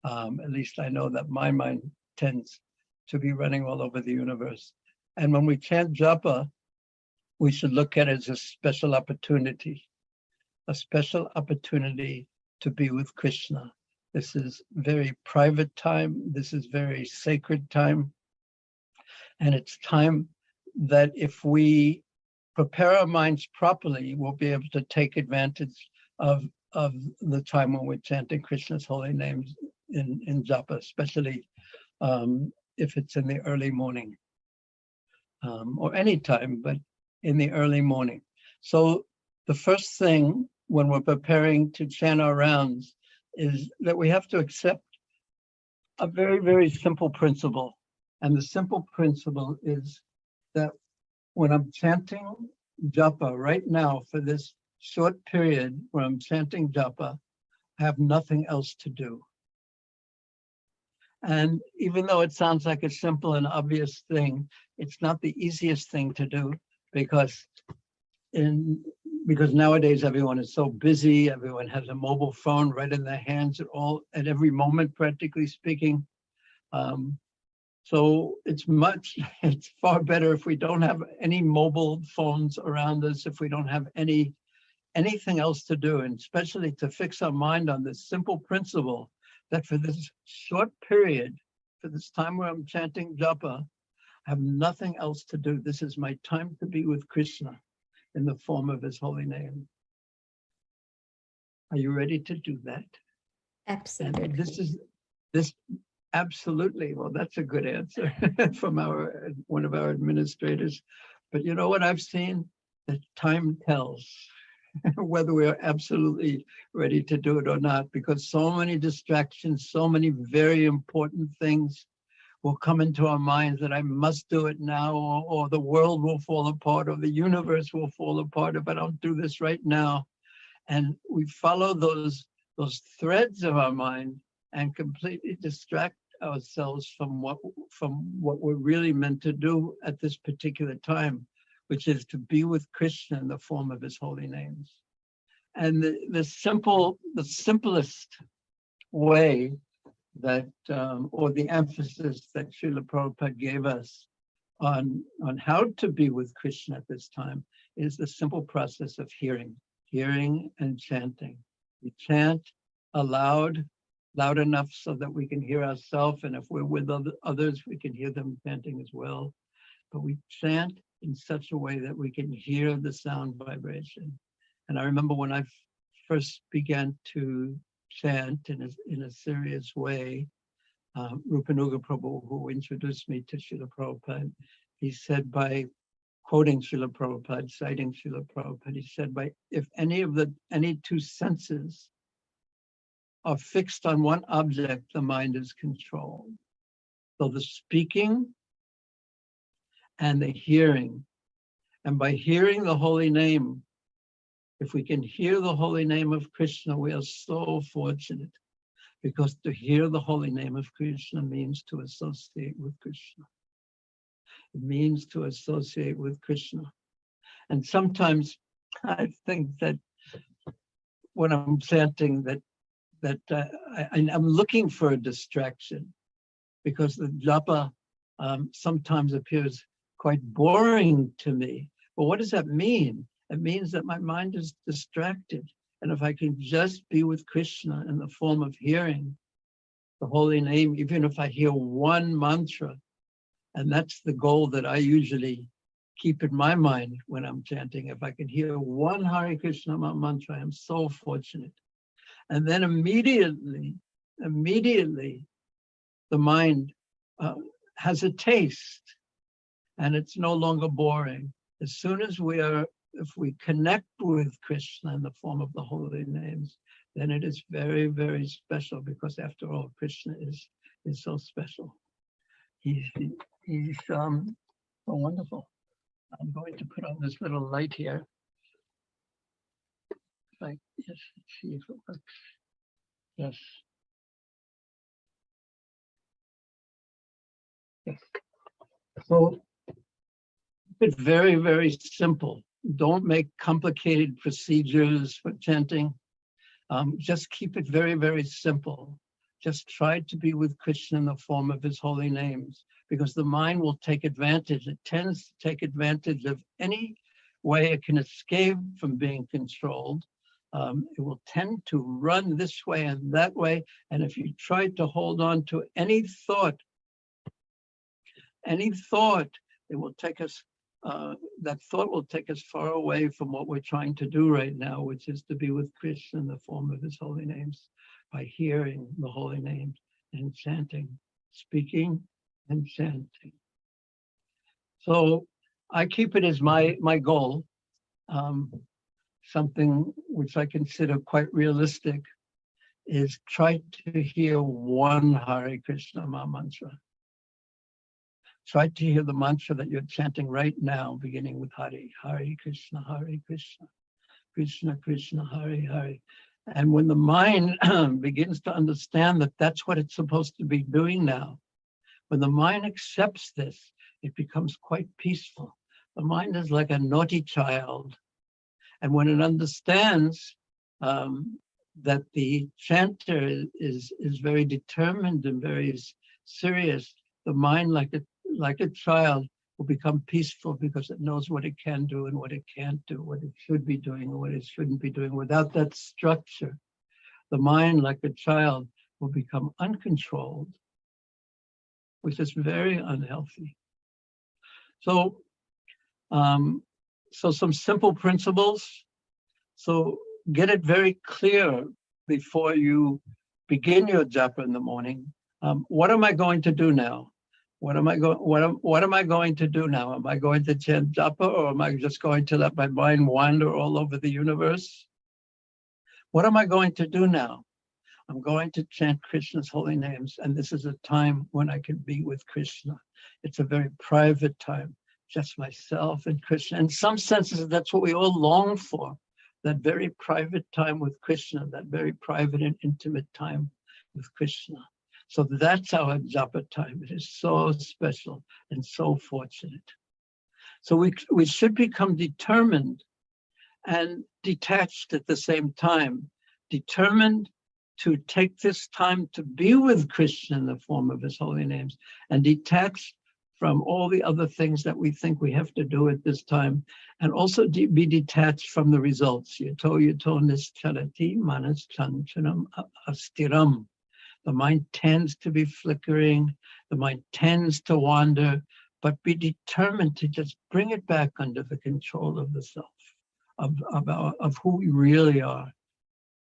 At least I know that my mind tends to be running all over the universe. And when we chant japa, we should look at it as a special opportunity to be with Krishna. This is very private time. This is very sacred time. And it's time that if we prepare our minds properly, we'll be able to take advantage of the time when we're chanting Krishna's holy names in japa, especially if it's in the early morning, or any time, but in the early morning. So the first thing when we're preparing to chant our rounds is that we have to accept a very, very simple principle. And the simple principle is that when I'm chanting japa right now, for this short period where I'm chanting japa, I have nothing else to do. And even though it sounds like a simple and obvious thing, it's not the easiest thing to do, because nowadays everyone is so busy, everyone has a mobile phone right in their hands at every moment, practically speaking. So it's far better if we don't have any mobile phones around us, if we don't have anything else to do, and especially to fix our mind on this simple principle that for this short period, for this time where I'm chanting japa, I have nothing else to do. This is my time to be with Krishna in the form of his holy name. Are you ready to do that? Absolutely. And absolutely. Well, that's a good answer from one of our administrators. But you know what I've seen? That time tells whether we are absolutely ready to do it or not, because so many distractions, so many very important things will come into our minds that I must do it now, or the world will fall apart, or the universe will fall apart if I don't do this right now. And we follow those threads of our mind and completely distract ourselves from what we're really meant to do at this particular time, which is to be with Krishna in the form of his holy names. And the simplest way that, or the emphasis that Srila Prabhupada gave us on how to be with Krishna at this time is the simple process of hearing and chanting. We chant aloud, loud enough so that we can hear ourselves, and if we're with others, we can hear them chanting as well. But we chant in such a way that we can hear the sound vibration. And I remember when I first began to chant in a serious way, Rupanuga Prabhu, who introduced me to Srila Prabhupada, he said, by quoting Srila Prabhupada, citing Srila Prabhupada, he said, if any two senses are fixed on one object, the mind is controlled. So the speaking and the hearing. And by hearing the holy name, if we can hear the holy name of Krishna, we are so fortunate, because to hear the holy name of Krishna means to associate with Krishna. It means to associate with Krishna. And sometimes I think that when I'm chanting that I'm looking for a distraction, because the japa sometimes appears quite boring to me. But what does that mean? It means that my mind is distracted. And if I can just be with Krishna in the form of hearing the holy name, even if I hear one mantra, and that's the goal that I usually keep in my mind when I'm chanting. If I can hear one Hare Krishna mantra, I'm so fortunate. And then immediately, the mind has a taste, and it's no longer boring. As soon as if we connect with Krishna in the form of the holy names, then it is very, very special, because after all, Krishna is so special. He's so wonderful. I'm going to put on this little light here. Yes, let's see if it works. Yes. Yes. So it's very, very simple. Don't make complicated procedures for chanting. Just keep it very, very simple. just try to be with Krishna in the form of his holy names, because the mind will take advantage. It tends to take advantage of any way it can escape from being controlled. It will tend to run this way and that way. And if you try to hold on to any thought, it will take us, that thought will take us far away from what we're trying to do right now, which is to be with Krishna in the form of his holy names, by hearing the holy names and chanting, speaking and chanting. So I keep it as my goal, something which I consider quite realistic, is try to hear one Hare Krishna Maha mantra. Try to hear the mantra that you're chanting right now, beginning with Hare, Hare Krishna, Krishna Krishna, Hare Hare. And when the mind begins to understand that that's what it's supposed to be doing now, when the mind accepts this, it becomes quite peaceful. The mind is like a naughty child. And when it understands that the chanter is very determined and very serious, the mind, like a child, will become peaceful because it knows what it can do and what it can't do, what it should be doing and what it shouldn't be doing. Without that structure, the mind, like a child, will become uncontrolled, which is very unhealthy. So, so some simple principles. So get it very clear before you begin your japa in the morning. What am I going to do now? What am I going to do now? Am I going to chant japa, or am I just going to let my mind wander all over the universe? What am I going to do now? I'm going to chant Krishna's holy names, and this is a time when I can be with Krishna. It's a very private time, just myself and Krishna. In some senses, that's what we all long for, that very private time with Krishna, that very private and intimate time with Krishna. So that's our japa time. It is so special and so fortunate. So we should become determined and detached at the same time, determined to take this time to be with Krishna in the form of his holy names, and detached from all the other things that we think we have to do at this time, and also be detached from the results. Yato nischarati manas chanchanam astiram. The mind tends to be flickering, the mind tends to wander, but be determined to just bring it back under the control of the self, of who we really are.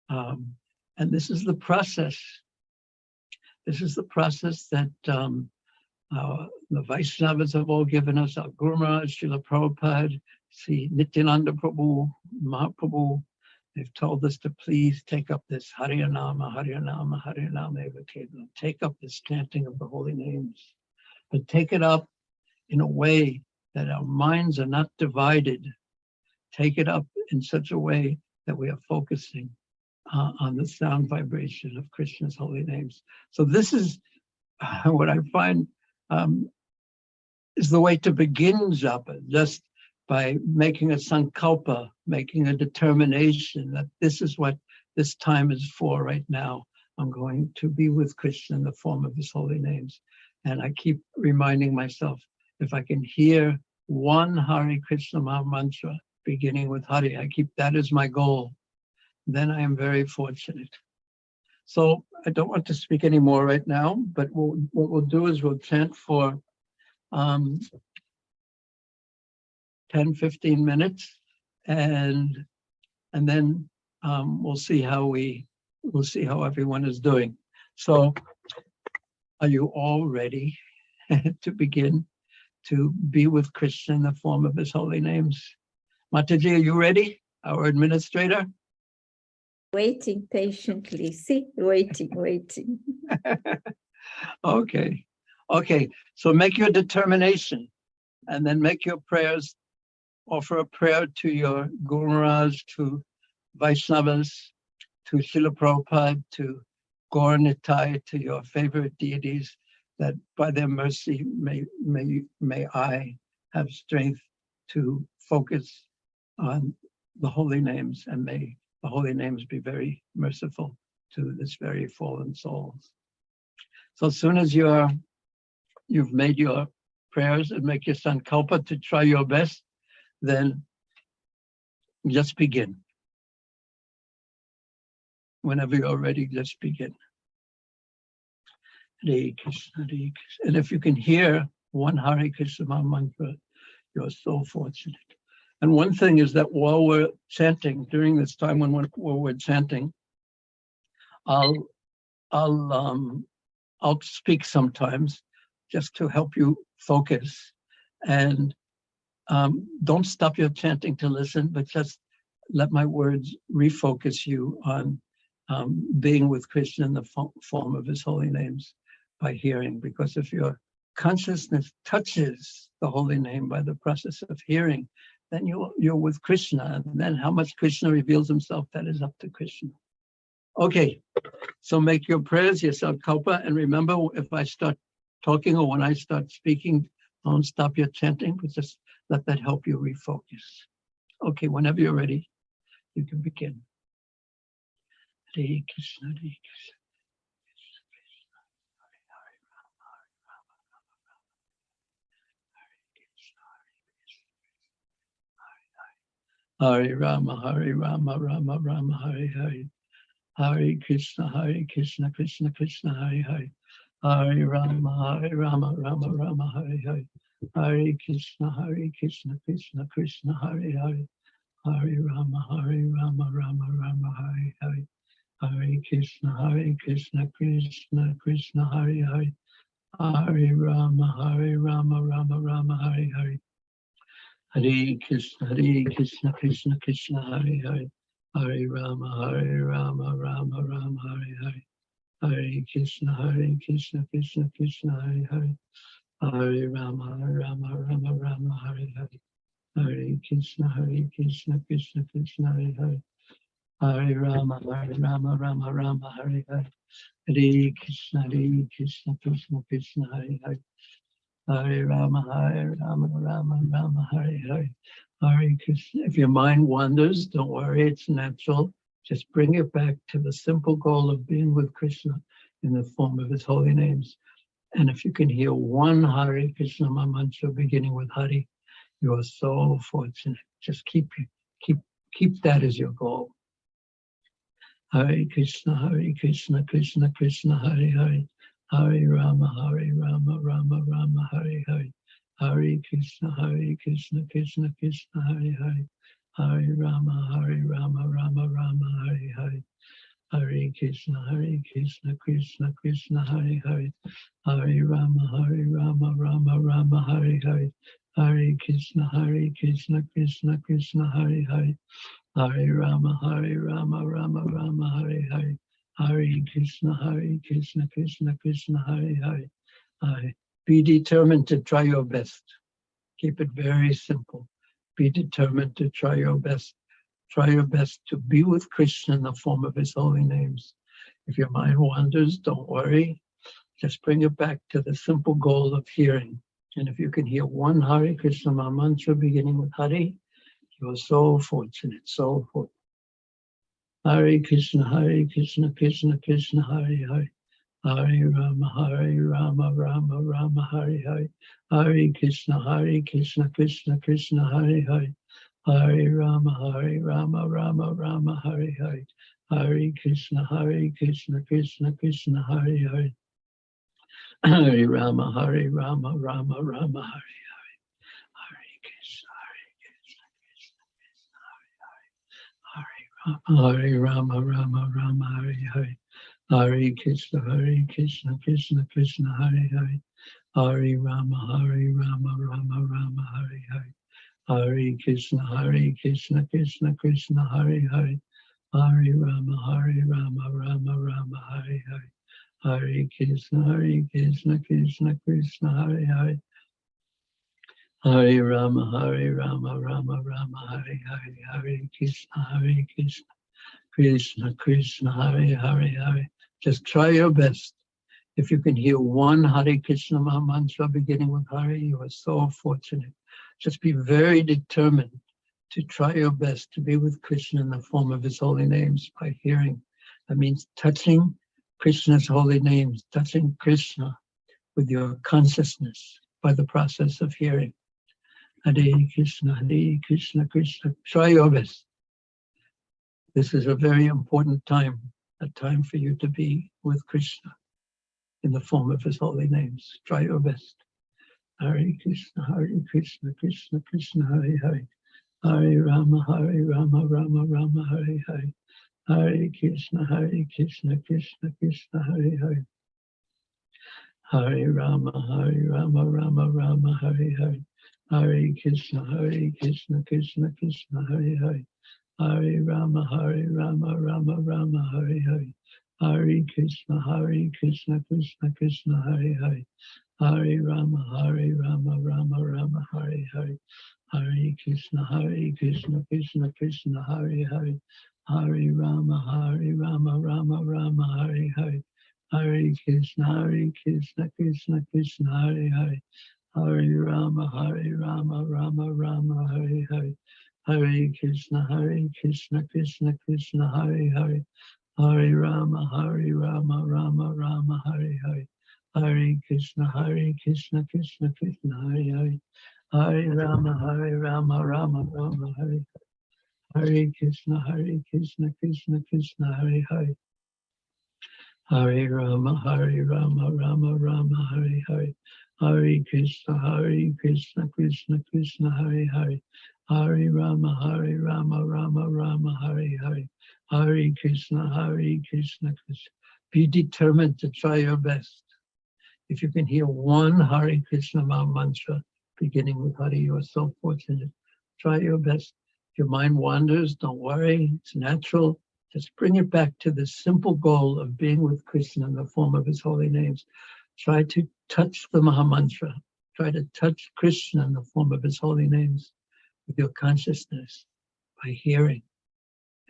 And this is the process. This is the process that the Vaishnavas have all given us. Our Guru Maharaj, Srila Prabhupada, Sri Nityananda Prabhu, Mahaprabhu. They've told us to please take up this Harinama, Harinama, Harinama Eva Kevalam. Take up this chanting of the holy names, but take it up in a way that our minds are not divided. Take it up in such a way that we are focusing on the sound vibration of Krishna's holy names. So this is what I find is the way to begin japa, just by making a sankalpa, making a determination that this is what this time is for right now. I'm going to be with Krishna in the form of his holy names. And I keep reminding myself, if I can hear one Hare Krishna Maha mantra, beginning with Hare, I keep that as my goal, then I am very fortunate. So I don't want to speak anymore right now, but what we'll do is we'll chant for 10, 15 minutes, and then we'll see how everyone is doing. So are you all ready to begin to be with Krishna in the form of his holy names? Mataji, are you ready? Our administrator? Waiting patiently. See, waiting. Okay. So make your determination, and then make your prayers. Offer a prayer to your Guru Maharaj, to Vaishnavas, to Srila Prabhupada, to Gaur Nitai, to your favorite deities, that by their mercy may I have strength to focus on the holy names, and may the holy names be very merciful to this very fallen soul. So as soon as you've made your prayers and make your sankalpa to try your best, then just begin. Whenever you're ready, just begin. Hare Krishna, Hare Krishna. And if you can hear one Hare Krishna mantra, you're so fortunate. And one thing is that while we're chanting, during this time when we're chanting, I'll speak sometimes just to help you focus. And don't stop your chanting to listen, but just let my words refocus you on being with Krishna in the form of his holy names by hearing. Because if your consciousness touches the holy name by the process of hearing, then you're with Krishna. And then how much Krishna reveals himself, that is up to Krishna. Okay, so make your prayers, your sankalpa, and remember, if I start talking or when I start speaking, don't stop your chanting, but just let that help you refocus. Okay, whenever you're ready, you can begin. Hare Krishna, Hare Krishna. Hare Rama, Hare Rama, Rama Rama, Hare Hare. Hare Krishna, Krishna Krishna, Hare Hare. Hare Rama, Rama Rama, Hare Hare. Hare Krishna, Krishna Krishna, Hare Hare. Hare Rama, Rama Rama, Hare Hare. Hare Krishna, Krishna Krishna, Hare Hare. Hare Rama, Rama Rama, Hare Hare. Hare Krishna, Krishna Krishna, Hare Hare. Hare Rama, Rama Rama, Hare Hare. Hare Krishna, Krishna Krishna, Hare Hare. Hare Rama, Rama, Hare Hare. Hare Krishna, Krishna Krishna, Hare Hare. Hare Rama, Rama, Hare Hare. Hare Krishna, Krishna Krishna, Hare Hare. Hare Rama, Rama, Hare Hare. Hare Krishna. If your mind wanders, don't worry, it's natural. Just bring it back to the simple goal of being with Krishna in the form of his holy names. And if you can hear one Hare Krishna mantra beginning with Hare, you are so fortunate. Just keep that as your goal. Hare Krishna, Krishna Krishna, Hare Hare. Hare Rama, Rama, Hare Hare. Hare Krishna, Krishna Krishna, Hare Hare. Hare Rama, Rama, Hare Hare. Hare Krishna, Krishna Krishna, Hare Hare. Hare Rama, Rama, Hare Hare. Hare Krishna, Krishna Krishna, Hare Hare. Hare Rama, Rama, Hare Hare. Hare Krishna, Krishna, Hare Hare. Be determined to try your best. Keep it very simple. Be determined to try your best. Try your best to be with Krishna in the form of his holy names. If your mind wanders, don't worry. Just bring it back to the simple goal of hearing. And if you can hear one Hare Krishna mantra beginning with Hare, you are so fortunate, so fortunate. Hare Krishna, Krishna Krishna, Hare Hare. Hare Rama, Rama, Hare Hare. Hare Krishna, Krishna Krishna, Hare Hare. Hare Rama, Rama, Hare Hare. Hare Krishna, Krishna Krishna, Hare Hare. Hare Rama, Rama, Hare Hare. Hare Krishna, Krishna Krishna, Hare Hare. Hare Rama, Rama, Hare Hare. Hare Krishna, Krishna Krishna, Hare Hare. Hare Rama, Rama, Hare Hare. Hare Krishna, Krishna Krishna, Hare Hare. Hare Rama, Rama, Hare Hare. Hare Krishna, Krishna Krishna, Hare Hare. Hare Rama, Rama, Hare Hare. Hare Krishna, Krishna Krishna, Hare Hare. Just try your best. If you can hear one Hare Krishna mantra beginning with Hare, you are so fortunate. Just be very determined to try your best to be with Krishna in the form of his holy names by hearing. That means touching Krishna's holy names, touching Krishna with your consciousness by the process of hearing. Hare Krishna, Krishna. Try your best. This is a very important time, a time for you to be with Krishna in the form of his holy names. Try your best. Hare Krishna, Krishna Krishna, Hare Hare. Hare Rama, Rama Rama, Hare Hare. Hare Krishna, Krishna Krishna, Hare Hare. Hare Rama, Rama Rama, Hare Hare. Hare Krishna, Krishna Krishna, Hare Hare. Hare Rama, Rama Rama, Hare Hare. Hare Krishna, Krishna Krishna, Hare Hare. Hare Rama, Rama Rama, Hare Hare. Hare Krishna, Krishna Krishna, Hare Hare. Hare Rama, Rama Rama, Hare Hare. Hare Krishna, Krishna Krishna, Hare Hare. Hare Rama, Rama Rama, Hare Hare. Hare Krishna, Krishna Krishna, Hare Hare. Hare Rama, Rama Rama, Hare Hare. Hare Krishna, Krishna Krishna, Hare Hare. Hare Rama, Rama Rama, Hare Hare. Hare Krishna, Krishna Krishna, Hare Hare. Hare Rama, Rama Rama, Hare Hare. Hare Krishna, Krishna Krishna, Hare Hare. Hare Rama, Rama Rama, Hare Hare. Hare Krishna, Krishna. Be determined to try your best. If you can hear one Hare Krishna Maha mantra beginning with Hare, you are so fortunate. Try your best. If your mind wanders, don't worry. It's natural. Just bring it back to the simple goal of being with Krishna in the form of his holy names. Try to touch the Maha mantra. Try to touch Krishna in the form of his holy names with your consciousness by hearing.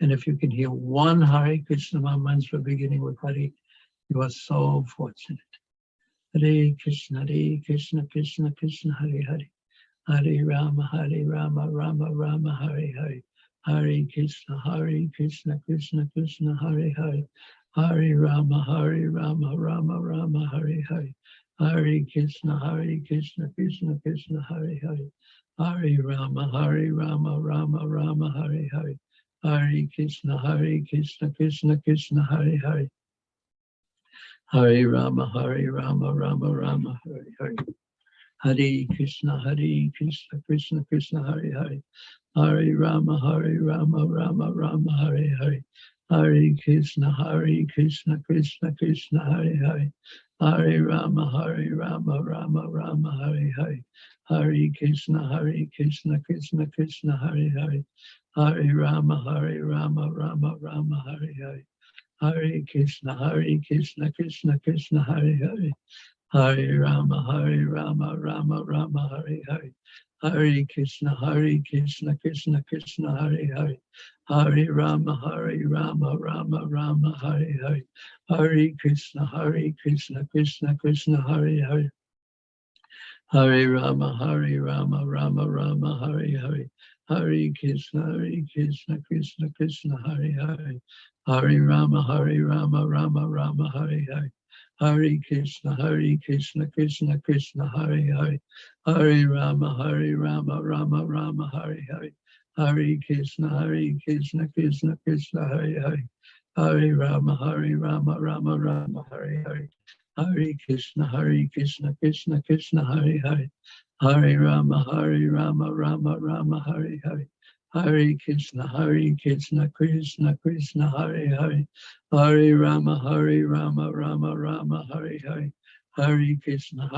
And if you can hear one Hare Krishna Maha mantra beginning with Hare, you are so fortunate. Hare Krishna, Krishna Krishna, Hare Hare. Hare Rama, Rama Rama, Hare Hare. Hare Krishna, Krishna Krishna, Hare Hare. Hare Rama, Rama Rama, Hare Hare. Hare Krishna, Krishna Krishna, Hare Hare. Hare Rama, Rama Rama, Hare Hare. Hare Krishna, Krishna Krishna, Hare Hare. Hare Rama, Rama Rama, Hare Hare. Hare Krishna, Krishna Krishna, Hare Hare. Hare Rama, Rama Rama, Hare Hare. Hare Krishna, Krishna Krishna, Hare Hare. Hare Rama, Rama Rama, Hare Hare. Hare Krishna, Krishna Krishna, Hare Hare. Hare Rama, Rama Rama, Hare Hare. Hare Krishna, Krishna Krishna, Hare Hare. Hare Rama, Rama Rama, Hare Hare. Hare Krishna, Krishna Krishna, Hare Hare. Hare Rama, Rama Rama, Hare Hare. Hare Krishna, Krishna Krishna, Hare Hare. Hare Rama, Rama Rama, Hare Hare. Hare Krishna, Krishna Krishna, Hare Hare. Hare Rama, Rama Rama, Hare Hare. Hare Krishna, Krishna Krishna, Hare Hare. Hare Rama, Rama Rama, Hare Hare. Hare Krishna, Krishna Krishna, Hare Hare. Hare Rama, Rama Rama, Hare Hare. Hare Krishna, Krishna Krishna, Hare Hare. Hare Rama, Rama Rama, Hare Hare. Hare Krishna, Krishna Krishna, Hare Hare. Hare Rama, Rama Rama, Hare Hare. Hare Krishna,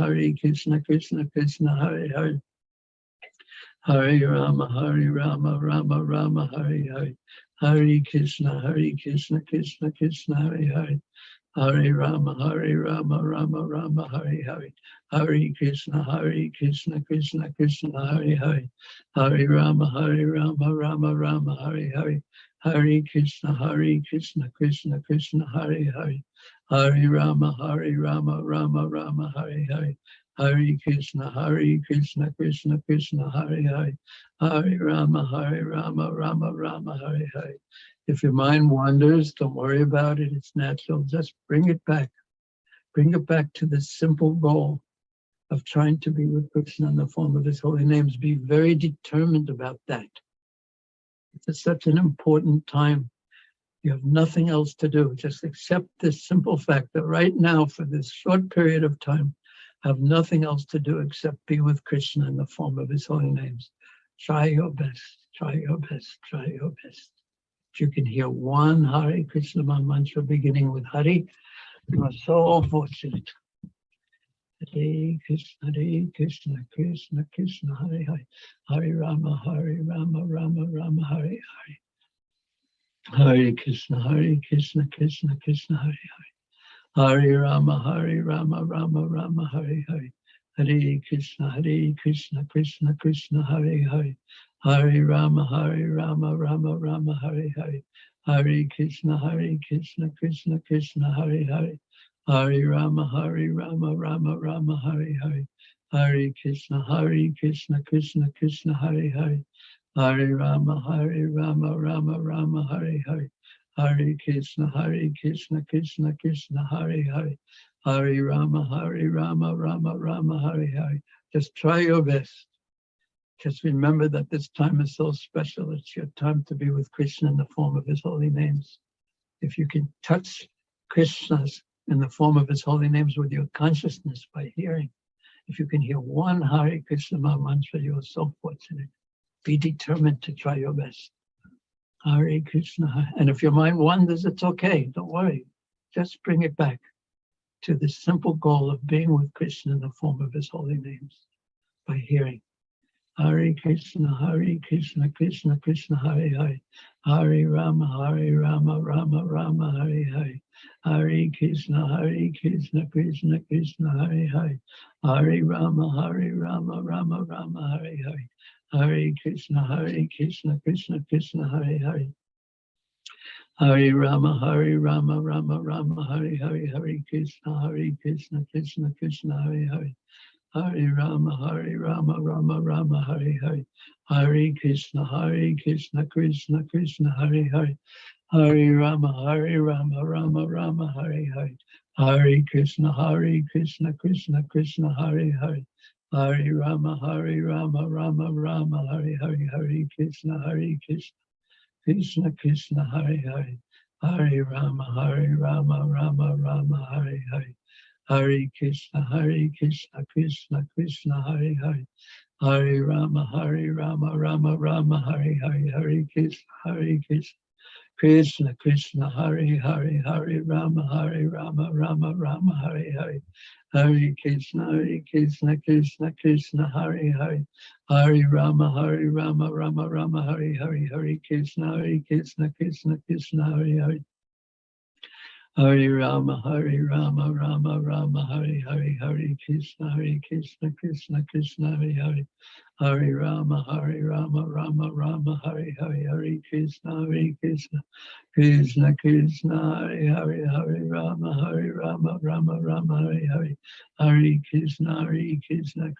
Krishna Krishna, Hare Hare. Hare Rama, Rama Rama, Hare Hare. Hare Krishna, Krishna Krishna, Hare Hare. Hare Rama, Rama Rama, Hare Hare. Hare Krishna, Krishna Krishna, Hare Hare. Hare Rama, Rama Rama, Hare Hare. Hare Krishna, Krishna Krishna, Hare Hare. Hare Rama, Rama Rama, Hare Hare. Hare Krishna, Krishna Krishna, Hare Hare. Hare Rama, Rama Rama, Hare Hare. If your mind wanders, don't worry about it. It's natural. Just bring it back. Bring it back to the simple goal of trying to be with Krishna in the form of his holy names. Be very determined about that. It's such an important time. You have nothing else to do. Just accept this simple fact that right now, for this short period of time, have nothing else to do except be with Krishna in the form of his holy names. Try your best, try your best, try your best. If you can hear one Hare Krishna mantra beginning with Hari, you are so fortunate. Hare Krishna, Krishna Krishna, Hare Hare. Hare Rama, Rama Rama, Hare Hare. Hare Krishna, Krishna Krishna, Hare Hare. Hare Rama, Rama Rama, Hare Hare. Hare Krishna, Krishna Krishna, Hare Hare. Hare Rama, Rama Rama, Hare Hare. Hare Krishna, Krishna Krishna, Hare Hare. Hare Rama, Rama Rama, Hare Hare. Hare Krishna, Krishna Krishna, Hare Hare. Hare Rama, Rama Rama, Hare Hare. Hare Krishna, Krishna Krishna, Hare Hare. Hare Rama, Rama Rama, Hare Hare. Just try your best. Just remember that this time is so special. It's your time to be with Krishna in the form of his holy names. If you can touch Krishna's in the form of his holy names with your consciousness by hearing, if you can hear one Hare Krishna mantra, you are so fortunate. Be determined to try your best. Hare Krishna. And if your mind wanders, it's okay. Don't worry. Just bring it back to the simple goal of being with Krishna in the form of his holy names by hearing. Hare Krishna, Krishna Krishna, Hare Hare. Hare Rama, Rama Rama, Hare Hare. Hare Krishna, Krishna Krishna, Hare Hare. Hare Rama, Rama Rama, Hare Hare. Hare Krishna, Krishna Krishna, Hare Hare. Hare Rama, Rama Rama, Hare Hare. Hare Krishna, Krishna Krishna, Hare Hare. Hare Rama, Rama Rama, Hare Hare. Hare Krishna, Krishna Krishna, Hare Hare. Hare Rama, Rama Rama, Hare Hare. Hare Krishna, Krishna Krishna, Hare Hare. Hare Rama, Rama Rama, Hare Hare. Hare Krishna, Krishna Krishna, Hare Hare. Hare Rama, Rama Rama, Hare Hare. Hare Krishna, Krishna Krishna, Hare Hare. Hare Rama, Rama Rama, Hare Hare. Hare Krishna, Krishna Krishna, Hare Hare. Hare Rama, Rama Rama, Hare Hare. Hare Krishna, Krishna Krishna, Hare Hare. Hare Rama, Rama Rama, Hare Hare. Hare Krishna, Krishna Krishna, Hare Hare. Hare Rama, Rama Rama, Hare Hare. Hare Krishna, Krishna Krishna, Hare Hare. Hare Rama, Rama Rama, Hare Hare. Hare Krishna, Krishna Krishna, Hare Hare. Hare Rama, Rama Rama, Hare Hare. Hare Krishna,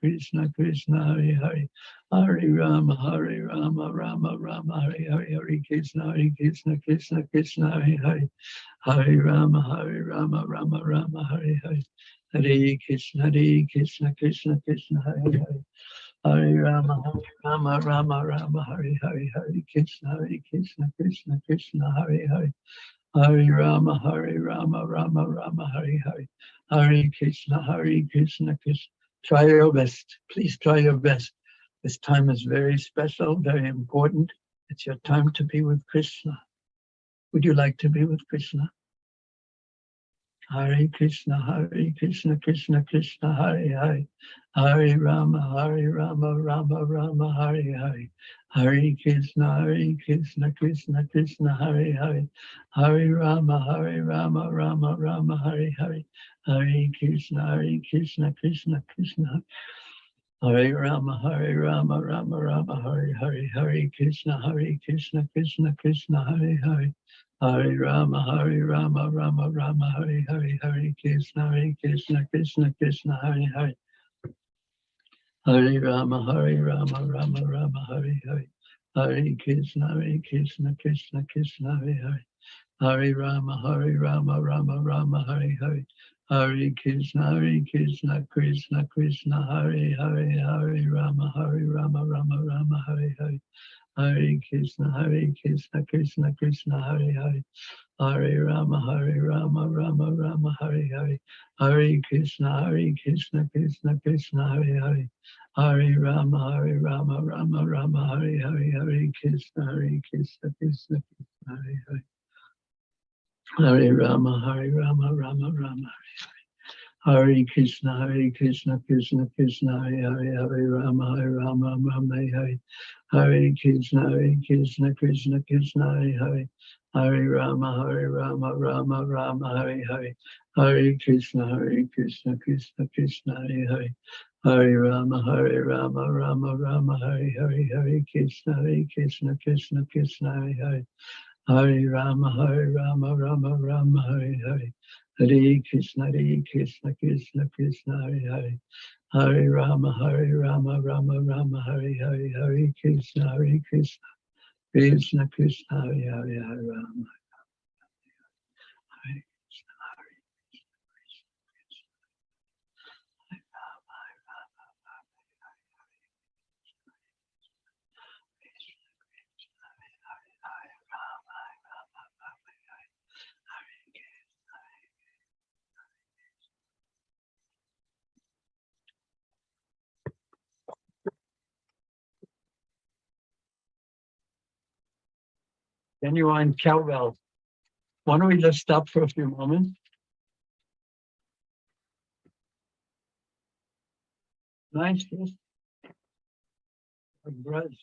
Krishna Krishna, Hare Hare. Hare Rama, Rama Rama, Hare Hare. Hare Krishna, Krishna Krishna, Hare Hare. Hare Rama, Rama Rama, Hare Hare. Hare Krishna, Krishna Krishna, Hare Hare. Hare Rama, Rama Rama, Hare Hare. Hare Krishna, Krishna Krishna, Hare Hare. Hare Rama, Rama Rama, Hare Hare. Hare Krishna, Krishna Krishna. Try your best. Please try your best. This time is very special, very important. It's your time to be with Krishna. Would you like to be with Krishna? Hare Krishna, Krishna Krishna, Hare Hare. Hare Rama, Rama Rama, Hare Hare. Hare Krishna, Krishna Krishna, Hare Hare. Hare Rama, Rama Rama, Hare Hare. Hare Krishna, Krishna Krishna. Hare Rama, Rama Rama, Hare Hare. Hare Krishna, Krishna Krishna, Hare Hare. Hare Rama, Rama Rama, Hare Hare, Hare Krishna, Krishna Krishna, Hare Hare. Hare Rama, Rama Rama, Hare Hare. Hare Krishna, Krishna Krishna, Hare Hare. Hare Rama, Rama Rama, Hare Hare. Hare Krishna, Krishna Krishna, Hare Hare. Hare Rama, Rama Rama, Hare Hare. Hare Krishna, Krishna Krishna, Hare Hare. Hare Rama, Rama Rama, Hare Hare. Hare Krishna, Krishna Krishna, Hare Hare. Hare Rama, Rama Rama, Hare Hare. Hare Krishna, Krishna Krishna, Hare Hare. Hare Rama, Rama Rama, Hare Krishna, Krishna Krishna, Hare Hare. Hare Rama, Rama, Hare Hare Krishna, Krishna Krishna, Hare Hare. Hare Rama, Rama Rama, Hare Hare. Hare Krishna, Krishna Krishna, Hare Hare. Hare Rama, Rama Rama, Hare Hare. Hare Krishna, Krishna Krishna, Hare Hare. Hare Rama, Rama Rama, Hare Hare. Hare Krishna, Krishna Krishna, Hare Hare. Hare Rama, Rama Rama, Hare Hare. Hare Krishna, Krishna Krishna, Hare Hare. Hare Rama, Hare Krishna, genuine cowbell. Why don't we just stop for a few moments? Nice. Yes. Bread.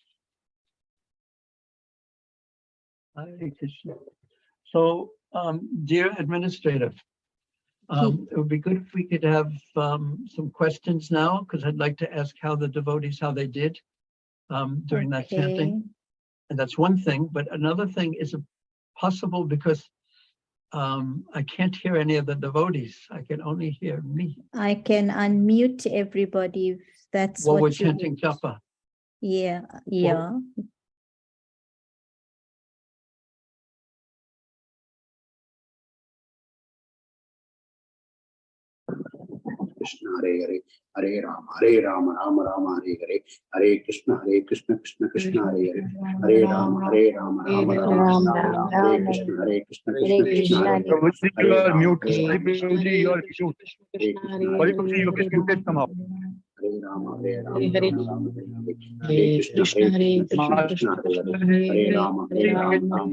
Hare Krishna. So, dear administrator, it would be good if we could have some questions now, because I'd like to ask how the devotees, how they did during that chanting. And that's one thing. But another thing is possible, because I can't hear any of the devotees. I can only hear me. I can unmute everybody if that's While what we're you chanting need. japa. Yeah. Krishna Hare Hare, Hare Rama, Rama Rama, Hare Hare, Hare Krishna, Krishna Krishna, Hare Hare, Hare Rama, Rama Rama, Hare Krishna, Krishna Krishna, Hare Hare. Prabhuji, you are mute. Hare Prabhuji, you are mute. Prabhuji, you can mute come up. Rama, Rama, Hare Krishna, Krishna Krishna, Hare Rama, Rama.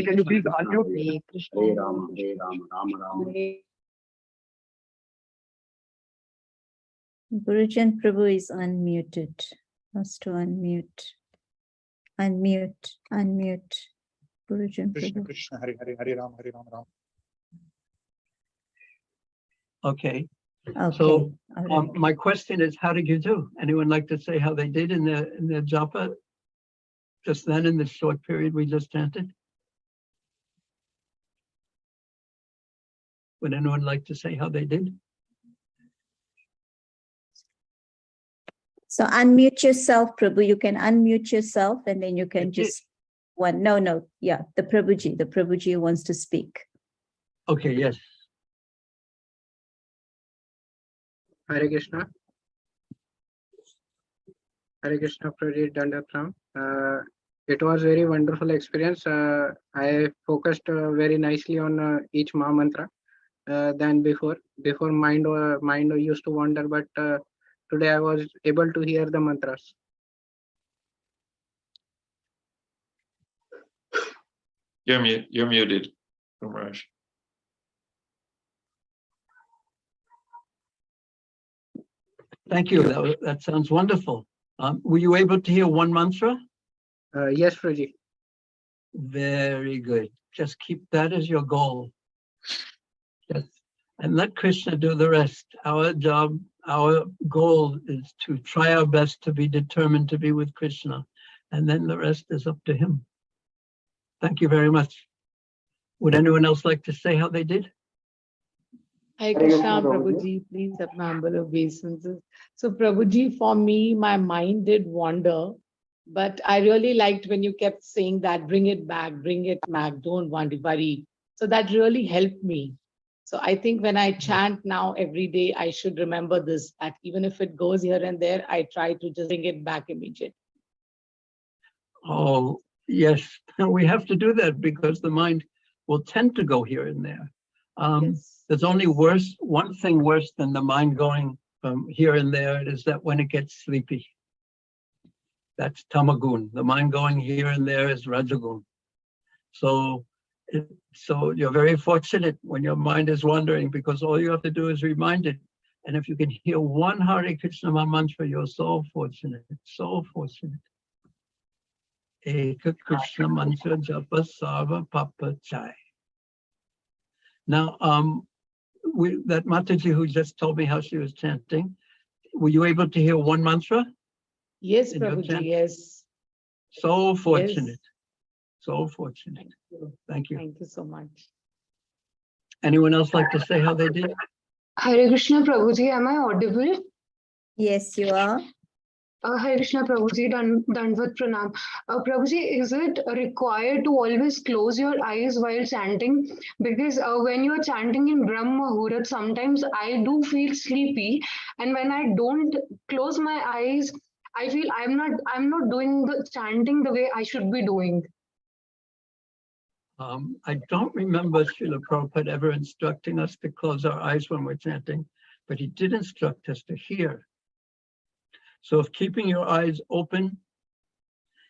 Can you please unmute? Hare Rama, Rama. Gurujan Prabhu is unmuted. Has to unmute. Unmute. Gurujan Prabhu. Krishna, Hare Rama. Okay. Okay. So all right. my question is, how did you do? Anyone like to say how they did in the japa just then, in this short period we just chanted? Would anyone like to say how they did? So unmute yourself, Prabhu. You can unmute yourself and then you can just one. No. Yeah, the Prabhuji wants to speak. Okay, yes. Hare Krishna. Hare Krishna, Pradeep Dandapram. It was very wonderful experience. I focused very nicely on each Maha mantra than before. Before mind used to wander, but today I was able to hear the mantras. You're muted, Raj. Thank you. That sounds wonderful. Were you able to hear one mantra? Yes, Pradeep. Very good. Just keep that as your goal. Yes. And let Krishna do the rest. Our job our goal is to try our best to be determined to be with Krishna, and then the rest is up to him. Thank you very much. Would anyone else like to say how they did? Hare Krishna, Prabhuji, please have my humble obeisances. So Prabhuji, for me, my mind did wander, but I really liked when you kept saying that, bring it back, don't worry. So that really helped me. So I think when I chant now every day, I should remember this, that even if it goes here and there, I try to just bring it back immediately. Oh, yes, we have to do that because the mind will tend to go here and there. Yes. There's only one thing worse than the mind going from here and there, is that when it gets sleepy. That's tamagun. The mind going here and there is rajagun. So you're very fortunate when your mind is wandering, because all you have to do is remind it. And if you can hear one Hare Krishna mantra, you're so fortunate, so fortunate. Eka Krishna mantra japa sarva papa chai. Now, that Mataji who just told me how she was chanting, were you able to hear one mantra? Yes, in your Prabhuji, chant? yes. So fortunate, Yes. so fortunate. Thank you. Thank you. Thank you so much. Anyone else like to say how they did? Hare Krishna Prabhuji, am I audible? Yes, you are. Hare Krishna Prabhuji, Dandvat Pranam. Prabhuji, is it required to always close your eyes while chanting? Because when you're chanting in Brahma Muhurat, sometimes I do feel sleepy, and when I don't close my eyes, I feel I'm not doing the chanting the way I should be doing. I don't remember Srila Prabhupada ever instructing us to close our eyes when we're chanting, but he did instruct us to hear. So if keeping your eyes open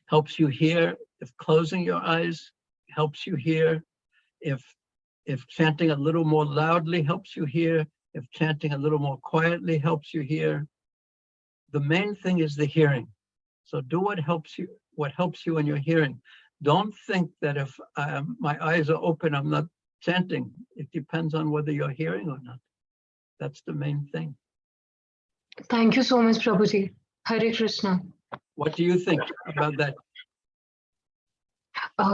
helps you hear, if closing your eyes helps you hear, if chanting a little more loudly helps you hear, if chanting a little more quietly helps you hear, the main thing is the hearing. So do what helps you in your hearing. Don't think that if my eyes are open, I'm not chanting. It depends on whether you're hearing or not. That's the main thing. Thank you so much, Prabhuji. Hare Krishna. What do you think about that?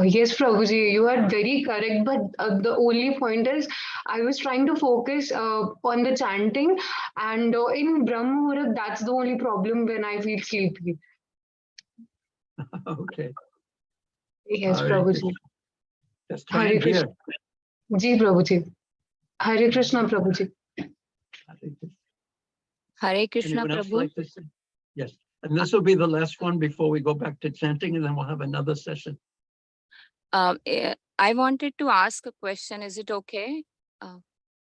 Yes, Prabhuji, you are very correct. But the only point is, I was trying to focus on the chanting, and in Brahma Muhurat, that's the only problem when I feel sleepy. Okay. Yes, Hare Prabhuji. Krishna. Just try Hare and hear. Krishna. Ji, Prabhuji. Hare Krishna, Prabhuji. Hare Krishna. Hare Krishna, Anyone else Prabhu. like to say? Yes. And this will be the last one before we go back to chanting, and then we'll have another session. I wanted to ask a question. Is it okay?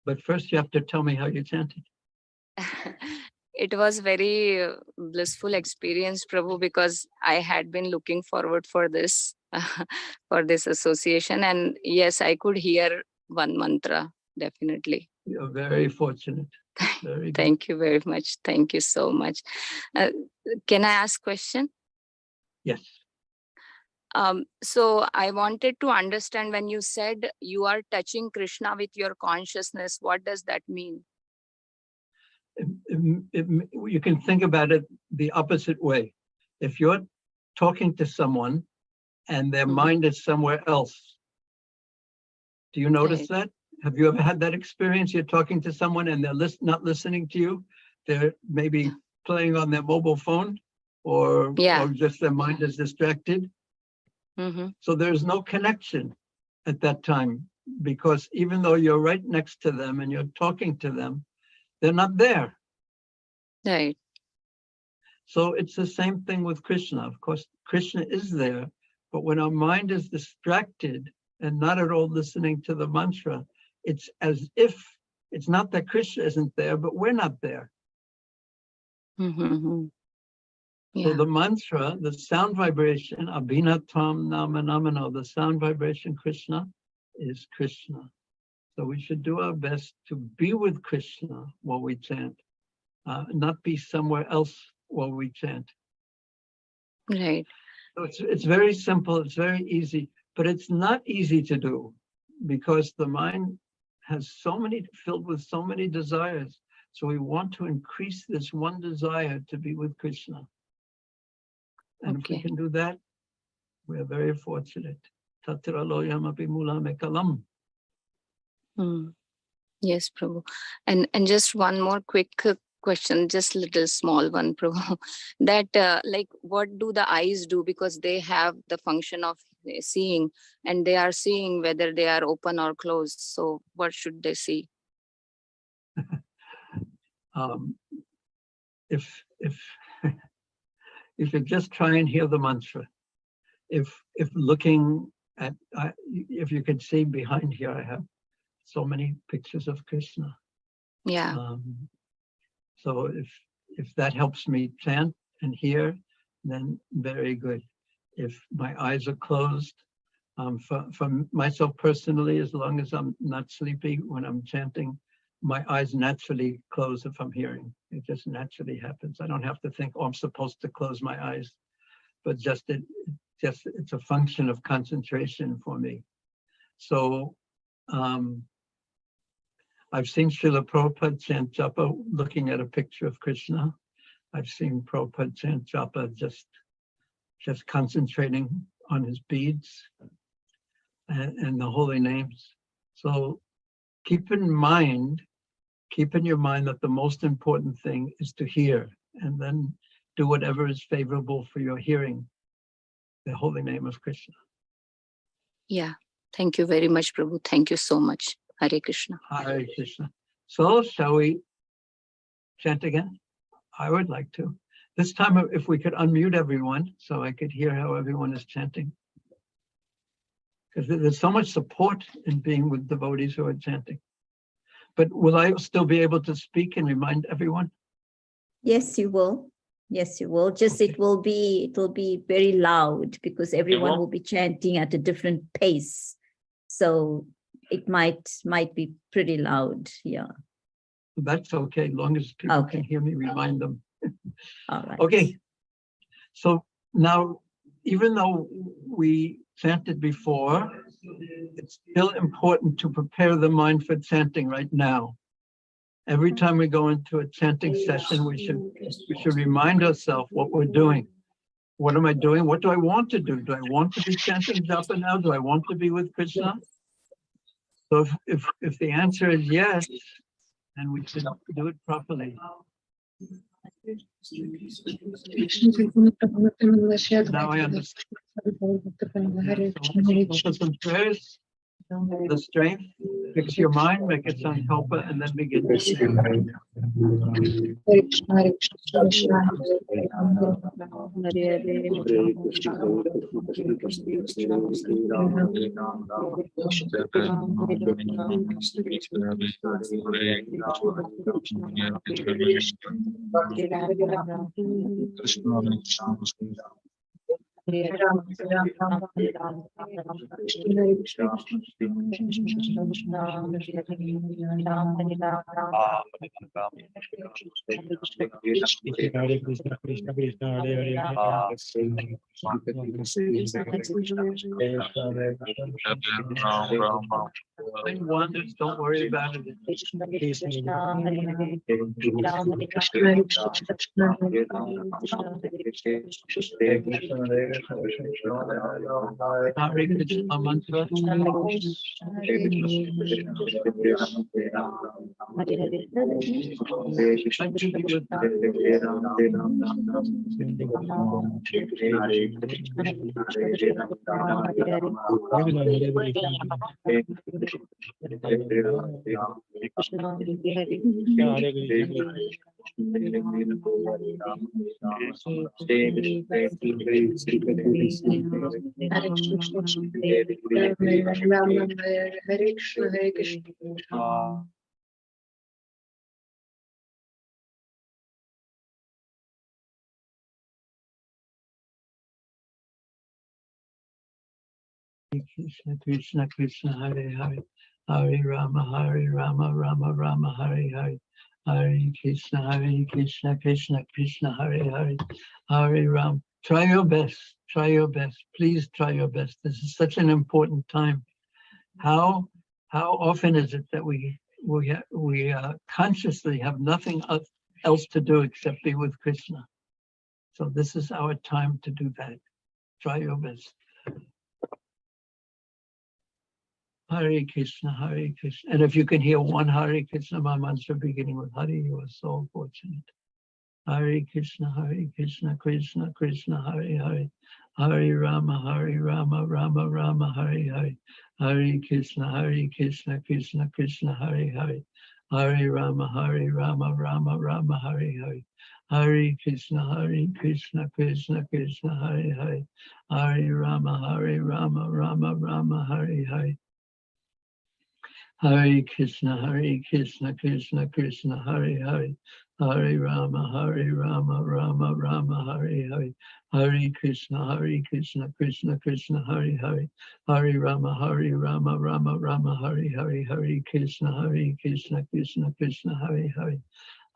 But first you have to tell me how you chanted. It was very blissful experience, Prabhu, because I had been looking forward for this, for this association. And yes, I could hear one mantra, definitely. You're very fortunate. Very good. Thank you very much. Thank you so much. Can I ask a question? Yes. So I wanted to understand, when you said you are touching Krishna with your consciousness, what does that mean? You can think about it the opposite way. If you're talking to someone and their mind is somewhere else, do you notice that? Have you ever had that experience? You're talking to someone and they're not listening to you. They're maybe playing on their mobile phone, or just their mind is distracted. So there's no connection at that time, because even though you're right next to them and you're talking to them, they're not there. Right. So it's the same thing with Krishna. Of course, Krishna is there, but when our mind is distracted and not at all listening to the mantra, it's as if, it's not that Krishna isn't there, but we're not there. So the mantra, the sound vibration, Abhinatam Nama Namano, the sound vibration Krishna is Krishna. So we should do our best to be with Krishna while we chant, not be somewhere else while we chant. Right. So it's very simple, it's very easy, but it's not easy to do because the mind has filled with so many desires. So we want to increase this one desire to be with Krishna. And if we Okay. can do that, we're very fortunate. Tatra loyam api mula mekalam. Yes, Prabhu. And just one more quick question, just little small one, Prabhu. That like, what do the eyes do? Because they have the function of seeing, and they are seeing whether they are open or closed. So what should they see? If you just try and hear the mantra, if looking at, if you can see behind here, I have so many pictures of Krishna. Yeah. So if that helps me chant and hear, then very good. If my eyes are closed, for myself personally, as long as I'm not sleepy when I'm chanting, my eyes naturally close if I'm hearing. It just naturally happens. I don't have to think, oh, I'm supposed to close my eyes, but it's a function of concentration for me. So I've seen Srila Prabhupada chant japa looking at a picture of Krishna. I've seen Prabhupada chant japa just concentrating on his beads and the holy names. So keep in your mind that the most important thing is to hear, and then do whatever is favorable for your hearing, the holy name of Krishna. Yeah. Thank you very much, Prabhu. Thank you so much. Hare Krishna. Hare Krishna. So shall we chant again? I would like to. This time, if we could unmute everyone so I could hear how everyone is chanting. Because there's so much support in being with devotees who are chanting. But will I still be able to speak and remind everyone? Yes, you will. Yes, you will. Just Okay. it will be very loud because everyone will? will be chanting at a different pace. So it might be pretty loud. Yeah. That's okay, as long as people Okay. can hear me remind them. All right. Okay. So now, even though we chanted before, it's still important to prepare the mind for chanting right now. Every time we go into a chanting session, we should remind ourselves what we're doing. What am I doing? What do I want to do? Do I want to be chanting japa now? Do I want to be with Krishna? So if the answer is yes, then we should do it properly. Now I understand. Focus on prayers, the strength, fix your mind, make it sound helper, and then begin. Hare Krishna, Krishna Krishna, Hare Hare, Mind wanders, don't worry about it. Hare Krishna mantra. Krishna Krishna Krishna Hare Hare, Hare Rama Rama Rama Hare Hare, Hare Krishna Krishna Krishna Hare Hare, Hare Ram. Try your best. Try your best. Please try your best. This is such an important time. How often is it that we we consciously have nothing else to do except be with Krishna. So this is our time to do that. Try your best. Hare Krishna, Hare Krishna. And if you can hear one Hare Krishna mantra beginning with Hare, you are so fortunate. Hare Krishna, Krishna Krishna, Hare Hare. Hare Rama, Rama Rama, Hare Hare. Hare Krishna, Krishna Krishna, Hare Hare. Hare Rama, Rama Rama, Hare Hare. Hare Krishna, Krishna Krishna, Hare Hare. Hare Rama, Rama Rama, Hare Hare. Hare Krishna, Krishna Krishna, Hare Hare. Hare Rama, Rama Rama, Hare Hare. Hare Krishna, Krishna Krishna, Hare Hare. Hare Rama, Rama Rama, Hare Hare. Hare Krishna, Krishna Krishna, Hare Hare.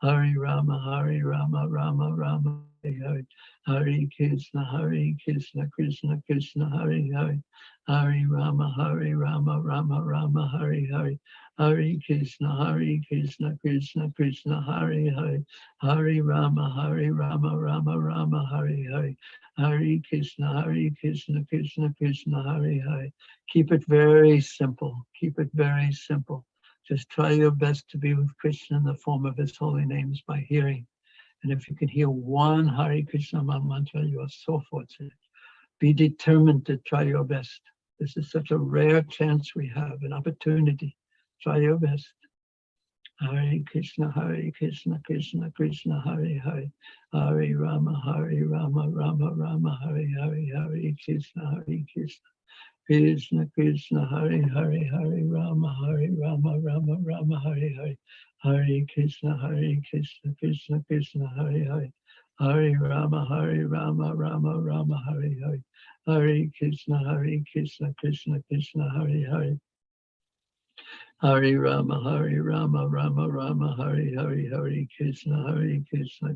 Hare Rama, Rama Rama, Hare Hare. Hare Krishna, Krishna Krishna, Hare Hare. Hare Rama, Rama Rama, Hare Hare. Hare Krishna, Krishna Krishna, Hare Hare. Hare Rama, Rama Rama, Hare Hare. Hare Krishna, Krishna Krishna, Hare Hare. Keep it very simple. Keep it very simple. Just try your best to be with Krishna in the form of his holy names by hearing. And if you can hear one Hare Krishna mantra, you are so fortunate. Be determined to try your best. This is such a rare chance we have, an opportunity. Try your best. Hare Krishna, Krishna Krishna, Hare Hare. Hare Rama, Rama Rama, Hare Hare. Hare Krishna, Krishna Krishna, Hare Hare. Hare Rama, Rama Rama, Hare Hare. Hare Krishna, Krishna Krishna, Hare Hare. Hare Rama, Rama Rama, Hare Hare. Hare Krishna, Krishna Krishna, Hare Hare. Hare Rama, Rama Rama, Hare Hare. Hare Krishna,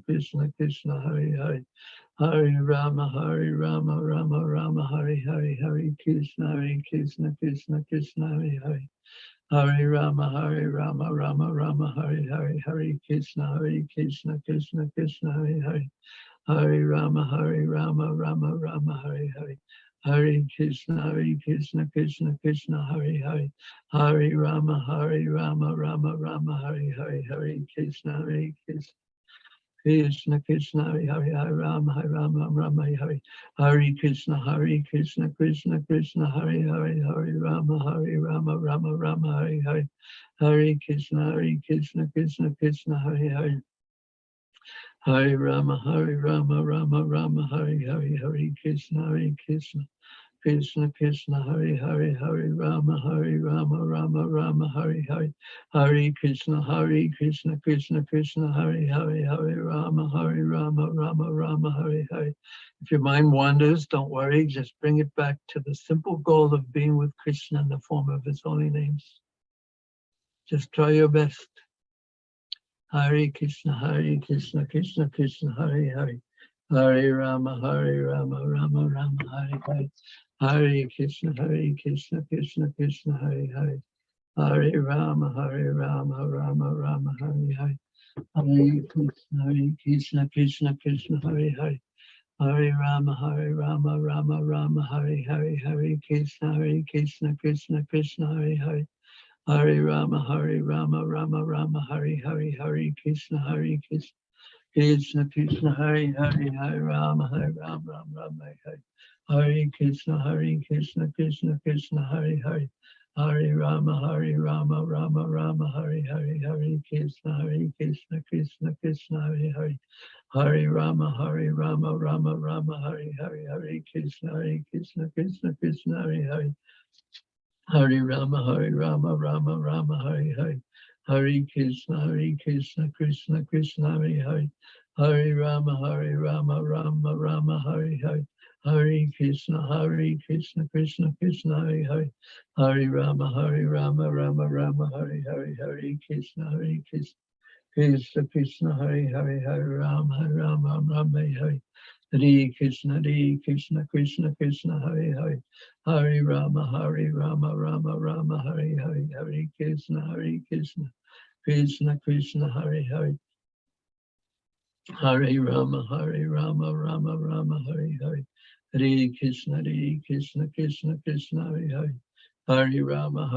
Krishna Krishna, Hare Hare. Hare Rama, Rama Rama, Hare Hare. Hare Krishna, Krishna Krishna, Hare Hare. Hare Rama, Rama Rama, Hare Hare. Hare Krishna, Krishna Krishna, Hare Hare. Hare Rama, Rama Rama, Hare Hare. Hare Krishna, Krishna Krishna, Hare Hare. Hare Rama, Rama Rama, Hare Hare. Hare Krishna, Krishna Krishna, Hare Hare. Hare Rama, Rama, Hare. Hare Krishna, Krishna Krishna, Hare Hare. Hare Rama, Rama, Hare Hare. Hare Krishna, Krishna Krishna, Hare Hare. Hare Rama, Rama, Hare Hare. Hare Krishna, Krishna Krishna, Hare Hare. Hare Rama, Rama, Hare Hare. Hare Krishna, Krishna Krishna, Hare Hare. Hare Rama, Rama, Hare Hare. If your mind wanders, don't worry. Just bring it back to the simple goal of being with Krishna in the form of his holy names. Just try your best. Hare Krishna, Krishna Krishna, Hare Hare. Hare Rama, Rama Rama, Hare Hare. Hare Krishna, Krishna Krishna, Hare Hare. Hare Rama, Rama Rama, Hare Hare. Hare Krishna, Krishna Krishna, Hare Hare. Hare Rama, Rama Rama, Hare Hare. Hare Krishna, Krishna Krishna, Hare Hare. Hare Rama, Rama Rama, Hare Hare. Hare Krishna, Krishna Krishna, Hare Hare. Hare Rama, Rama Rama, Hare. Hare Krishna, Krishna Krishna, Hare Hare. Hare Rama, Rama Rama, Hare Hare. Hare Krishna, Krishna Krishna, Hare Hare. Hare Rama, Rama, Hare Hare. Hare Krishna, Krishna Krishna, Hare Hare. Hare Rama, Rama, Hare Hare. Hare Krishna, Krishna Krishna, Hare Hare. Hare Rama, Rama, Hare Hare. Hare Krishna, Krishna Krishna, Hare Hare. Hare Rama, Rama, Hare Hare. Hare Krishna, Krishna Krishna, Hare Hare. Hare Rama, Rama, Hare. Hare Krishna, Krishna Krishna, Hare Hare. Hare Rama, Rama, Rama, Hare Hare. Hare Krishna, Krishna Krishna Hare Hare, Hare Rama Rama Rama Hare Hare, Hare Krishna Krishna Krishna Hare Hare, Hare Rama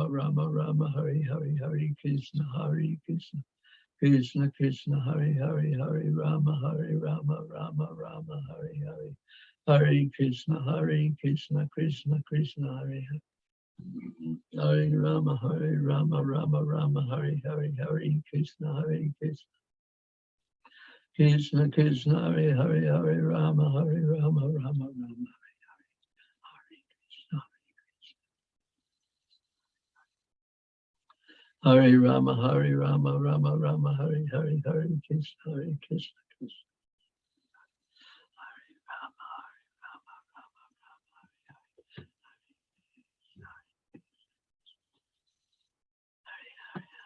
Rama Rama Hare Hare, Hare Krishna Krishna Krishna Hare Hare, Hare Rama Rama Rama Hare Hare, Hare Krishna Krishna Krishna Hare Hare, Hare Rama Rama Rama Hare Hare, Hare Krishna Krishna Krishna Hare Hare, Hare Rama Rama Rama Hare Hare, Hare Krishna Hare Rama Rama Rama Hare Hare, Hare Krishna Krishna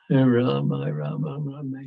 Hare Rama Rama Hare Rama Rama Rama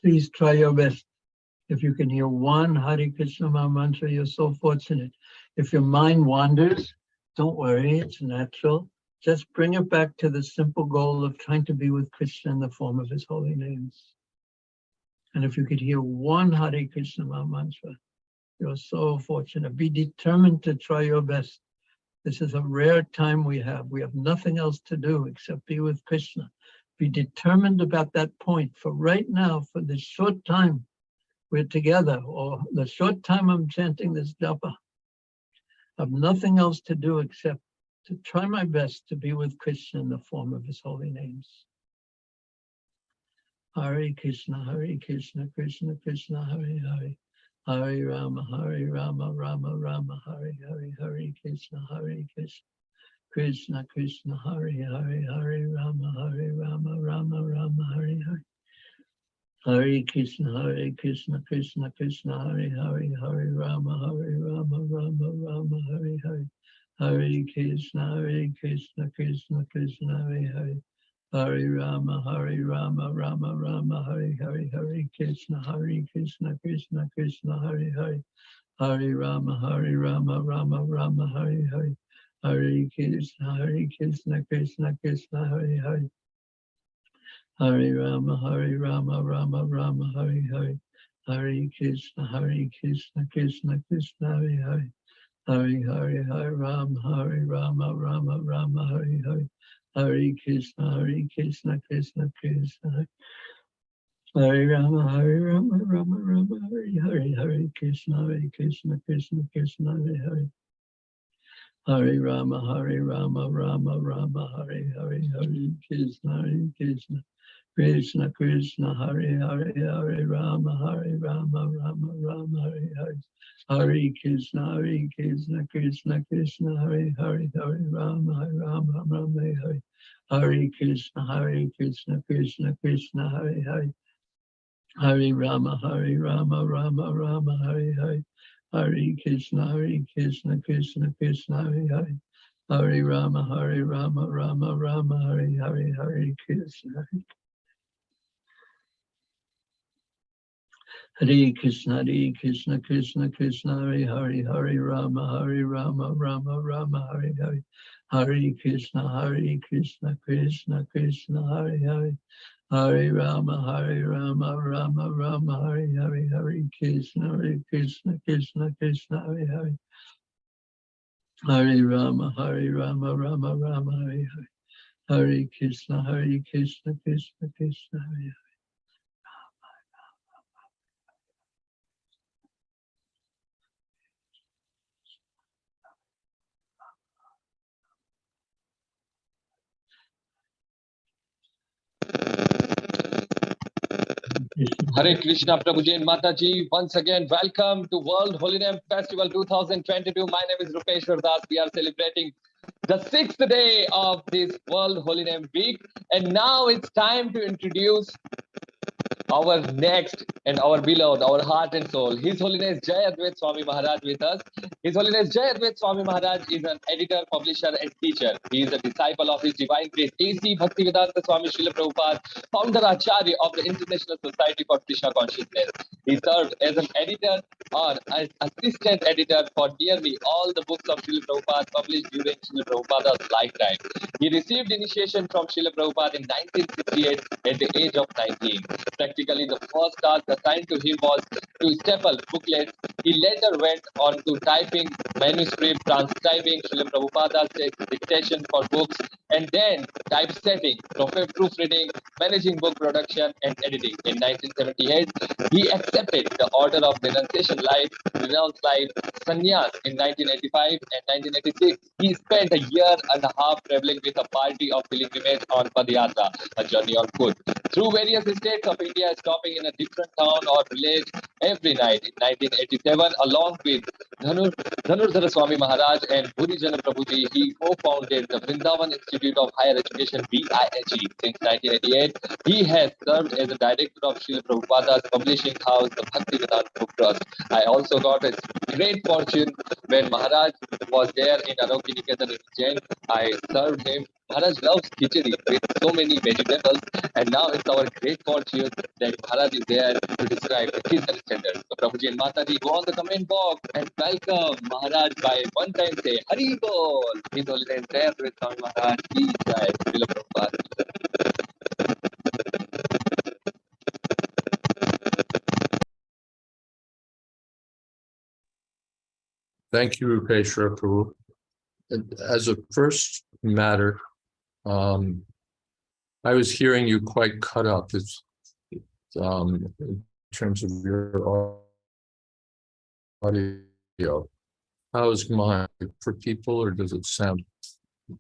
Please try your best. If you can hear one Hare Krishna Maha mantra, you're so fortunate. If your mind wanders, don't worry, it's natural. Just bring it back to the simple goal of trying to be with Krishna in the form of his holy names. And if you could hear one Hare Krishna Maha mantra, you're so fortunate. Be determined to try your best. This is a rare time we have. We have nothing else to do except be with Krishna. Be determined about that point. For right now, for this short time we're together, or the short time I'm chanting this japa, I have nothing else to do except to try my best to be with Krishna in the form of his holy names. Hare Krishna Krishna Krishna Hare Hare, Hare Rama Rama Rama Hare Hare, Hare Krishna Krishna Krishna Hare Hare, Hare Rama Rama Rama Hare Hare, Hare Krishna Krishna Krishna Hare Hare, Hare Rama Rama Rama Hare Hare, Hare Krishna Krishna Krishna Hare Hare, Hare Rama Rama Rama Hare Hare, Hare Krishna Krishna Krishna Hare Hare, Hare Rama Rama Rama Hare Hare, Hare Krishna Krishna Krishna Hare Hare, Hare Rama Rama Rama Hare Hare, Hare Krishna Krishna Krishna Hare Hare, Hare Rama Rama Rama Hare Hare, Hare Krishna Krishna Krishna Hare Rama Rama Rama Hare Hare, Hare Krishna Krishna Krishna Hare Hare, Hare Rama Rama Rama Hare Hare, Hare Krishna Krishna Krishna Hare Hare, Hare Rama Rama Rama Hare Hare, Hare Krishna Krishna Krishna Hare Hare, Hare Rama Rama Hare, Hare Krishna Krishna Krishna Hare Hare, Hare Rama Rama Rama Hare Hare, Hare Krishna Krishna Krishna Hare Hare, Hare Rama Rama Rama Hare Hare, Hare Krishna Krishna Krishna Krishna Hare Hare, Hare Rama Rama Rama Hare Hare, Hare Krishna, Krishna Krishna, Hare Hare. Hare Rama, Rama Rama, Hare Hare, Hare Krishna, Krishna Krishna, Hare Hare. Hare Rama, Rama Rama, Hare Hare. Hare Krishna, Krishna Krishna, Hare Hare. Hare Krishna, Prabhuji and Mataji. Once again, welcome to World Holy Name Festival 2022. My name is Rupesh Das. We are celebrating the 6th day of this World Holy Name Week. And now it's time to introduce our next and our beloved, our heart and soul. His Holiness Jai Advait Swami Maharaj with us. His Holiness Jai Advait Swami Maharaj is an editor, publisher and teacher. He is a disciple of His Divine Grace A.C. Bhaktivedanta Swami Srila Prabhupada, founder Acharya of the International Society for Krishna Consciousness. He served as an editor or as assistant editor for nearly all the books of Srila Prabhupada published during Srila Prabhupada's lifetime. He received initiation from Srila Prabhupada in 1968 at the age of 19. Practically, the first task assigned to him was to staple booklets. He later went on to typing manuscript, transcribing Srila Prabhupada's dictation for books, and then typesetting, proofreading, managing book production, and editing. In 1978, he accepted the order of renunciation life, renounced life, sannyas in 1985 and 1986. He spent a year and a half traveling with a party of pilgrimage on Padayatra, a journey on foot, through various states of India, stopping in a different town or village every night. In 1987, along with Dhanurdhara Swami Maharaj and Bhurijana Prabhuji, he co-founded the Vrindavan Institute of Higher Education, VIHE. Since 1988, he has served as the director of Srila Prabhupada's publishing house, the Bhaktivedanta Book Trust. I also got a great fortune when Maharaj was there in Arogya Niketan in Ujjain. I served him. Maharaj loves khichdi with so many vegetables, and now it's our great fortune that Maharaj is there to describe the Kirtan standards. So Prabhuji and Mataji, go on the comment box and welcome Maharaj by one time say Hari Bol. His Holiness Jai Advait Swami Maharaj ki Jai. Srila Prabhupada. Thank you, Rupesh Prabhu. As a first matter, I was hearing you quite cut up. It's in terms of your audio. How is mine for people, or does it sound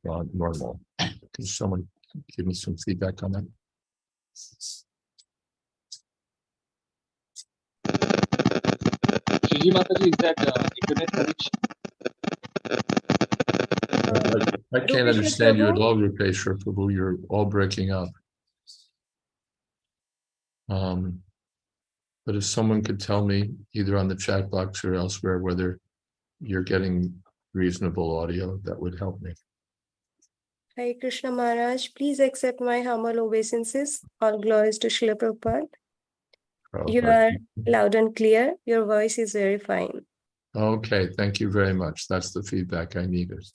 normal? Can someone give me some feedback on that? Shiji Mataji, is that internet connection? I can't understand you at all, Rupesh Prabhu. You're all breaking up. But if someone could tell me either on the chat box or elsewhere whether you're getting reasonable audio, that would help me. Hare Krishna Maharaj, please accept my humble obeisances. All glories to Srila Prabhupada. You are loud and clear. Your voice is very fine. Okay, thank you very much. That's the feedback I needed.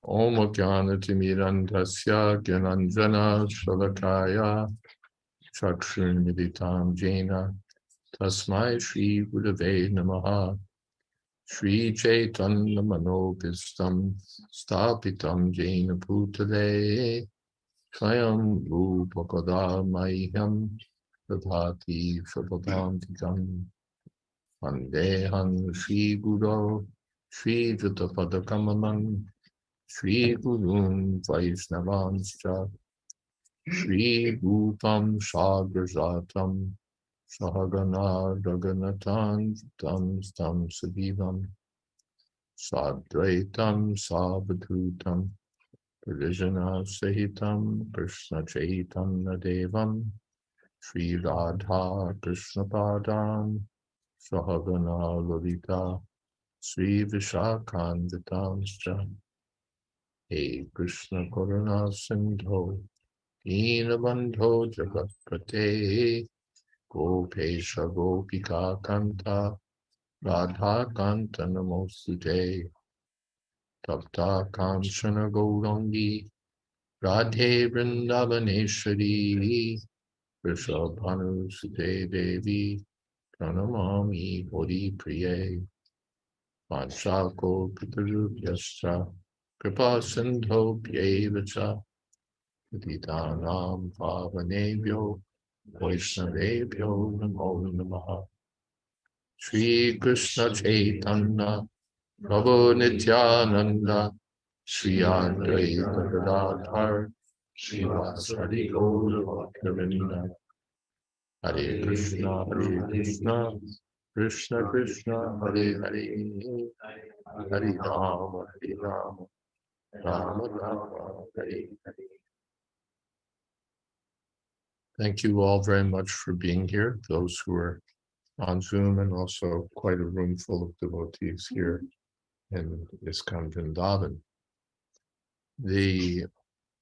Om Jnana Timirandhasya Gyananjana Shalakaya Chakshun Militam Jena Tasmai Shri Gurave Namaha Shri Chaitanya Manobhistam Stapitam Jena Bhutale Swayam Rupakada Mayham Tadhati Sabadantikam Vandeham Shri Guru Shri Jatapadakamalam Shri Gurun Vaishnavanscha Shri Bhutam Sagrajatam Sahagana Raganatan Tam Stam Sadivam Sadvaitam Savadhutam Parijana Sahitam Krishna Chaitanya Devam Shri Radha Krishna Padam Sahagana Lalita Sri Vishakhandatamscha Hey Krishna Karuna Sindho Deenabandho Jagatpate Gopesha Gopika Kanta Radha Kanta Namostute Tapta Kamshana Gaurangi Radhe Vrindavaneshwari Vrishabhanu Sute Devi Pranamami Hori Priye Panchako Pitarubhyascha Kripa Sindho Pyevacha Patitanam Pavanebhyo Vaishnavebhyo Namo Namaha Shri Krishna Chaitanya Prabhu Nityananda Shri Advaita Gadadhar Srivasadi Gaura Bhaktavinda Hare Krishna Krishna Krishna Hare Hare Hare Rama Rama Rama Hare Hare. Thank you all very much for being here, those who are on Zoom, and also quite a room full of devotees here in Istan Vrindavan.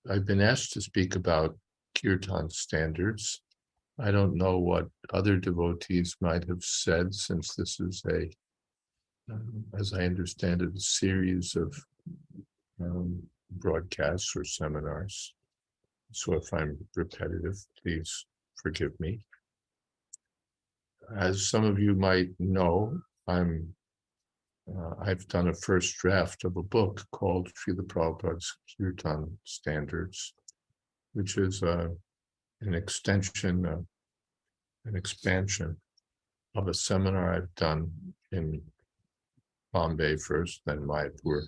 I've been asked to speak about Kirtan standards. I don't know what other devotees might have said, since this is as I understand it, a series of broadcasts or seminars. So if I'm repetitive, please forgive me. As some of you might know, I've done a first draft of a book called Srila Prabhupada's Kirtan Standards, which is an extension, an expansion of a seminar I've done in Bombay first, then Mayapur,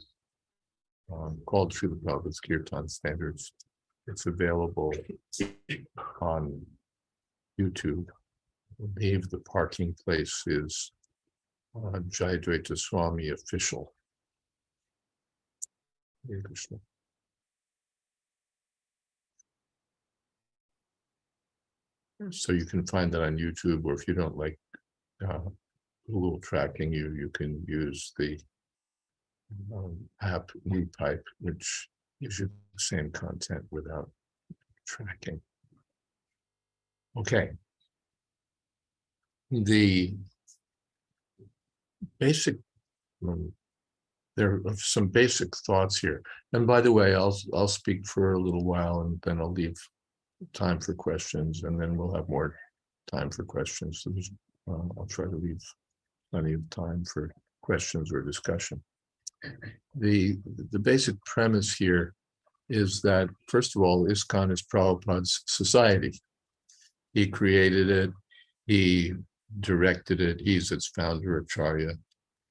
called Srila Prabhupada's Kirtan Standards. It's available on YouTube. I believe the parking place is Jayadvaita Swami Official. Hare Krishna. So you can find that on YouTube, or if you don't like Google tracking, you can use the app NewPipe, which gives you the same content without tracking. Okay. The basic, there are some basic thoughts here. And by the way, I'll speak for a little while, and then I'll leave time for questions, and then we'll have more time for questions. So I'll try to leave plenty of time for questions or discussion. The basic premise here is that, first of all, ISKCON is Prabhupada's society. He created it, he directed it, he's its founder, Acharya,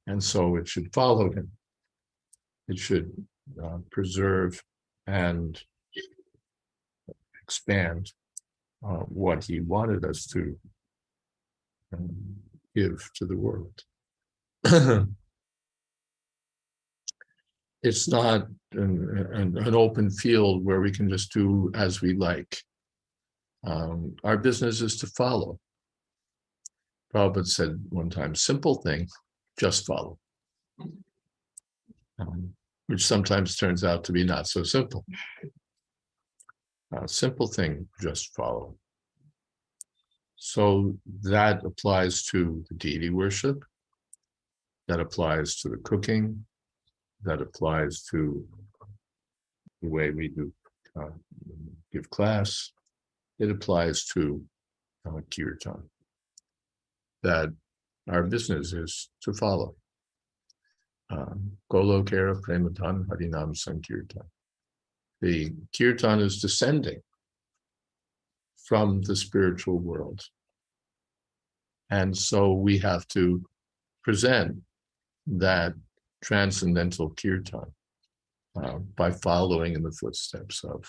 and so it should follow him. It should preserve and expand what he wanted us to give to the world. It's not an open field where we can just do as we like. Our business is to follow. Prabhupada said one time, simple thing, just follow. Which sometimes turns out to be not so simple. Simple thing, just follow. So that applies to the deity worship. That applies to the cooking. That applies to the way we do give class. It applies to Kirtan. That our business is to follow. Golokera Premadhan Harinam Sankirtan. The Kirtan is descending from the spiritual world. And so we have to present that transcendental Kirtan by following in the footsteps of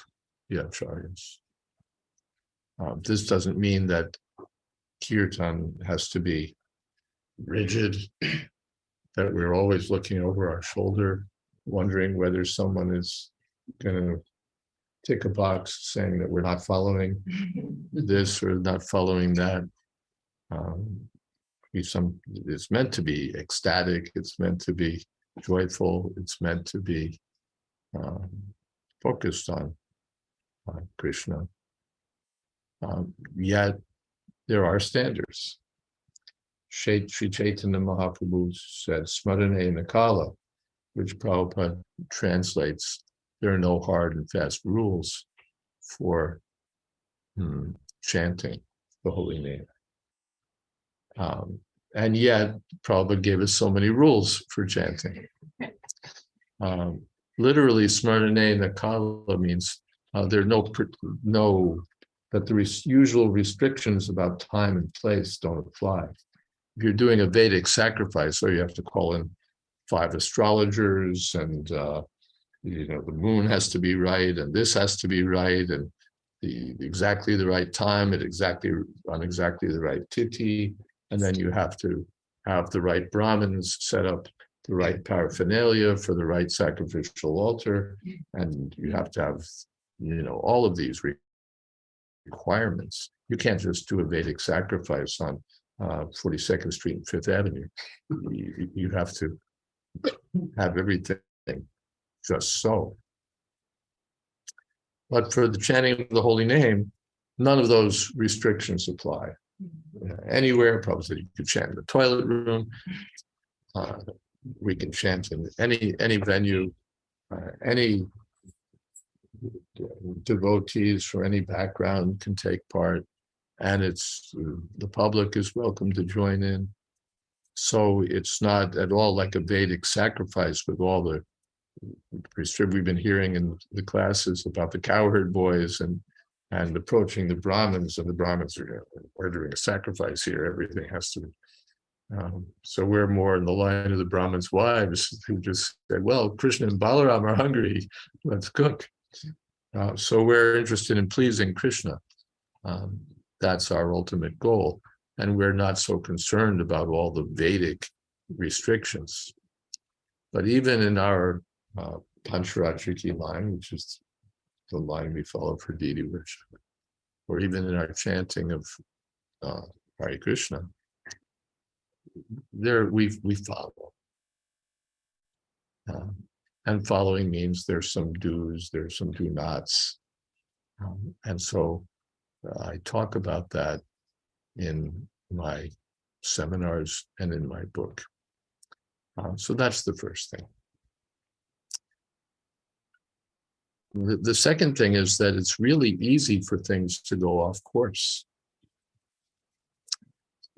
the Acharyas. This doesn't mean that Kirtan has to be rigid, that we're always looking over our shoulder, wondering whether someone is going to tick a box saying that we're not following this or not following that. It's meant to be ecstatic, it's meant to be joyful, it's meant to be focused on Krishna. Yet there are standards. Sri Chaitanya Mahaprabhu says, Smarane Nakala, which Prabhupada translates, there are no hard and fast rules for chanting the holy name. And yet, Prabhupada gave us so many rules for chanting. Literally, Smarnane Nakala means there are that the usual restrictions about time and place don't apply. If you're doing a Vedic sacrifice, so you have to call in 5 astrologers, and the moon has to be right, and this has to be right, and exactly the right time on exactly the right tithi, and then you have to have the right Brahmins set up the right paraphernalia for the right sacrificial altar, and you have to have all of these requirements. You can't just do a Vedic sacrifice on 42nd Street and 5th Avenue. You have to have everything just so. But for the chanting of the holy name, none of those restrictions apply. Anywhere, probably you could chant in the toilet room. We can chant in any venue, any devotees from any background can take part, and the public is welcome to join in. So it's not at all like a Vedic sacrifice with all the we've been hearing in the classes about the cowherd boys and approaching the Brahmins, and the Brahmins are doing a sacrifice here. Everything has to be. So we're more in the line of the Brahmins' wives who just said, well, Krishna and Balaram are hungry, let's cook. So we're interested in pleasing Krishna. That's our ultimate goal. And we're not so concerned about all the Vedic restrictions. But even in our Pancharatriki line, which is the line we follow for deity worship, or even in our chanting of Hare Krishna, there we follow. And following means there's some do's, there's some do nots. And so I talk about that in my seminars and in my book. So that's the first thing. The second thing is that it's really easy for things to go off course.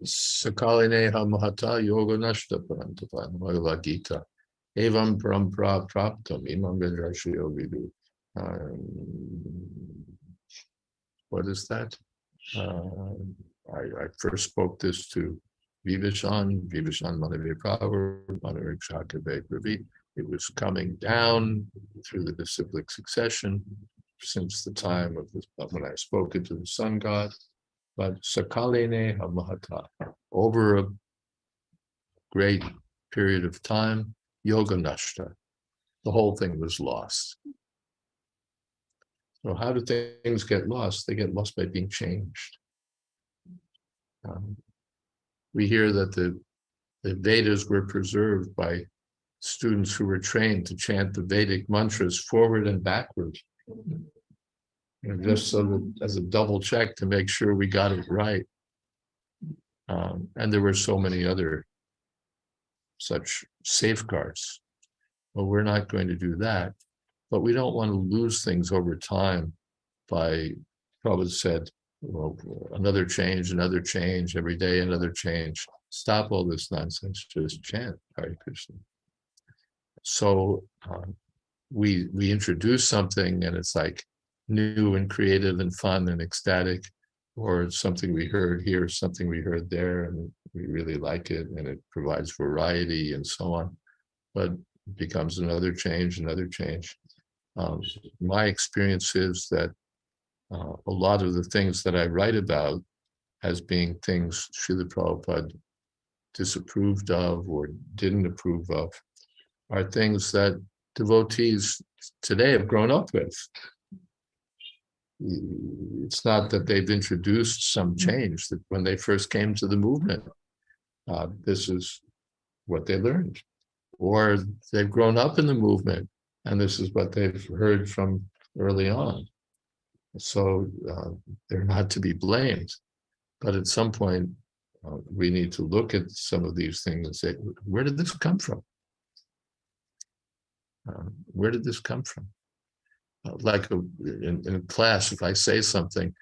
Sakalineha mahata yoga nashta parantapa Bhagavad Gita. Evam parampara praptam imam vedrashyo vidu. What is that? I first spoke this to Vivashan Manave Prabhu, Manave Shakave Ravi. It was coming down through the disciplic succession since the time of when I spoke to the sun god. But Sakalene Hamahata, over a great period of time, Yoga Nashta, the whole thing was lost. So how do things get lost? They get lost by being changed. We hear that the Vedas were preserved by students who were trained to chant the Vedic mantras forward and backward. Just so that as a double check to make sure we got it right. And there were so many other such safeguards. Well, we're not going to do that, but we don't want to lose things over time by, Prabhupada said, well, another change, every day another change. Stop all this nonsense, just chant Hare Krishna. So we introduce something and it's like new and creative and fun and ecstatic, or it's something we heard here, something we heard there, and we really like it, and it provides variety and so on. But it becomes another change. My experience is that a lot of the things that I write about as being things Srila Prabhupada disapproved of or didn't approve of are things that devotees today have grown up with. It's not that they've introduced some change, that when they first came to the movement, this is what they learned. Or they've grown up in the movement and this is what they've heard from early on. So they're not to be blamed. But at some point, we need to look at some of these things and say, where did this come from? Where did this come from? Like in class, if I say something,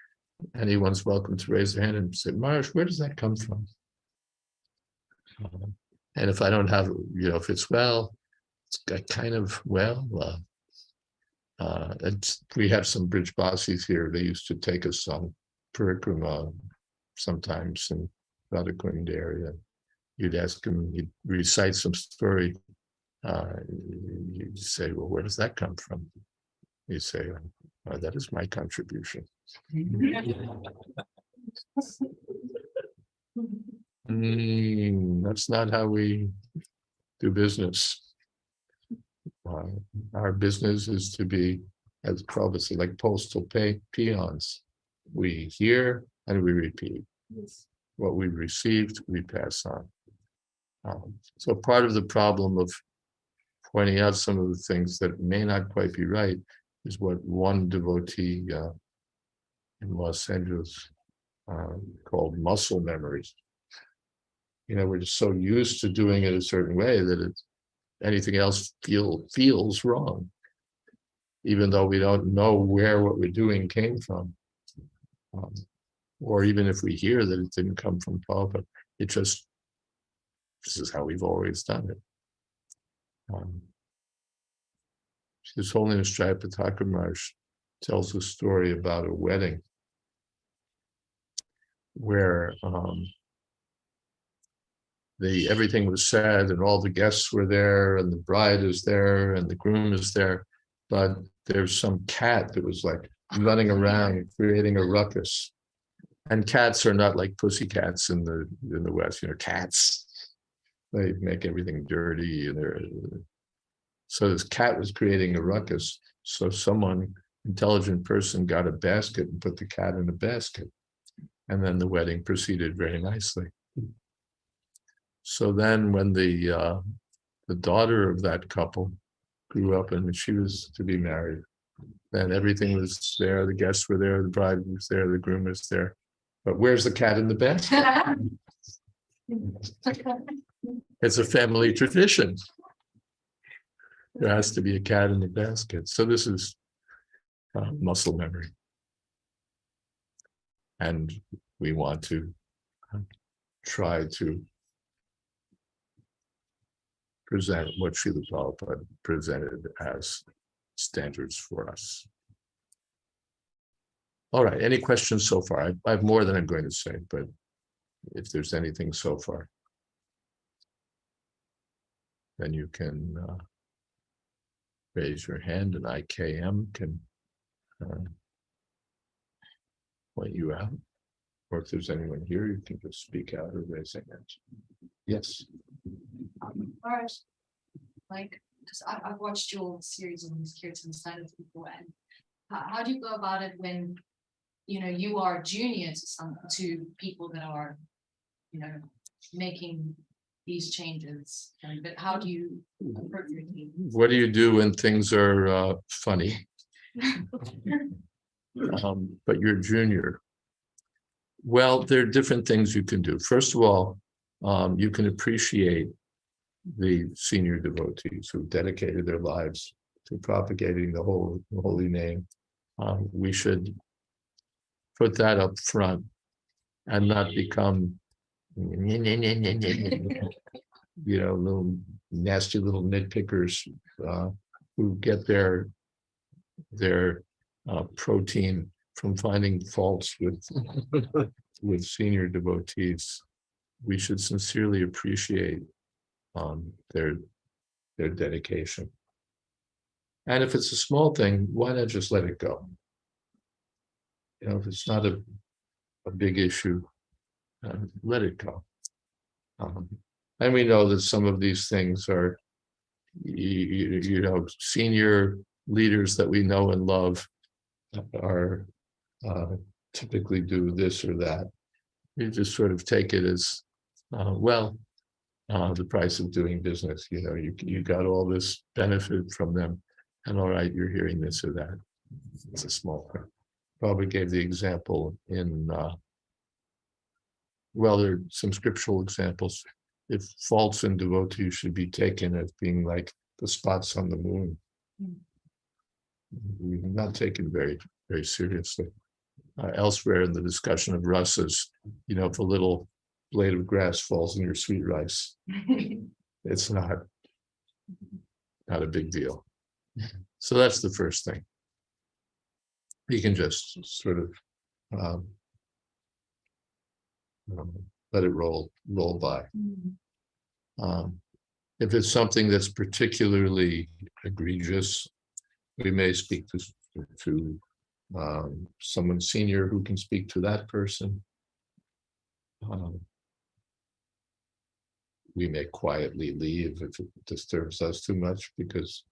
anyone's welcome to raise their hand and say, Maharaj, where does that come from? And if I don't have, if it's kind of, we have some Brijbasis here. They used to take us on parikrama sometimes in Radhakund area. You'd ask him, he'd recite some story. You'd say, well, where does that come from? He'd say, that is my contribution. That's not how we do business. Our business is to be, as Prabhupada said, like postal peons. We hear and we repeat. What we received, we pass on. So part of the problem of pointing out some of the things that may not quite be right is what one devotee in Los Angeles called muscle memories. We're just so used to doing it a certain way that anything else feels wrong, even though we don't know where what we're doing came from. Or even if we hear that it didn't come from Prabhupada, this is how we've always done it. His Holiness Jayapataka Maharaj tells a story about a wedding where everything was said and all the guests were there and the bride is there and the groom is there, but there's some cat that was like running around creating a ruckus. And cats are not like pussycats in the West. Cats, they make everything dirty, and so this cat was creating a ruckus. So intelligent person got a basket and put the cat in the basket, and then the wedding proceeded very nicely. So then when the daughter of that couple grew up and she was to be married, then everything was there, the guests were there, the bride was there, the groom was there. But where's the cat in the basket? It's a family tradition. There has to be a cat in the basket. So this is muscle memory. And we want to try to present what Srila Prabhupada presented as standards for us. All right, any questions so far? I have more than I'm going to say, but if there's anything so far, then you can raise your hand and IKM can point you out. Or if there's anyone here, you can just speak out or raise your hand. Yes. First, because I've watched your series on these Kirtan standards before, and how do you go about it when you are junior to people that are making these changes? But how do you approach your team? What do you do when things are funny? But you're junior. Well, there are different things you can do. First of all, you can appreciate the senior devotees who dedicated their lives to propagating the holy name. We should put that up front and not become, little nasty little nitpickers who get their protein from finding faults with senior devotees. We should sincerely appreciate their dedication. And if it's a small thing, why not just let it go? If it's not a big issue, let it go. And we know that some of these things are, senior leaders that we know and love are typically do this or that. You just sort of take it as, the price of doing business. You got all this benefit from them, and all right, you're hearing this or that. It's a small thing. Probably gave the example in, there are some scriptural examples. If faults in devotees should be taken as being like the spots on the moon, We've not taken very, very seriously. Elsewhere in the discussion of rasas, if a little blade of grass falls in your sweet rice, it's not a big deal. So that's the first thing. You can just sort of let it roll by. If it's something that's particularly egregious, we may speak to someone senior who can speak to that person. We may quietly leave if it disturbs us too much, because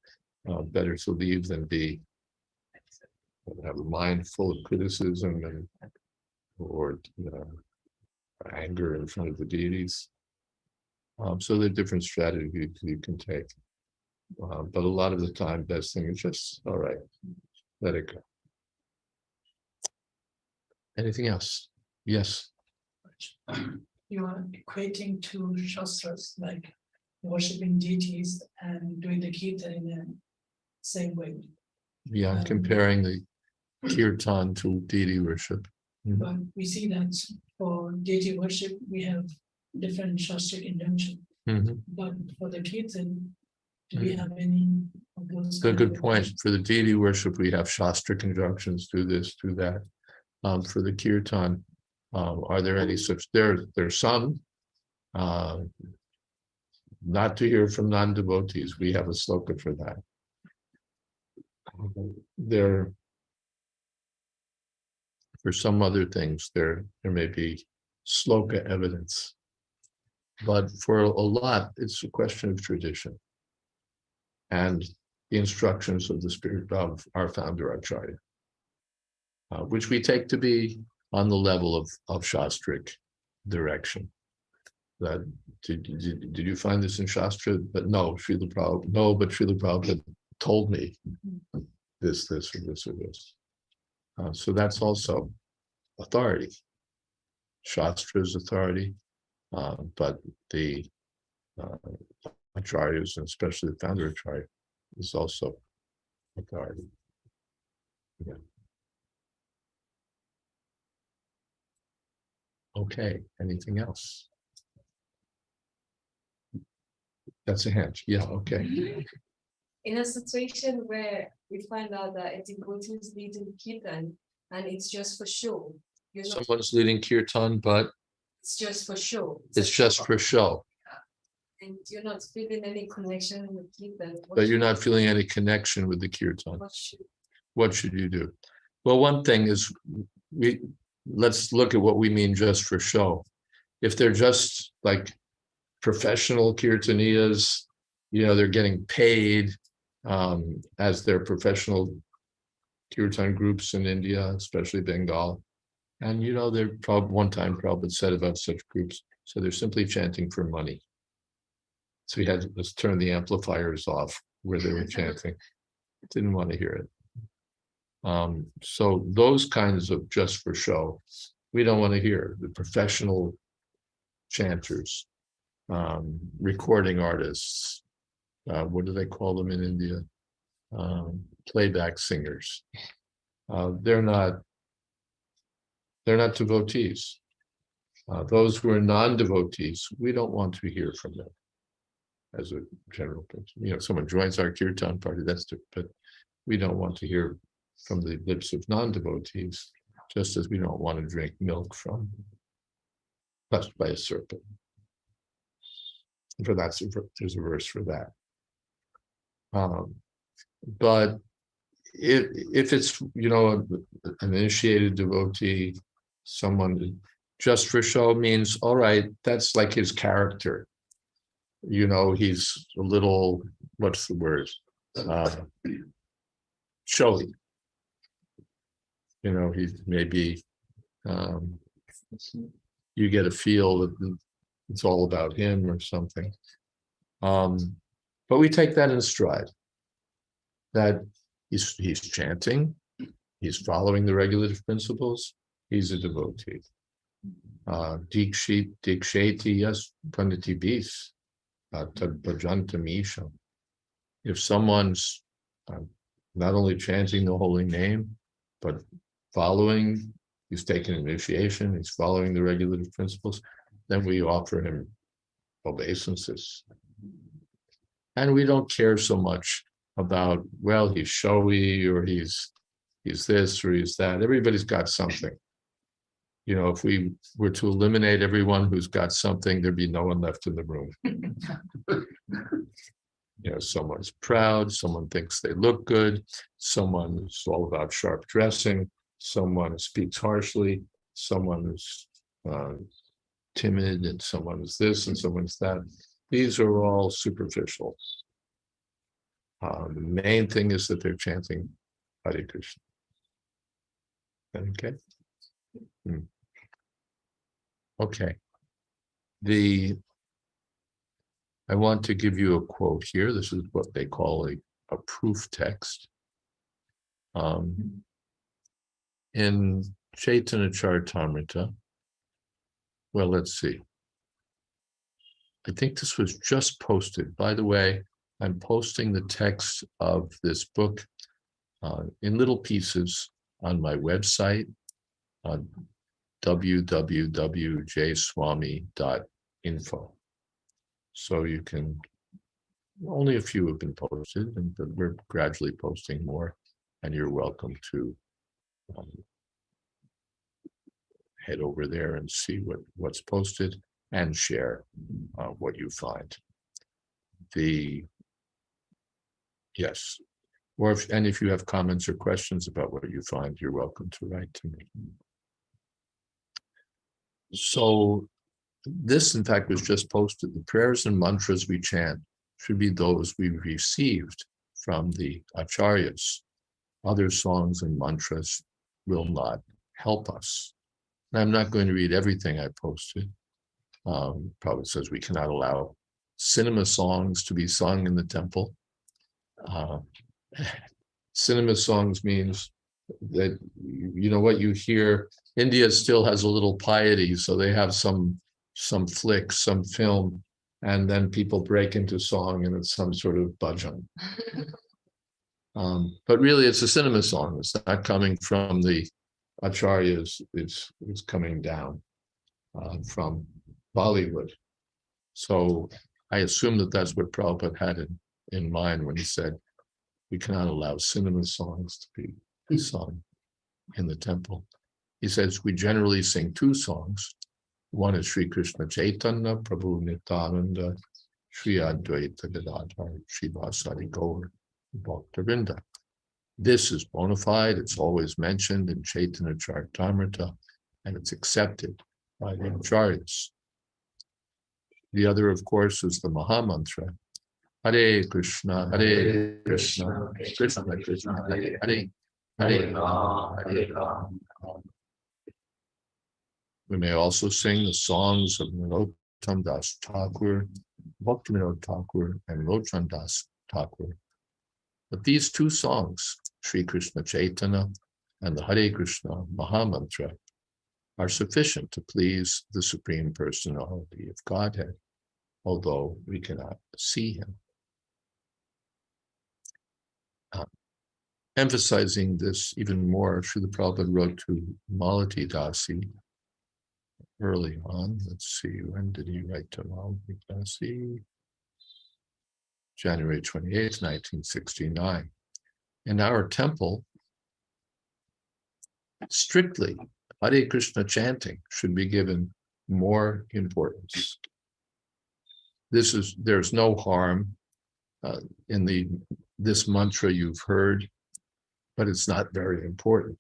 better to leave than have a mind full of criticism or anger in front of the deities. So there are different strategies you can take. But a lot of the time, best thing is just, all right, let it go. Anything else? Yes. You are equating two shastras, like worshipping deities and doing the kirtan in the same way. Yeah, I'm comparing the kirtan to deity worship. But we see that for deity worship, we have different shastric injunction. But for the kirtan, do we have any of those? It's a good point. For the deity worship, we have shastric injunctions, do this, do that. For the kirtan, are there any such? There's some. Not to hear from non-devotees. We have a sloka for that. For some other things, there may be sloka evidence. But for a lot, it's a question of tradition and the instructions of the spirit of our founder Acharya, which we take to be on the level of shastric direction. That did you find this in Shastra? But no, Srila Prabhupada told me this, or this, or this. So that's also authority. Shastra is authority, but the acharyas, and especially the founder acharya, is also authority. Yeah. Okay, anything else? That's a hand. Yeah, okay. In a situation where we find out that a devotee is leading kirtan and it's just for show, Someone's leading kirtan, but it's just for show. It's just for show. And you're not feeling any connection with kirtan. But you're not feeling any connection with the kirtan. What should you do? Well, one thing is, let's look at what we mean just for show. If they're just like professional kirtaniyas, they're getting paid as their professional kirtan groups in India, especially Bengal. And they're one time Prabhupada said about such groups, so they're simply chanting for money. So he had to just turn the amplifiers off where they were chanting. Didn't want to hear it. So those kinds of just for show, we don't want to hear. The professional chanters, recording artists, what do they call them in India? Playback singers. They're not devotees. Those who are non-devotees, we don't want to hear from them as a general person. Someone joins our kirtan party, that's different, but we don't want to hear from the lips of non-devotees, just as we don't want to drink milk from touched by a serpent. For that, there's a verse for that. But if it's an initiated devotee, someone just for show means, all right, that's like his character. He's a little, what's the word? Showy. He's maybe you get a feel that it's all about him or something. But we take that in stride. That he's chanting, he's following the regulative principles, he's a devotee. Diksheti yas panditi bis tad bhajanta misham. If someone's not only chanting the holy name, but following, he's taken initiation, he's following the regulative principles, then we offer him obeisances. And we don't care so much about, well, he's showy, or he's this, or he's that. Everybody's got something. You know, if we were to eliminate everyone who's got something, there'd be no one left in the room. You know, someone's proud, someone thinks they look good, someone is all about sharp dressing, someone speaks harshly, someone is timid, and someone is this and someone's that. These are all superficial. The main thing is that they're chanting Hare Krishna. Okay. Okay. I want to give you a quote here. This is what they call a proof text. In Chaitanya Charitamrita, well, let's see. I think this was just posted. By the way, I'm posting the text of this book in little pieces on my website on www.jswami.info. So you can, only a few have been posted, but we're gradually posting more, and you're welcome to head over there and see what's posted and share what you find. Yes, or if you have comments or questions about what you find, you're welcome to write to me. So this, in fact, was just posted. The prayers and mantras we chant should be those we received from the acharyas. Other songs and mantras will not help us. And I'm not going to read everything I posted. Probably says we cannot allow cinema songs to be sung in the temple. Cinema songs means that, you know, what you hear, India still has a little piety, so they have some flick, some film, and then people break into song and it's some sort of bhajan. But really it's a cinema song. It's not coming from the acharyas, it's coming down from Bollywood. So I assume that that's what Prabhupada had in mind when he said we cannot allow cinema songs to be sung in the temple. He says we generally sing two songs. One is Sri Krishna Chaitanya, Prabhu Nityananda, Sri Advaita Gadadhar, Srivasadi Gaur, Bhaktavinda. This is bona fide. It's always mentioned in Chaitanya Charitamrita, and it's accepted by the acharyas. The other, of course, is the Maha mantra. Hare Krishna, Hare Krishna, Krishna Krishna, Hare Hare, Hare Rama, Hare Rama. We may also sing the songs of Narottam Das Thakur, Bhaktivinoda Thakur, and Lochan Das Thakur. But these two songs, Sri Krishna Chaitanya and the Hare Krishna Maha mantra, are sufficient to please the Supreme Personality of Godhead, although we cannot see him. Emphasizing this even more, Srila Prabhupada wrote to Malati Dasi early on. Let's see, when did he write to Malati Dasi? January 28th, 1969. In our temple, strictly, Hare Krishna chanting should be given more importance. There's no harm in this mantra you've heard, but it's not very important.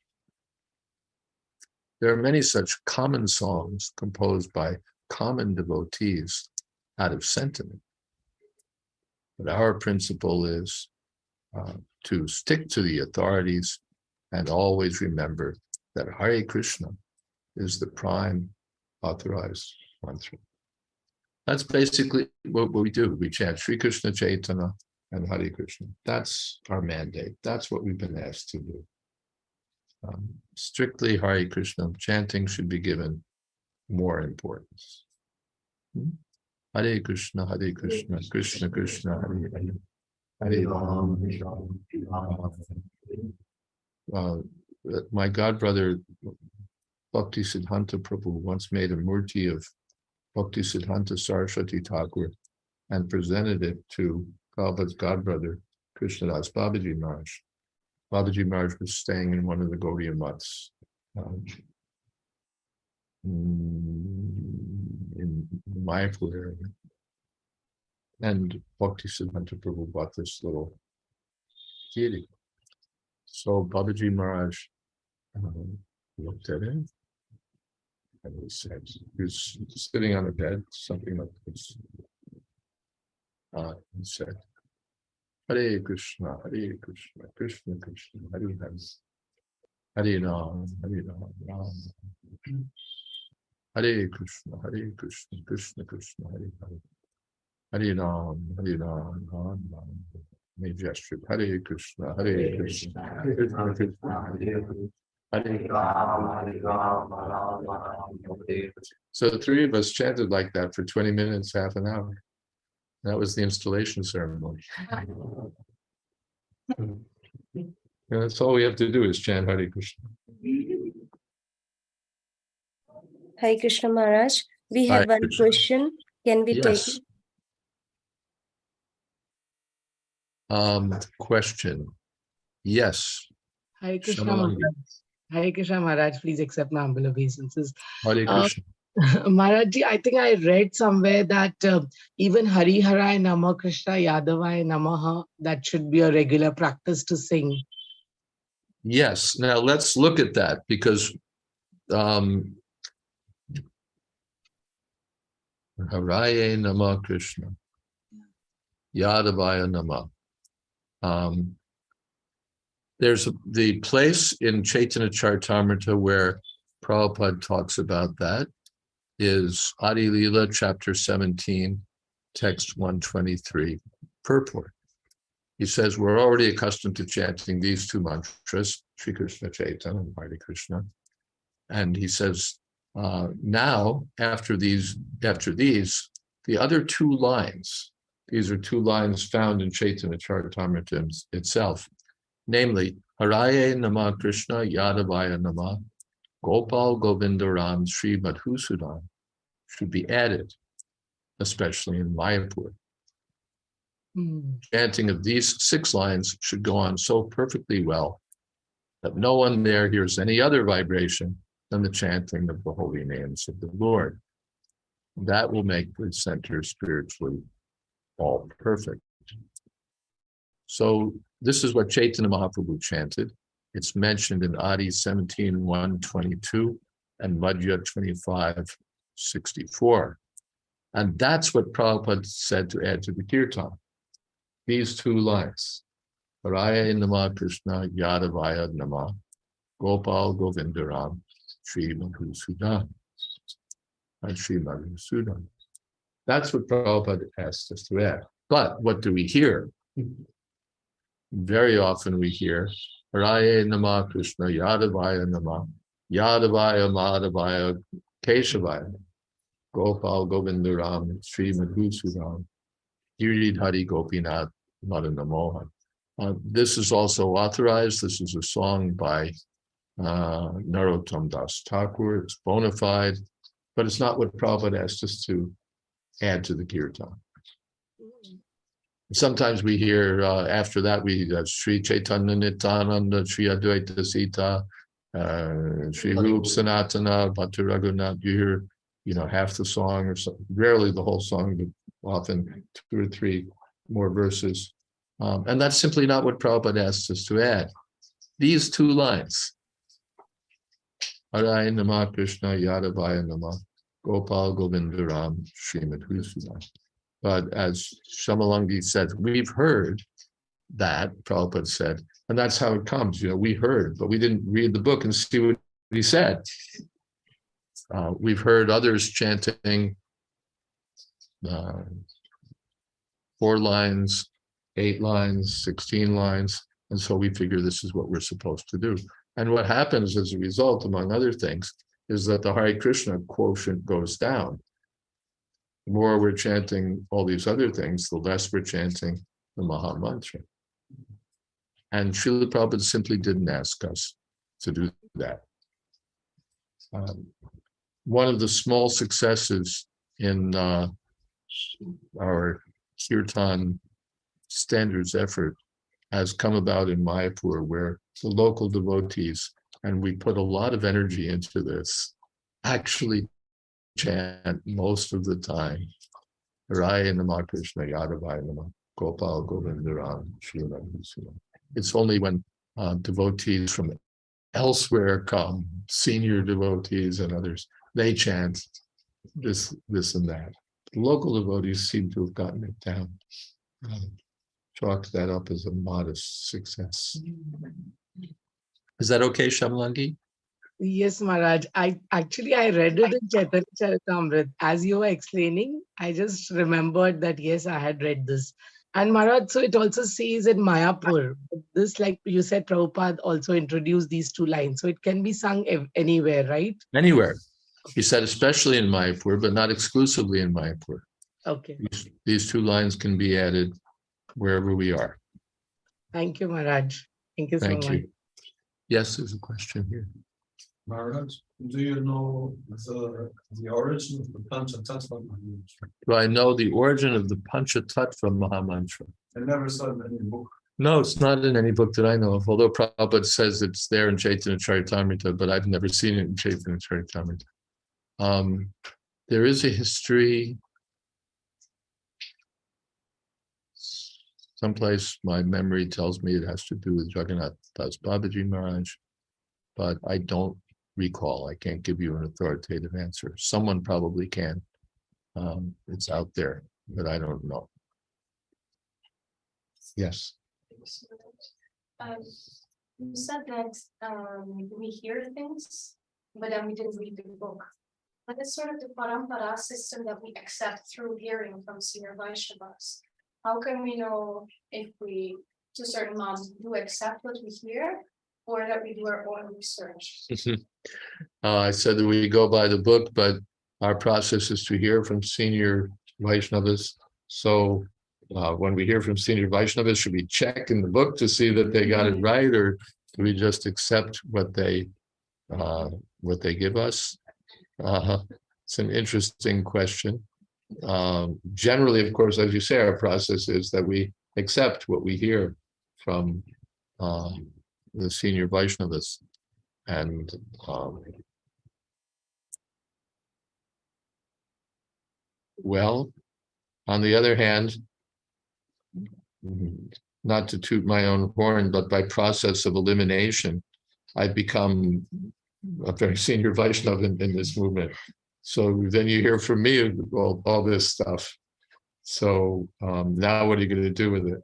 There are many such common songs composed by common devotees out of sentiment. But our principle is to stick to the authorities and always remember that Hare Krishna is the prime authorized mantra. That's basically what we do. We chant Sri Krishna Chaitanya and Hare Krishna. That's our mandate. That's what we've been asked to do. Strictly Hare Krishna chanting should be given more importance. Hare Krishna, Krishna Krishna, Hare Hare, Hare Ram. My godbrother Bhakti Siddhanta Prabhu once made a murti of Bhakti Siddhanta Saraswati Thakur and presented it to Prabhupada's godbrother Krishnadas Babaji Maharaj. Babaji Maharaj was staying in one of the Gaudiya Maths in Mayapur area. And Bhakti Siddhanta Prabhu bought this little kitty. So Babaji Maharaj looked at him and he said, he was sitting on a bed, something like this. He said, Hare Krishna, Krishna Krishna, Hare Hare, Hare Ram, Ram. Hare Krishna, Krishna Krishna, Hare Hare, Hare Ram, Ram, Ram. May gesture, Hare Krishna, Krishna Krishna, Hare Hare. So the three of us chanted like that for 20 minutes, half an hour. That was the installation ceremony. And that's all we have to do is chant Hare Krishna. Hare Krishna Maharaj, we have one question. Can we take it? Question. Yes. Hare Krishna Maharaj. Hare Krishna Maharaj, please accept my humble obeisances. Hare Krishna. Maharaj, I think I read somewhere that even Hari Harai Nama Krishna Yadavai Namaha, that should be a regular practice to sing. Yes. Now let's look at that because Haraye Nama Krishna Yadavaya Nama. There's the place in Chaitanya Charitamrita where Prabhupada talks about that is Adi Leela, chapter 17, text 123, purport. He says, we're already accustomed to chanting these two mantras, Sri Krishna Chaitanya and Hare Krishna. And he says, now, after these, the other two lines, these are two lines found in Chaitanya Charitamrita itself, namely, Haraye Nama Krishna Yadavaya Nama, Gopal Govindaram Sri Madhusudan, should be added, especially in Mayapur. Chanting of these 6 lines should go on so perfectly well that no one there hears any other vibration than the chanting of the holy names of the Lord. That will make the center spiritually all perfect. So this is what Chaitanya Mahaprabhu chanted. It's mentioned in Adi 17:122 and Madhya 25:64. And that's what Prabhupada said to add to the Kirtan. These 2 lines, Haraye Nama Krishna Yadavaya Nama, Gopal Govindaram, Sri Madhusudan, and Sri Madhusudan. That's what Prabhupada asked us to add. But what do we hear? Very often we hear, Haraye Nama Krishna Yadavaya Nama, Yadavaya Madhavaya Keshavaya, Gopal Govindaram, Sri Madhusudan, Giridhari Gopinath Madana Mohan. This is also authorized. This is a song by Narottam Das Thakur. It's bona fide, but it's not what Prabhupada asked us to add to the Kirtan. Sometimes we hear after that we Sri Chaitanya Nityananda, Sri Advaita Sita, Sri Rup Sanatana, Bhattu Raghunath. You hear, half the song or something. Rarely the whole song, but often 2 or 3 more verses. And that's simply not what Prabhupada asked us to add. These 2 lines, Haraye Nama Krishna Yadavaya Nama, Gopal Govindaram, Sri Madhusudan. But as Shamalangi said, we've heard that, Prabhupada said, and that's how it comes. We heard, but we didn't read the book and see what he said. We've heard others chanting 4 lines, 8 lines, 16 lines, and so we figure this is what we're supposed to do. And what happens as a result, among other things, is that the Hare Krishna quotient goes down. The more we're chanting all these other things, the less we're chanting the Maha Mantra. And Srila Prabhupada simply didn't ask us to do that. One of the small successes in our Kirtan standards effort has come about in Mayapur, where the local devotees, and we put a lot of energy into this, actually chant most of the time, Raya Namah Krishna Yadavaya Namah Gopal Govindaram Srila. It's only when devotees from elsewhere come, senior devotees and others, they chant this and that. The local devotees seem to have gotten it down. Chalk that up as a modest success. Is that okay, Shamlangi? Yes, Maharaj. I read it in Chaitanya Charitamrita. As you were explaining, I just remembered that, yes, I had read this. And Maharaj, so it also says in Mayapur, this, like you said, Prabhupada also introduced these two lines. So it can be sung anywhere, right? Anywhere. He said especially in Mayapur, but not exclusively in Mayapur. Okay. These two lines can be added wherever we are. Thank you, Maharaj. Thank you so much. Thank you. Yes, there's a question here. Maharaj, do you know the origin of the Panchat Maha Mantra? Do I know the origin of the Panchat Maha Mantra? I never saw it in any book. No, it's not in any book that I know of, although Prabhupada says it's there in Chaitanya Charitamrita, but I've never seen it in Chaitanya Charitamrita. There is a history. Someplace my memory tells me it has to do with Jagannath Das Babaji Maharaj, but I don't recall. I can't give you an authoritative answer. Someone probably can. It's out there, but I don't know. Yes. You said that we hear things, but then we didn't read the book. But it's sort of the parampara system that we accept through hearing from senior Vaishnavas. How can we know if we, to certain moms, do accept what we hear, or that we do our own research? I said that we go by the book, but our process is to hear from senior Vaishnavas. So when we hear from senior Vaishnavas, should we check in the book to see that they got it right, or do we just accept what they give us? It's an interesting question. Generally, of course, as you say, our process is that we accept what we hear from the senior Vaishnavas. And well, on the other hand, not to toot my own horn, but by process of elimination, I've become a very senior Vaishnava in this movement. So then you hear from me all this stuff. So now what are you going to do with it?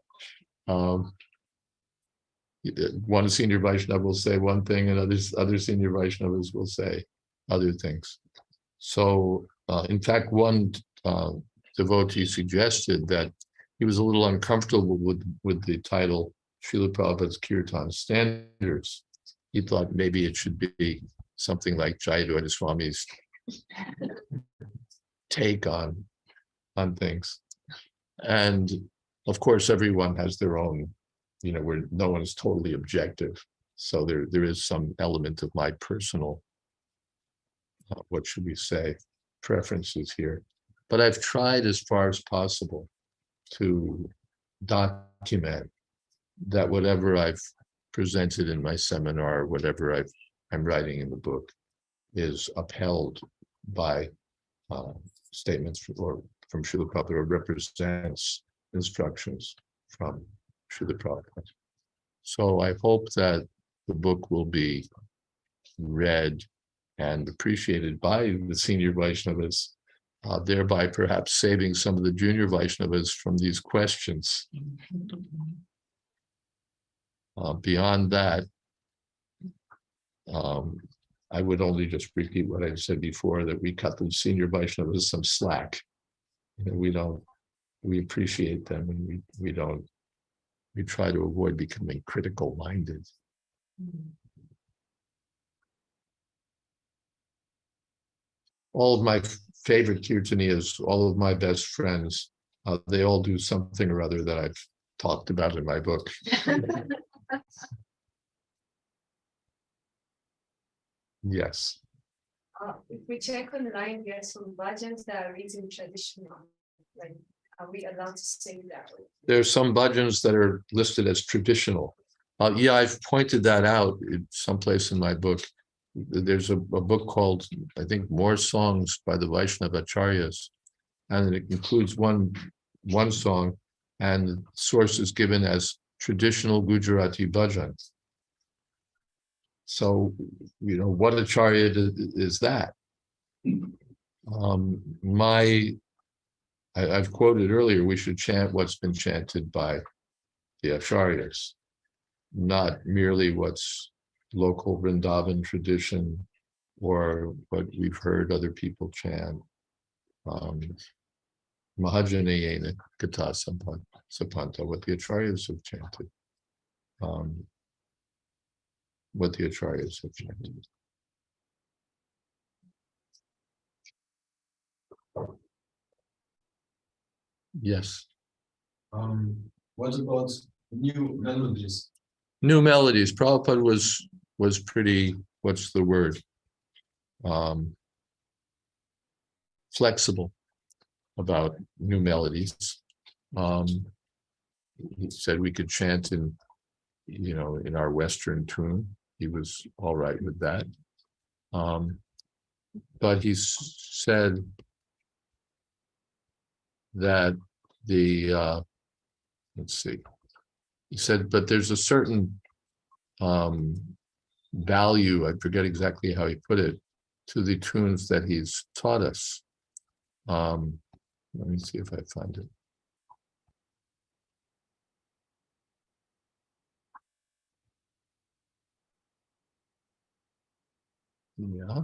One senior Vaishnava will say one thing, and other senior Vaishnavas will say other things. So in fact, one devotee suggested that he was a little uncomfortable with the title Srila Prabhupada's Kirtan Standards. He thought maybe it should be something like Jayadvaita Swami's take on things. And of course, everyone has their own, where no one's totally objective. So there is some element of my personal, what should we say, preferences here. But I've tried as far as possible to document that whatever I've presented in my seminar, whatever I'm writing in the book, is upheld by statements from Srila Prabhupada, or represents instructions from Srila Prabhupada. So I hope that the book will be read and appreciated by the senior Vaishnavas, thereby perhaps saving some of the junior Vaishnavas from these questions. Beyond that, I would only just repeat what I said before, that we cut the senior Vaishnavas some slack. We appreciate them, and we try to avoid becoming critical minded. All of my favorite kirtaniyas, all of my best friends, they all do something or other that I've talked about in my book. Yes. If we check online, there are some bhajans that are raising traditional. Like, are we allowed to sing that way? There are some bhajans that are listed as traditional. Yeah, I've pointed that out someplace in my book. There's a book called, I think, More Songs by the Vaishnava Acharyas, and it includes one song, and the source is given as traditional Gujarati bhajan. So, what acharya is that? I've quoted earlier, we should chant what's been chanted by the acharyas, not merely what's local Vrindavan tradition or what we've heard other people chant. Mahajanayena Kata Sapanta, what the acharyas have chanted. What the acharyas have chanted. Yes. What about new melodies? New melodies. Prabhupada was pretty, what's the word? Flexible about new melodies. He said we could chant in our Western tune. He was all right with that. But he said that let's see. He said, but there's a certain value, I forget exactly how he put it, to the tunes that he's taught us. Let me see if I find it. Yeah.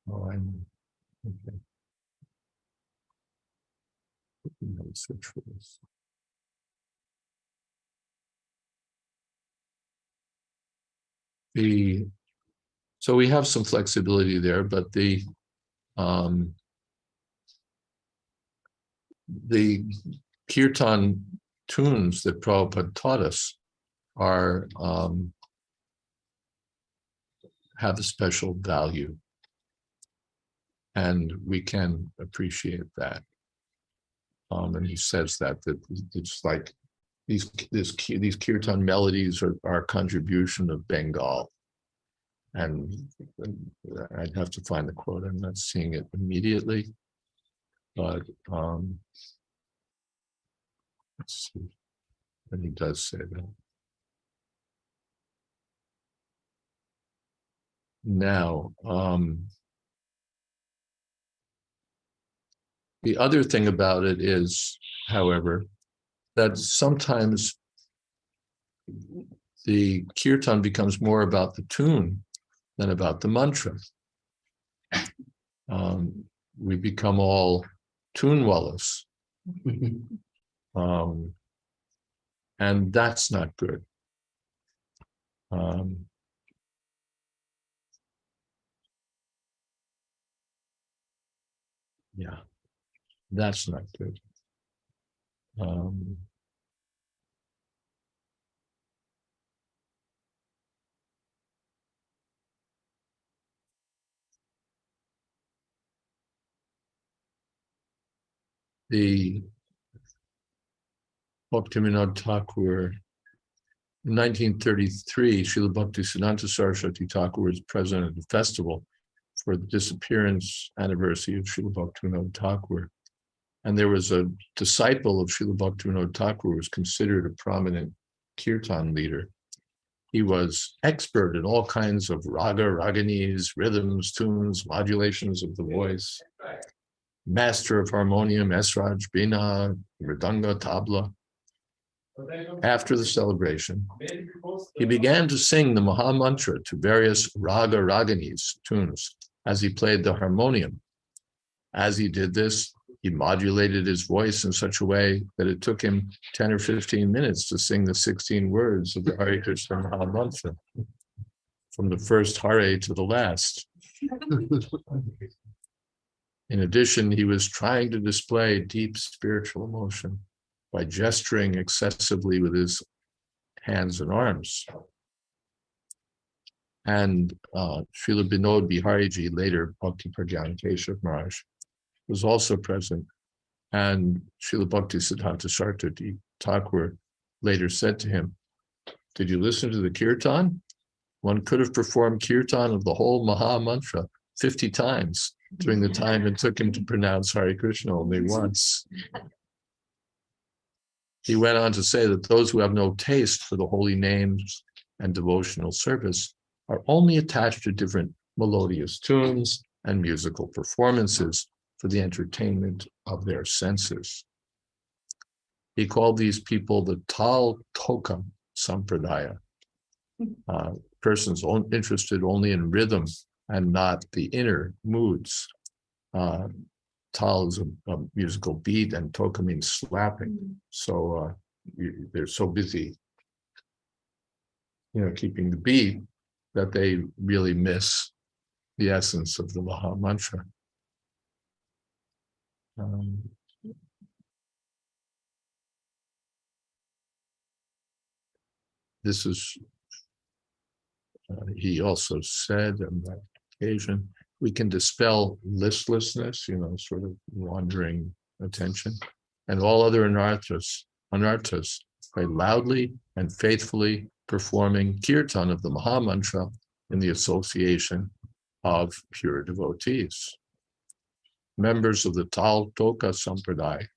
Oh, I'm okay. Let me search for this. So we have some flexibility there, but the Kirtan tunes that Prabhupada taught us have a special value, and we can appreciate that. And he says that it's like these Kirtan melodies are our contribution of Bengal. And I'd have to find the quote. I'm not seeing it immediately, but let's see. And he does say that. Now, the other thing about it is, however, that sometimes the kirtan becomes more about the tune than about the mantra. We become all tunewallas. And that's not good. Yeah, that's not good. The Bhaktivinoda Thakur, in 1933, Srila Bhaktisiddhanta Saraswati Thakur was president of the festival for the disappearance anniversary of Srila Bhaktivinoda Thakur. And there was a disciple of Srila Bhaktivinoda Thakur who was considered a prominent kirtan leader. He was expert in all kinds of raga, raganis, rhythms, tunes, modulations of the voice, master of harmonium, esraj, bina, mridanga, tabla. After the celebration, he began to sing the Maha mantra to various raga, raganis, tunes, as he played the harmonium. As he did this, he modulated his voice in such a way that it took him 10 or 15 minutes to sing the 16 words of the Hare Krishna Maha Mantra, from the first Hare to the last. In addition, he was trying to display deep spiritual emotion by gesturing excessively with his hands and arms. And Srila Binod Bihariji, later Bhakti Pragyan Keshav Maharaj, was also present. And Srila Bhakti Siddhanta Saraswati Thakur later said to him, "Did you listen to the Kirtan? One could have performed Kirtan of the whole Maha mantra 50 times during the time it took him to pronounce Hare Krishna only once." He went on to say that those who have no taste for the holy names and devotional service are only attached to different melodious tunes and musical performances for the entertainment of their senses. He called these people the Tal Toka Sampradaya, persons interested only in rhythm and not the inner moods. Tal is a musical beat, and toka means slapping. So they're so busy, keeping the beat, that they really miss the essence of the Maha mantra. This is, he also said on that occasion, we can dispel listlessness, sort of wandering attention, and all other anarthas by loudly and faithfully performing kirtan of the Maha mantra in the association of pure devotees. Members of the Tal Toka Sampradaya,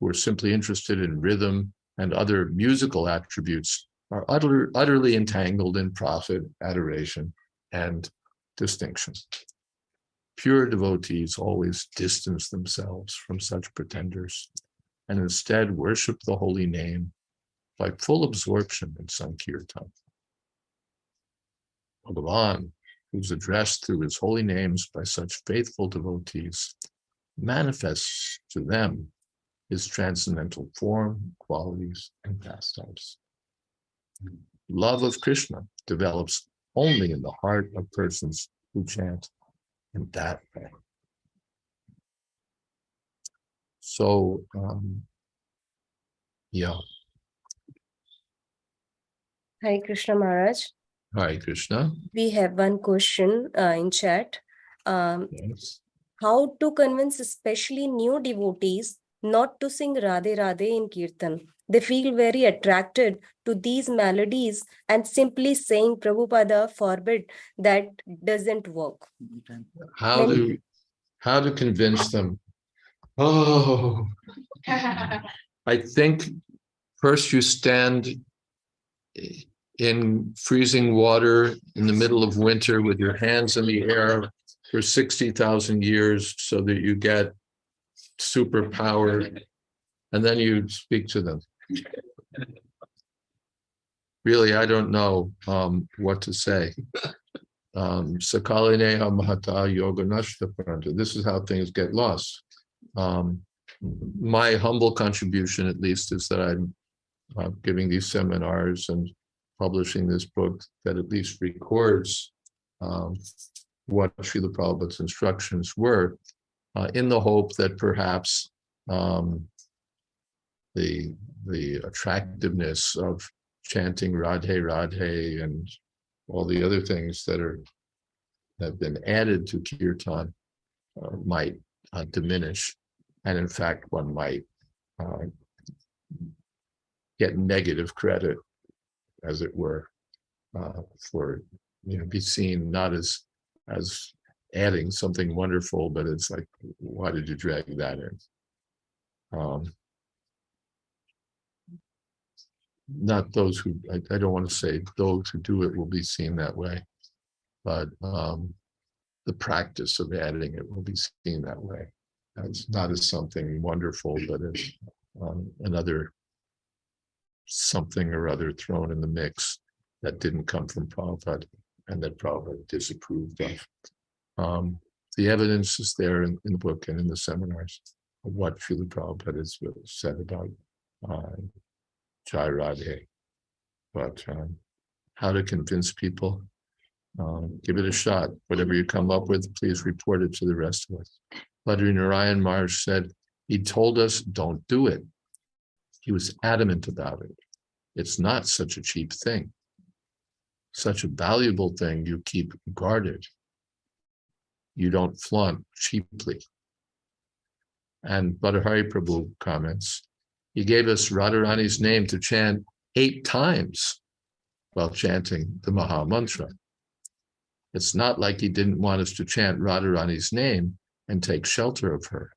who are simply interested in rhythm and other musical attributes, are utterly entangled in profit, adoration, and distinction. Pure devotees always distance themselves from such pretenders and instead worship the holy name by full absorption in Sankirtan. Bhagavan, who's addressed through his holy names by such faithful devotees, manifests to them his transcendental form, qualities, and pastimes. Love of Krishna develops only in the heart of persons who chant in that way. So, Hare Krishna Maharaj. Hare Krishna. We have one question in chat. Yes. How to convince especially new devotees not to sing Radhe Radhe in Kirtan? They feel very attracted to these melodies, and simply saying Prabhupada forbid that doesn't work. How to convince them? Oh, I think first you stand in freezing water in the middle of winter with your hands in the air for 60,000 years so that you get superpower, and then you speak to them. Really, I don't know what to say. Sakalineha Mahata Yoga Nashta Paranta. This is how things get lost. My humble contribution, at least, is that I'm giving these seminars and publishing this book that at least records what Srila Prabhupada's instructions were, in the hope that perhaps the attractiveness of chanting Radhe Radhe and all the other things that have been added to Kirtan might diminish, and in fact one might get negative credit, as it were, for be seen not as adding something wonderful, but it's like, why did you drag that in? Not those who, I don't want to say those who do it will be seen that way, but the practice of adding it will be seen that way. It's not as something wonderful, but as another something or other thrown in the mix that didn't come from Prabhupada and that Prabhupada disapproved of. The evidence is there in the book and in the seminars of what Srila Prabhupada has said about Jai Radhe. But how to convince people? Give it a shot. Whatever you come up with, please report it to the rest of us. Badri Narayan Maharaj said, he told us, don't do it. He was adamant about it. It's not such a cheap thing. Such a valuable thing you keep guarded. You don't flaunt cheaply. And Badahari Prabhu comments, he gave us Radharani's name to chant 8 times while chanting the Maha mantra. It's not like he didn't want us to chant Radharani's name and take shelter of her.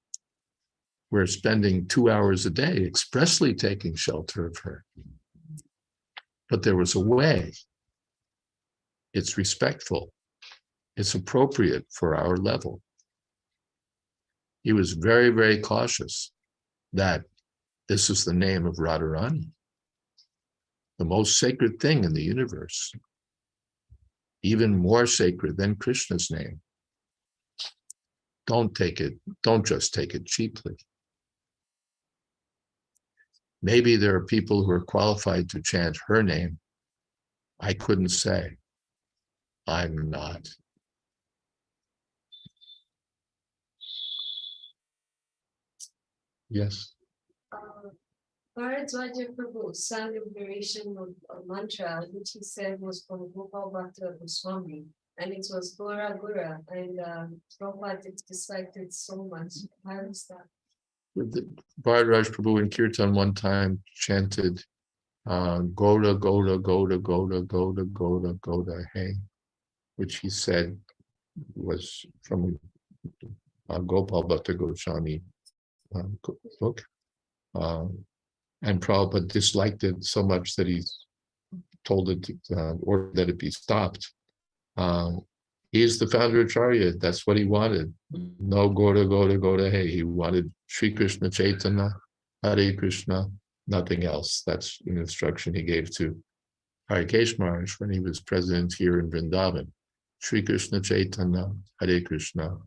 We're spending 2 hours a day expressly taking shelter of her. But there was a way. It's respectful. It's appropriate for our level. He was very, very cautious that this is the name of Radharani, the most sacred thing in the universe, even more sacred than Krishna's name. Don't just take it cheaply. Maybe there are people who are qualified to chant her name. I couldn't say. I'm not. Yes. Bharadwaja Prabhu sang a variation of a mantra which he said was from Gopal Bhatta Goswami, and it was Gora Gora, and Prabhupada disliked it so much. How is that? Bharadwaj Prabhu in Kirtan one time chanted Goda, Goda, Goda, Goda, Goda, Goda, Goda, Hey, which he said was from Gopal Bhatta Goswami book. And Prabhupada disliked it so much that he told it to order that it be stopped. He's the founder of Acharya. That's what he wanted. No Goda, Goda, Goda, Hey. He wanted Sri Krishna Chaitanya, Hare Krishna, nothing else. That's an instruction he gave to Harikesh Maharaj when he was president here in Vrindavan. Sri Krishna Chaitanya, Hare Krishna,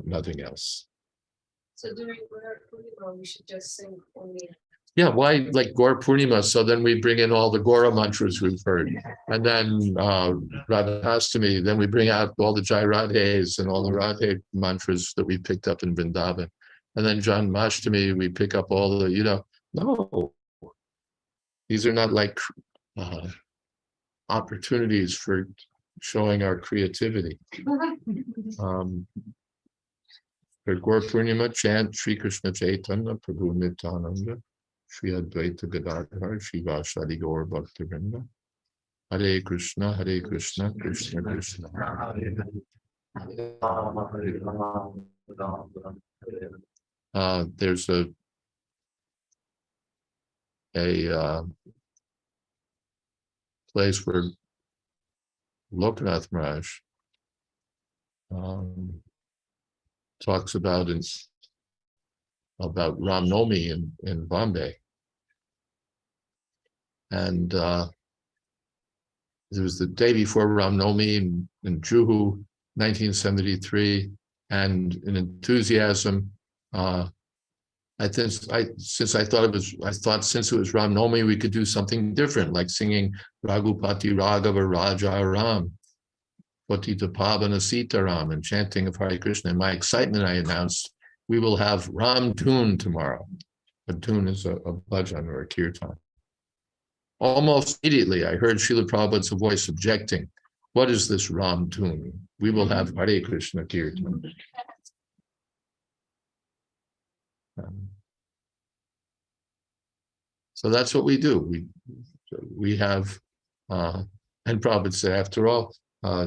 nothing else. So during Gora Purnima, we should just sing only. Yeah, why like Gora Purnima? So then we bring in all the Gora mantras we've heard. And then Radhastami, then we bring out all the Jai Radhes and all the Radhe mantras that we picked up in Vrindavan. And then Janmashtami, we pick up all the, no. These are not like opportunities for showing our creativity. For Gora Purnima, chant Sri Krishna Chaitanya, Prabhu Nityananda, Sri Advaita Gadadhar, Sri Vashadi Gaur Bhaktivinoda, Hare Krishna, Krishna Krishna. There's a place where Lokanath Maharaj talks about Ram Nomi in Bombay. And it was the day before Ram Nomi in Juhu, 1973, and in enthusiasm, since it was Ram Nomi, we could do something different, like singing Raghupati Raghava Raja Ram, Patita Pavana Sita Ram, and chanting of Hare Krishna. In my excitement, I announced, we will have Ram Tune tomorrow. A tune is a bhajan or a kirtan. Almost immediately, I heard Srila Prabhupada's voice objecting. What is this Ram Tune? We will have Hare Krishna kirtan. So that's what we do. We have, and Prabhupada said, after all,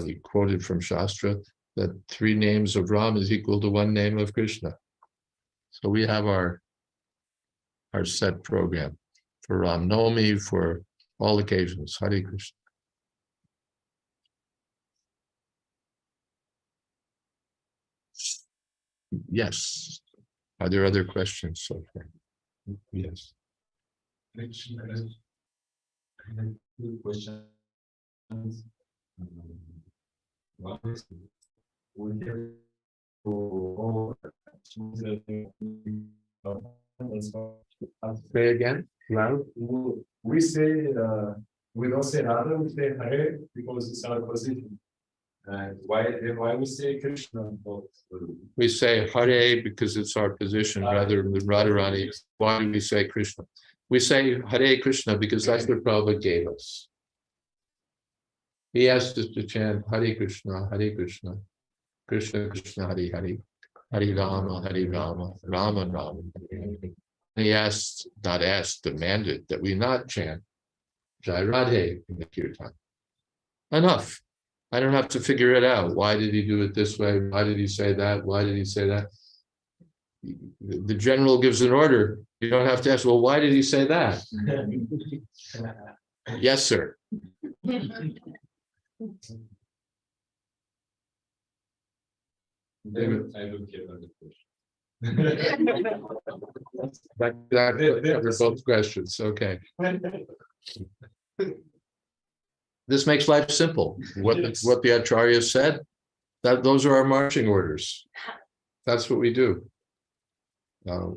he quoted from Shastra that 3 names of Ram is equal to 1 name of Krishna. So we have our set program for Ram Nomi, for all occasions. Hare Krishna. Yes. Are there other questions so far? Yes. I have 2 questions. One is, we have say again, loud. We say, we don't say Radha, we say Hare because it's our position. Why we say Krishna? We say Hare because it's our position rather than Radharani. Why do we say Krishna? We say Hare Krishna because that's what Prabhupada gave us. He asked us to chant Hare Krishna, Krishna Krishna, Hare Hare, Hare Rama, Rama Rama. He demanded that we not chant Jai Radhe in the Kirtan. Enough. I don't have to figure it out. Why did he do it this way? Why did he say that? Why did he say that? The general gives an order. You don't have to ask, well, why did he say that? Yes, sir. I don't get the That covers both questions. Okay. This makes life simple. What the Acharya said, those are our marching orders. That's what we do.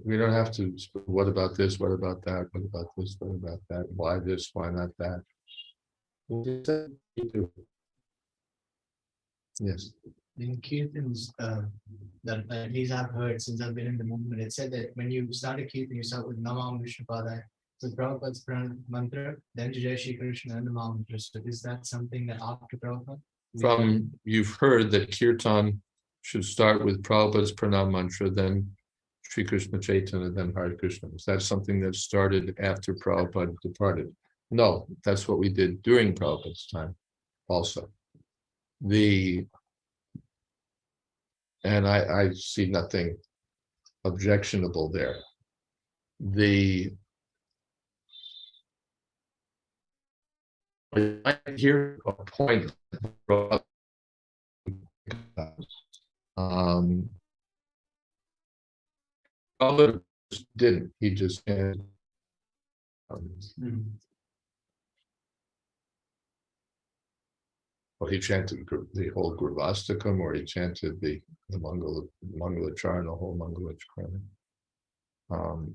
We don't have to, what about this, what about that, what about this, what about that, why this, why not that? We do. Yes. In Kirtans, that at least I've heard since I've been in the movement, it said that when you start a Kirtan, you start with Namam Vishnupadaya. So Prabhupada's mantra, then Jai Shri Krishna and the mantra. So is that something that after Prabhupada? You've heard that Kirtan should start with Prabhupada's Pranam mantra, then Sri Krishna Chaitanya, then Hare Krishna. Is that something that started after Prabhupada departed? No, that's what we did during Prabhupada's time also. And I see nothing objectionable there. I hear a point. Prabhupada didn't. He just well, he chanted the whole Gurvastakam, or he chanted the Mangala Charana, the whole Mangala Charana.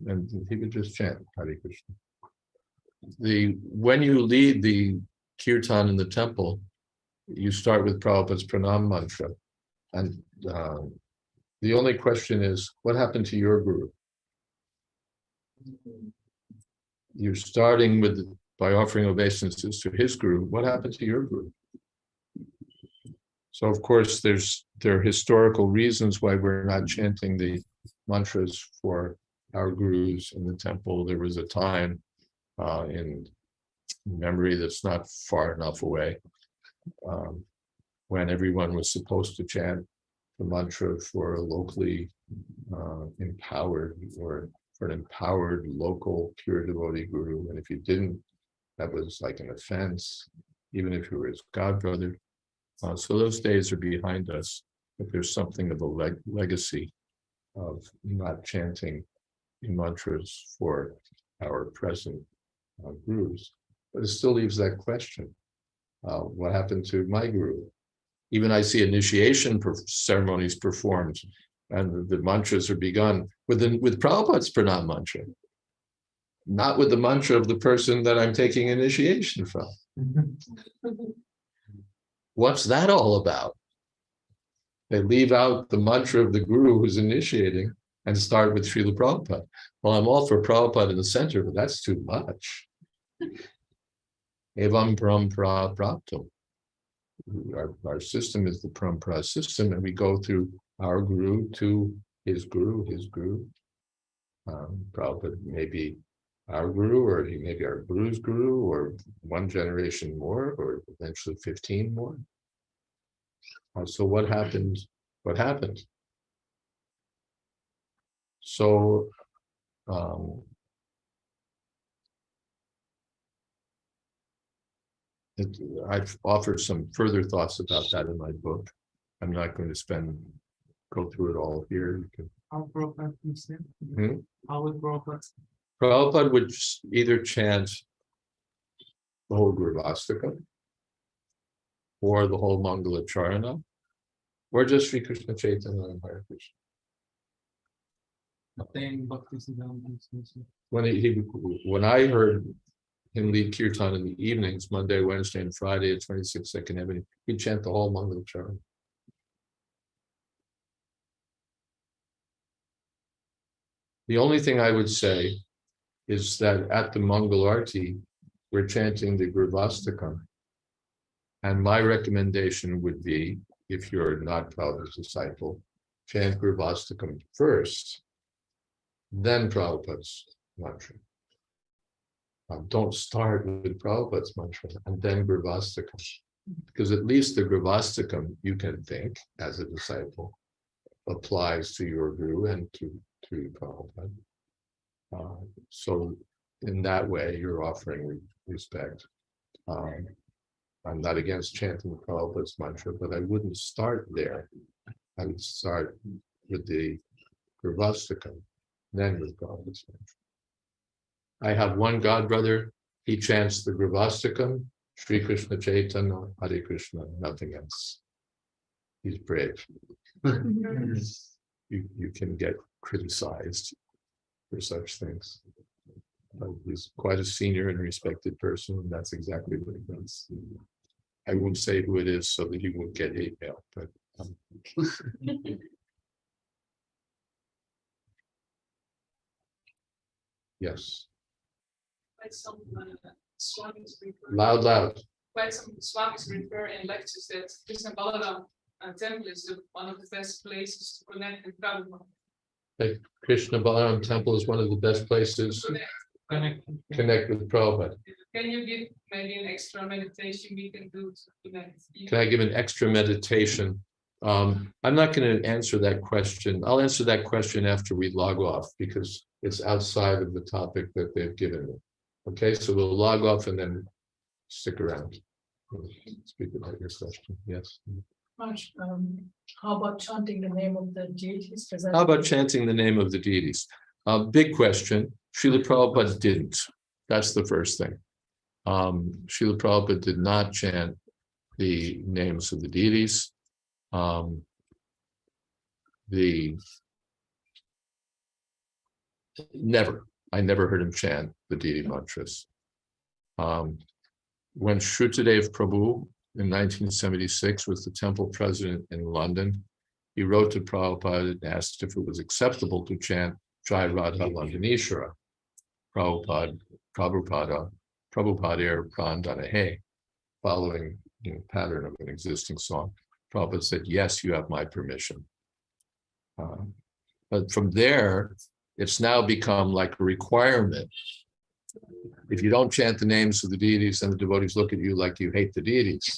And he would just chant Hare Krishna. When you lead the Kirtan in the temple, you start with Prabhupada's Pranam mantra. And the only question is, what happened to your guru? You're starting by offering obeisances to his guru. What happened to your guru? So, of course, there are historical reasons why we're not chanting the mantras for our gurus in the temple. There was a time in memory that's not far enough away when everyone was supposed to chant the mantra for a locally empowered, or for an empowered local pure devotee guru. And if you didn't, that was like an offense, even if you were his godbrother. So those days are behind us, but there's something of a legacy of not chanting mantras for our present gurus. But it still leaves that question. What happened to my guru? Even I see initiation ceremonies performed, and the mantras are begun with Prabhupada's Pranam mantra, not with the mantra of the person that I'm taking initiation from. What's that all about? They leave out the mantra of the guru who's initiating and start with Srila Prabhupada. Well, I'm all for Prabhupada in the center, but that's too much. Evam parampara prapto. Our system is the parampara system, and we go through our guru to his guru, Prabhupada may be our guru, or he may be our guru's guru, or one generation more, or eventually 15 more. So what happened? What happened? So I've offered some further thoughts about that in my book. I'm not going to go through it all here. How Prabhupada would say? How would Prabhupada? Prabhupada would either chant the whole Gurvastakam, or the whole Mangala Charana, or just Sri Krishna Chaitanya and Hare Krishna. When I heard him lead Kirtan in the evenings, Monday, Wednesday, and Friday at 26 Second Avenue. He'd chant the whole Mangala Charan. The only thing I would say is that at the Mangalarti, we're chanting the Grivastakam. And my recommendation would be, if you're not Prabhupada's disciple, chant Grivastakam first, then Prabhupada's mantra. Don't start with Prabhupada's mantra and then Grivastakam. Because at least the Grivastakam, you can think, as a disciple, applies to your guru and to Prabhupada. So in that way, you're offering respect. I'm not against chanting Prabhupada's mantra, but I wouldn't start there. I would start with the Grivastakam, then with Prabhupada's mantra. I have one godbrother, he chants the Grivastakam, Sri Krishna Chaitanya, Hare Krishna, nothing else. He's brave. You can get criticized for such things. But he's quite a senior and respected person, and that's exactly what he does. I won't say who it is so that he won't get hate mail, but yes. Quite some Swamis refer. Loud. Quite some Swamis refer in lectures that Krishna Balaram temple is one of the best places to connect with Prabhupada. The Krishna Balaram temple is one of the best places to connect with Prabhupada. Can you give maybe an extra meditation we can do to connect? Can I give an extra meditation? I'm not going to answer that question. I'll answer that question after we log off because it's outside of the topic that they've given me. Okay, so we'll log off and then stick around. Speak about your question. Yes. How about chanting the name of the deities? How about chanting the name of the deities? Big question. Srila Prabhupada didn't. That's the first thing. Srila Prabhupada did not chant the names of the deities. I never heard him chant the deity mantras. When Shrutadev Prabhu in 1976 was the temple president in London, he wrote to Prabhupada and asked if it was acceptable to chant Jai Radha Landaneshwara, Prabhupada Prandana He, following pattern of an existing song. Prabhupada said, yes, you have my permission. But from there, it's now become like a requirement. If you don't chant the names of the deities, then the devotees look at you like you hate the deities.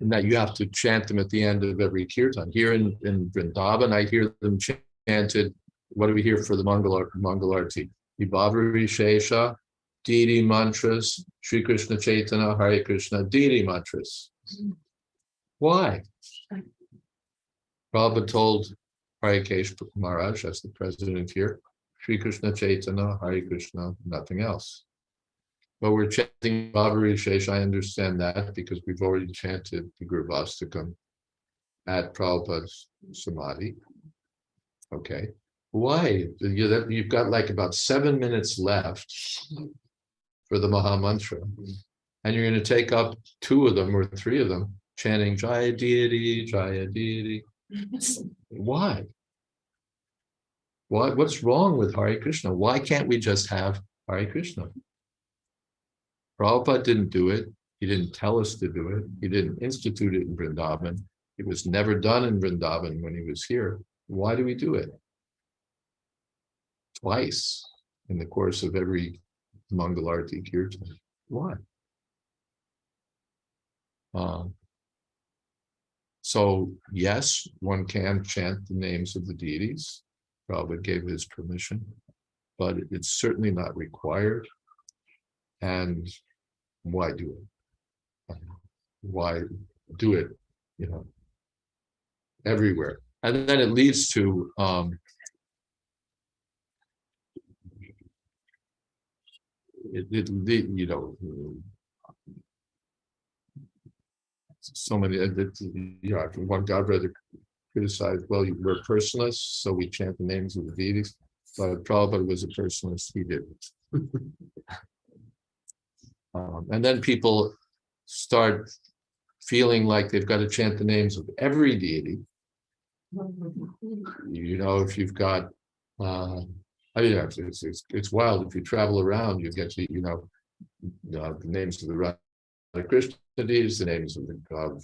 And that you have to chant them at the end of every kirtan. Here in Vrindavan, I hear them chanted. What do we hear for the Mangalarti? Vibhavari Shesha, deity mantras, Sri Krishna Chaitanya, Hare Krishna, deity mantras. Why? Prabhupada told Harikesh Maharaj, as the president here, Sri Krishna Chaitanya, Hare Krishna, nothing else. But we're chanting Vibhavari Shesha, I understand that because we've already chanted the Grivastakam at Prabhupada's Samadhi. Okay. Why? You've got like about 7 minutes left for the Maha Mantra. And you're going to take up 2 of them or 3 of them, chanting Jaya Deity, Jaya Deity. Why? What's wrong with Hare Krishna? Why can't we just have Hare Krishna? Prabhupada didn't do it. He didn't tell us to do it. He didn't institute it in Vrindavan. It was never done in Vrindavan when he was here. Why do we do it? Twice in the course of every Mangalarti Kirtan. Why? So yes, one can chant the names of the deities. Prabhupada gave his permission, but it's certainly not required. And why do it? Why do it, everywhere? And then it leads to so many. One godbrother criticized, well, we're personalists, so we chant the names of the deities. but Prabhupada was a personalist, he didn't. And then people start feeling like they've got to chant the names of every deity. You know, if you've got, it's wild. If you travel around, you get to, the names of the Radha Krishna deities, the names of the god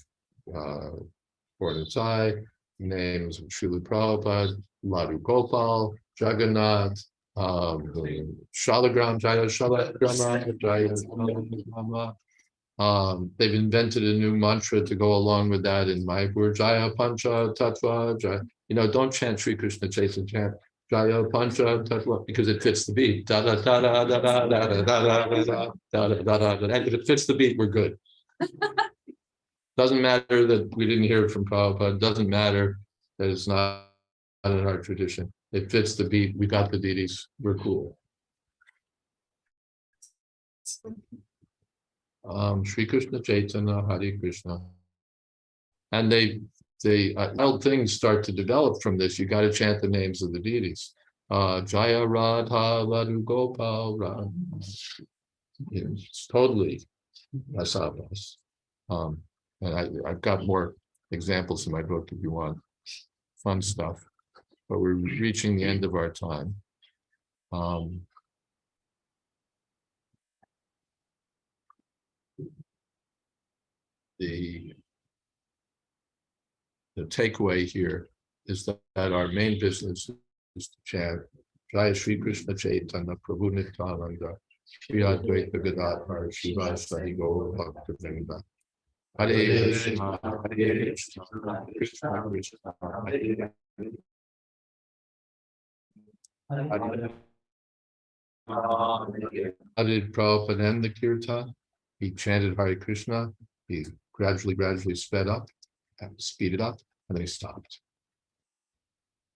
Purnasai, names of Srila Prabhupada, Madhu Gopal, Jagannath, Shalagram, Jaya Shalagrama, Jaya Shalagrama. They've invented a new mantra to go along with that in Mayapur, Jaya Pancha Tattva, Jaya, don't chant Sri Krishna Chaitanya, chant Jaya Pancha Tattva, because it fits the beat. Da da da da da da da da da da da da. And if it fits the beat, we're good. Doesn't matter that we didn't hear it from Prabhupada, doesn't matter that it's not in our tradition. It fits the beat, we got the deities, we're cool. Sri Krishna Chaitanya, Hare Krishna. And wild things start to develop from this. You got to chant the names of the deities. Jaya Radha Madhu Gopal Radha. It's totally rasabas. And I've got more examples in my book if you want. Fun stuff. But we're reaching the end of our time. The takeaway here is that our main business is to chant Jaya Sri Krishna Chaitanya Prabhu Nityananda Shri Advaita Gadadhar Shivasari Gaura Bhaktivinoda Hare Krishna Hare Krishna Krishna Krishna Hare How did Prabhupada end the Kirtan? He chanted Hare Krishna. He gradually sped up, speeded up, and then he stopped.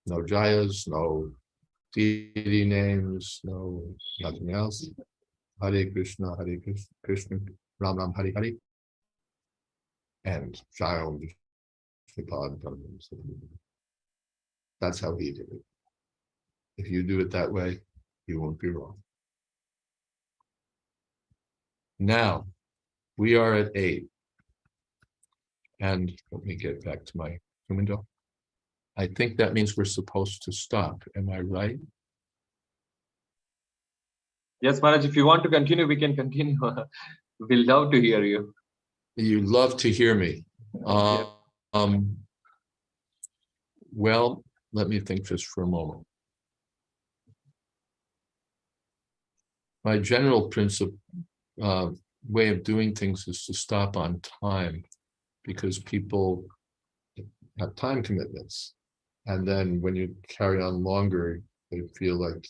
No Jayas, no deity names, nothing else. Hare Krishna, Krishna, Ram Ram, Hare Hare. And Jaya Om Vishnupada. That's how he did it. If you do it that way, you won't be wrong. Now, we are at 8. And let me get back to my window. I think that means we're supposed to stop. Am I right? Yes, Maharaj, if you want to continue, we can continue. We'll love to hear you. You love to hear me. Well, let me think just for a moment. My general principle, way of doing things is to stop on time, because people have time commitments. And then when you carry on longer, they feel like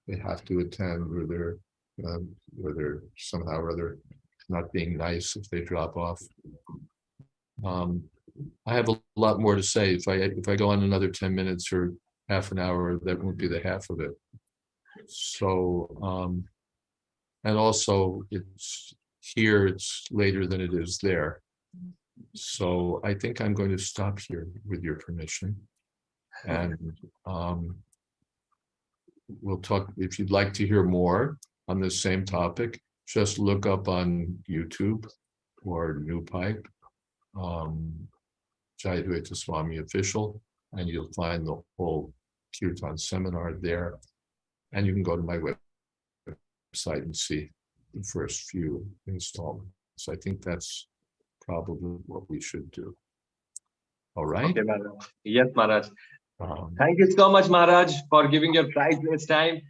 they have to attend, or they're somehow or other not being nice if they drop off. I have a lot more to say. If I go on another 10 minutes or half an hour, that won't be the half of it. So, and also it's later than it is there. So I think I'm going to stop here with your permission. And we'll talk, if you'd like to hear more on this same topic, just look up on YouTube or New Pipe, Jayadvaita Swami Official, and you'll find the whole Kirtan seminar there. And you can go to my website and see the first few installments. So I think that's probably what we should do. All right? Okay, Maharaj. Yes, Maharaj. Thank you so much, Maharaj, for giving your priceless time.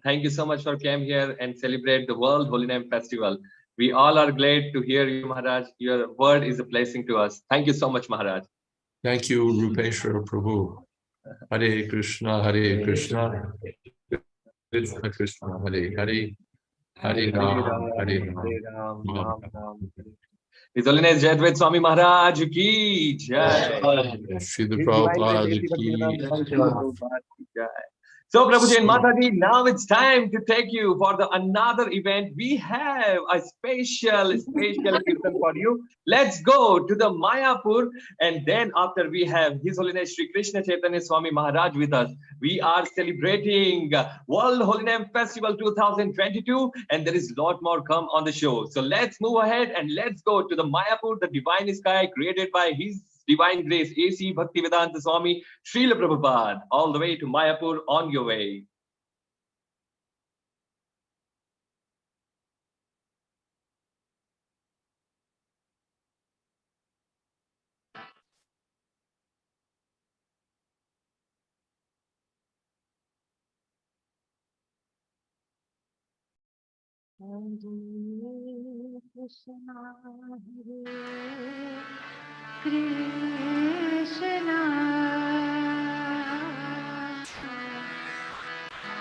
Thank you so much for coming here and celebrate the World Holy Name Festival. We all are glad to hear you, Maharaj. Your word is a blessing to us. Thank you so much, Maharaj. Thank you, Rupeshwar Prabhu. Hare Krishna, Hare Krishna, Krishna Krishna, Hare Hare, Hare Ram, Hare Ram. His Holiness Jayadvaita Swami Maharaj ki jai. Srila Prabhupada ki jai. So, Prabhuji and Mataji, now it's time to take you for another event. We have a special kirtan for you. Let's go to the Mayapur, and then after we have His Holiness Sri Krishna Chaitanya Swami Maharaj with us. We are celebrating World Holy Name Festival 2022, and there is a lot more come on the show. So let's move ahead and let's go to the Mayapur, the divine sky created by His Divine Grace, A.C. Bhaktivedanta Swami, Srila Prabhupada, all the way to Mayapur on your way.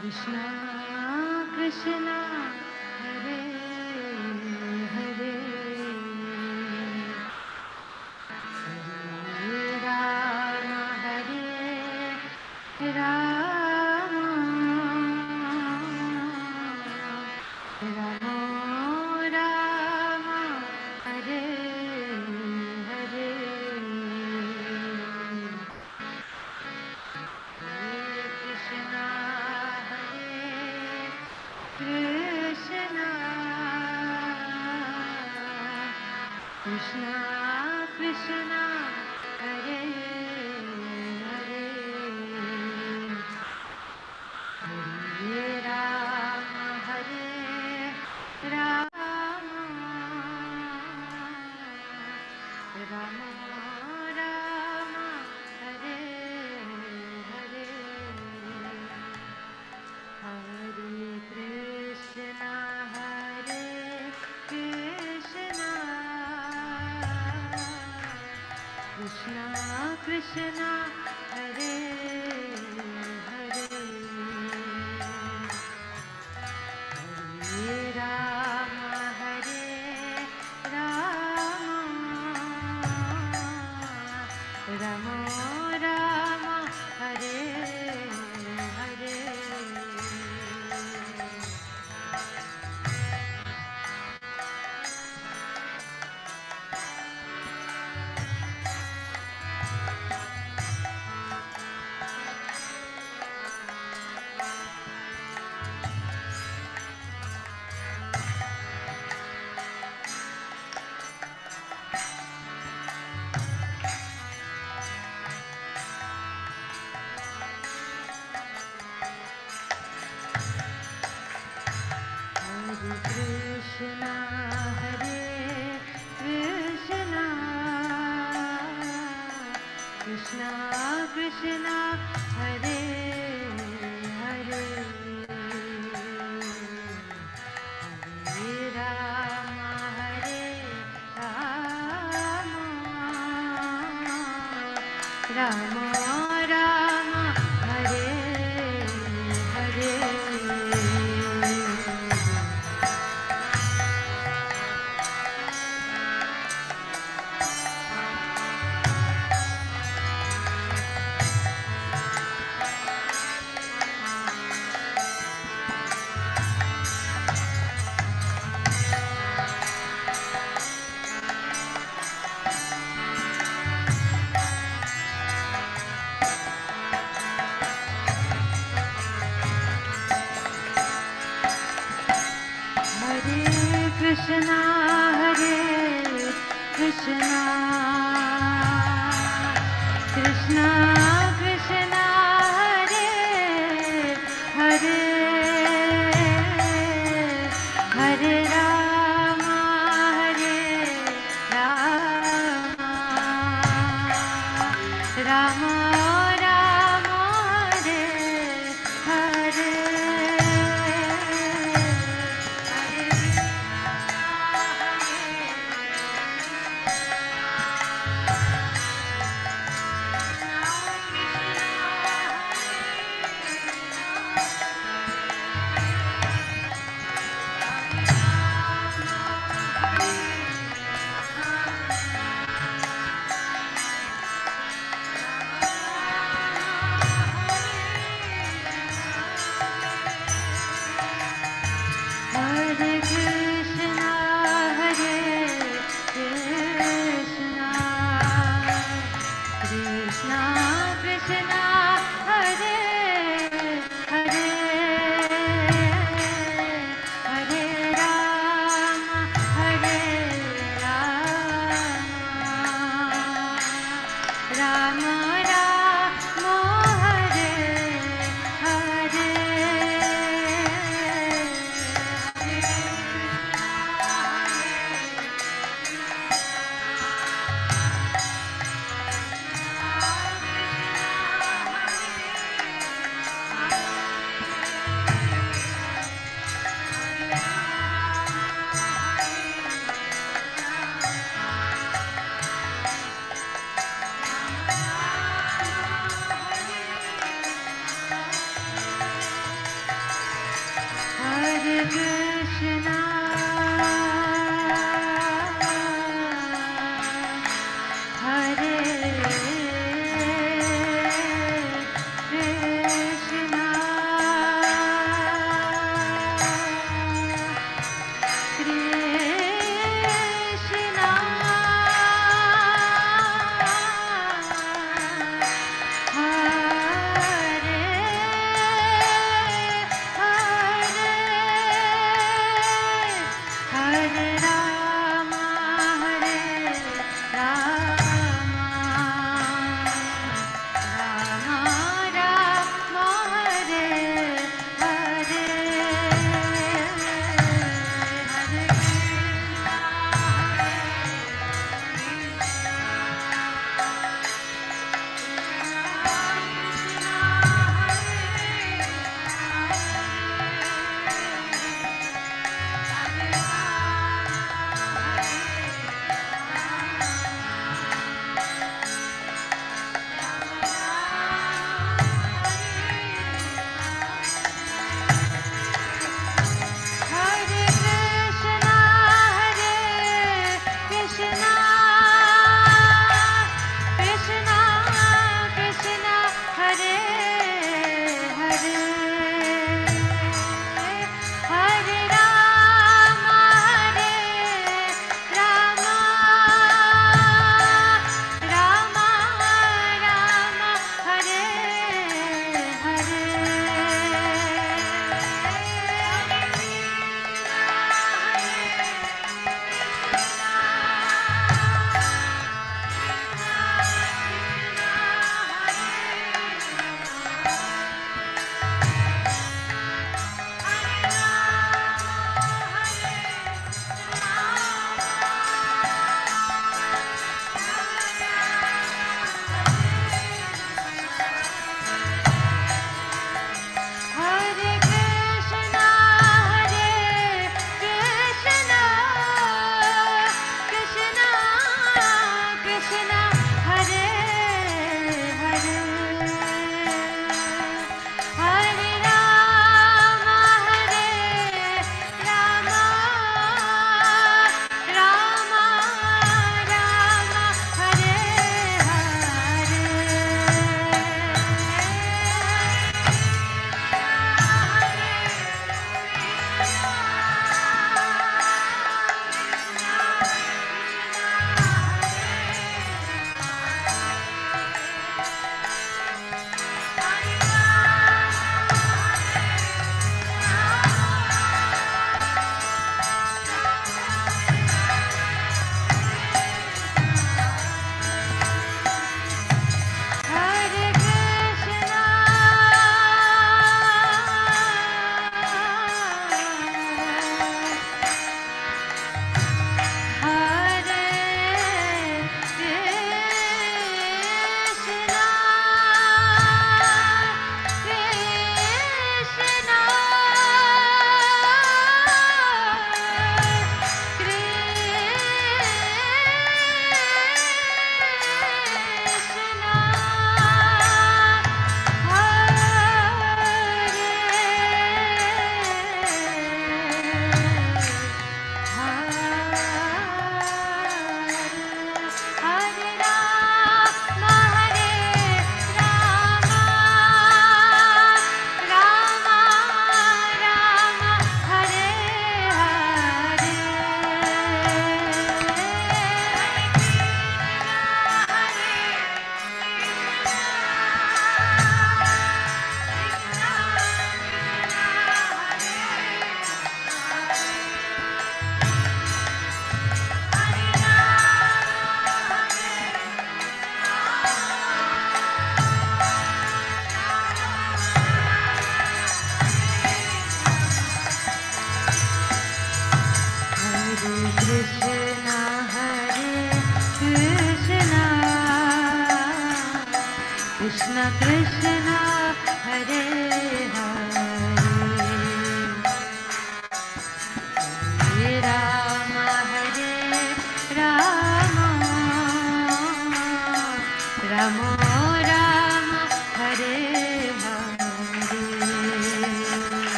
Krishna Krishna Hare Hare Hare Rama Hare Rama Rama Rama Hare Hare Krishna Krishna Krishna Hare Hare Hare Rama Hare Rama Rama Rama Hare Hare Hare Krishna Krishna Krishna Hare Hare Hare Rama Hare Rama Rama Rama Hare Hare Krishna Hare Krishna Krishna Krishna Hare Hare Hare Rama Hare Rama Rama Rama Hare Hare Krishna Hare Krishna Krishna Krishna Hare Hare Hare Rama Hare Rama Rama Rama Hare Hare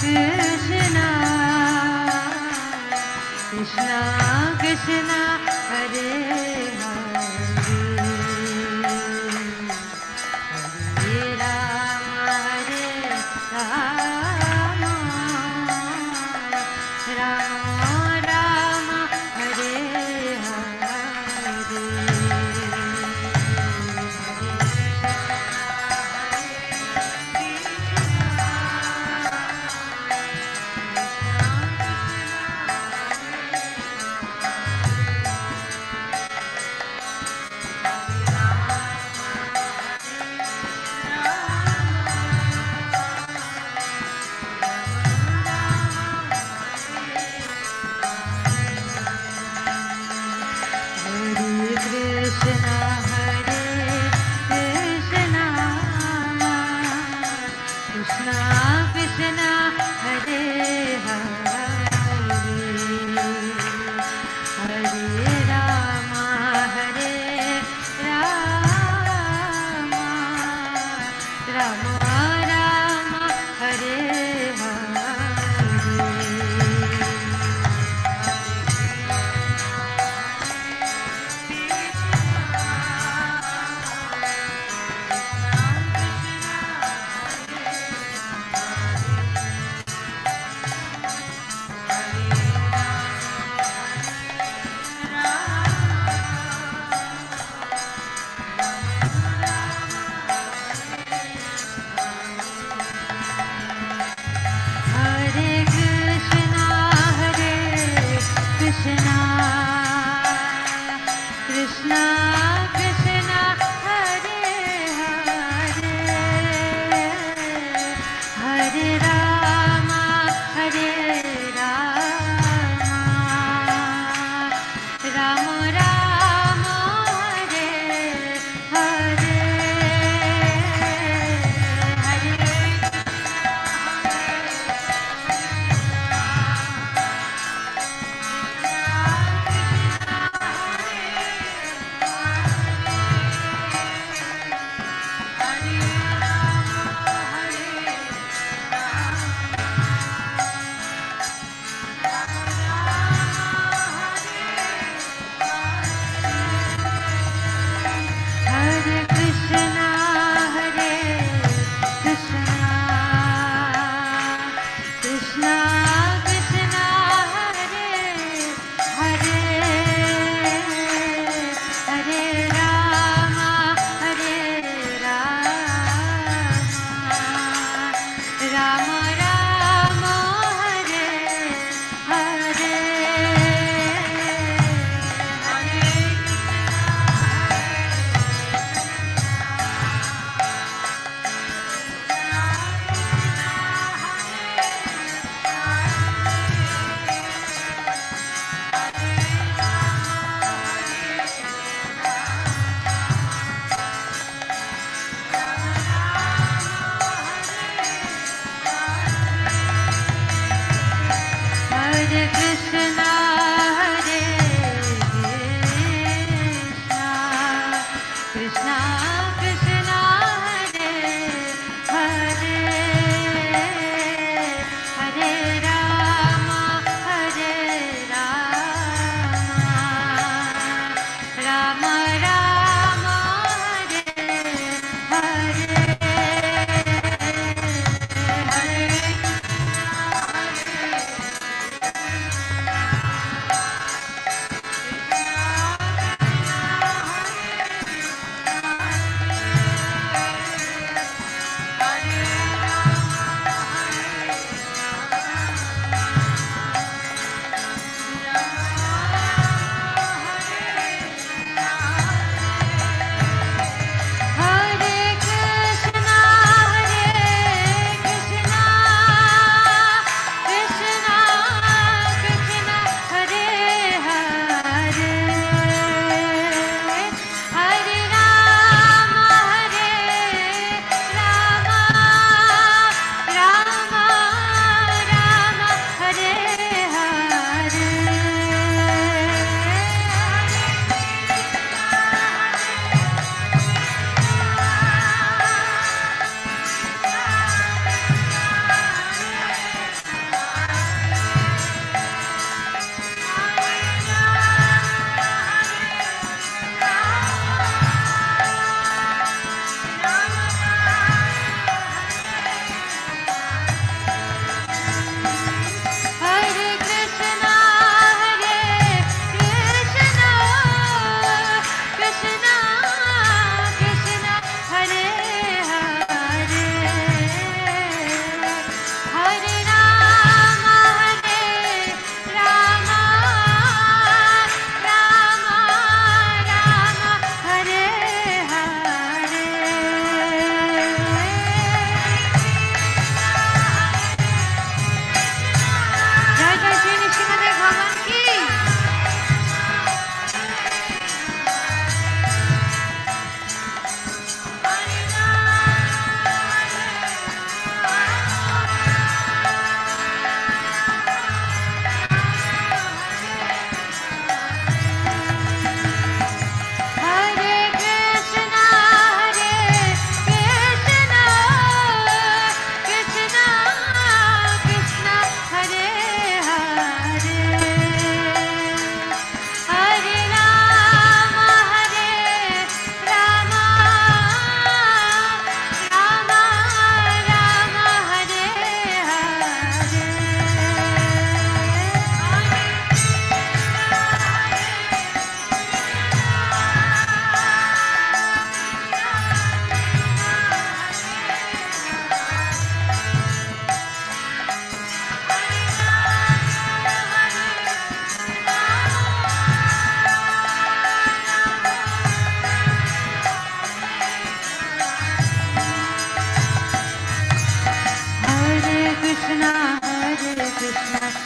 Krishna Krishna Krishna Hare Hare Hare Rama Rama Rama Hare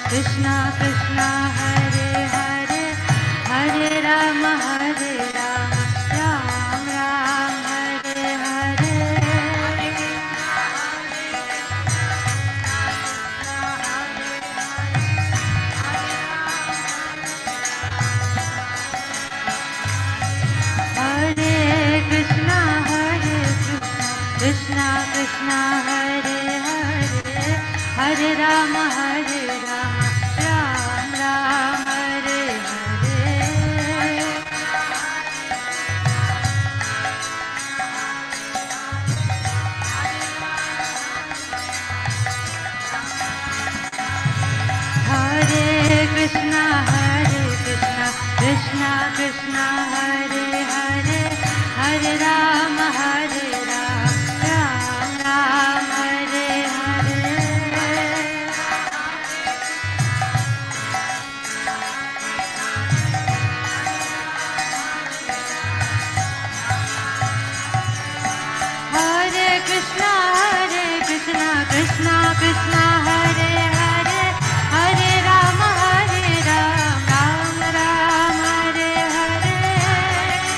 Krishna Krishna Hare Hare Hare Rama Ram Ram Hare Hare Hare Krishna Krishna Krishna Hare Hare Hare Rama Ram Ram Hare Hare Hare Krishna Krishna Krishna Hare Hare Hare Rama Ram Ram Hare Hare Hare Krishna Krishna Krishna Hare Hare Hare Rama Ram Ram Hare Hare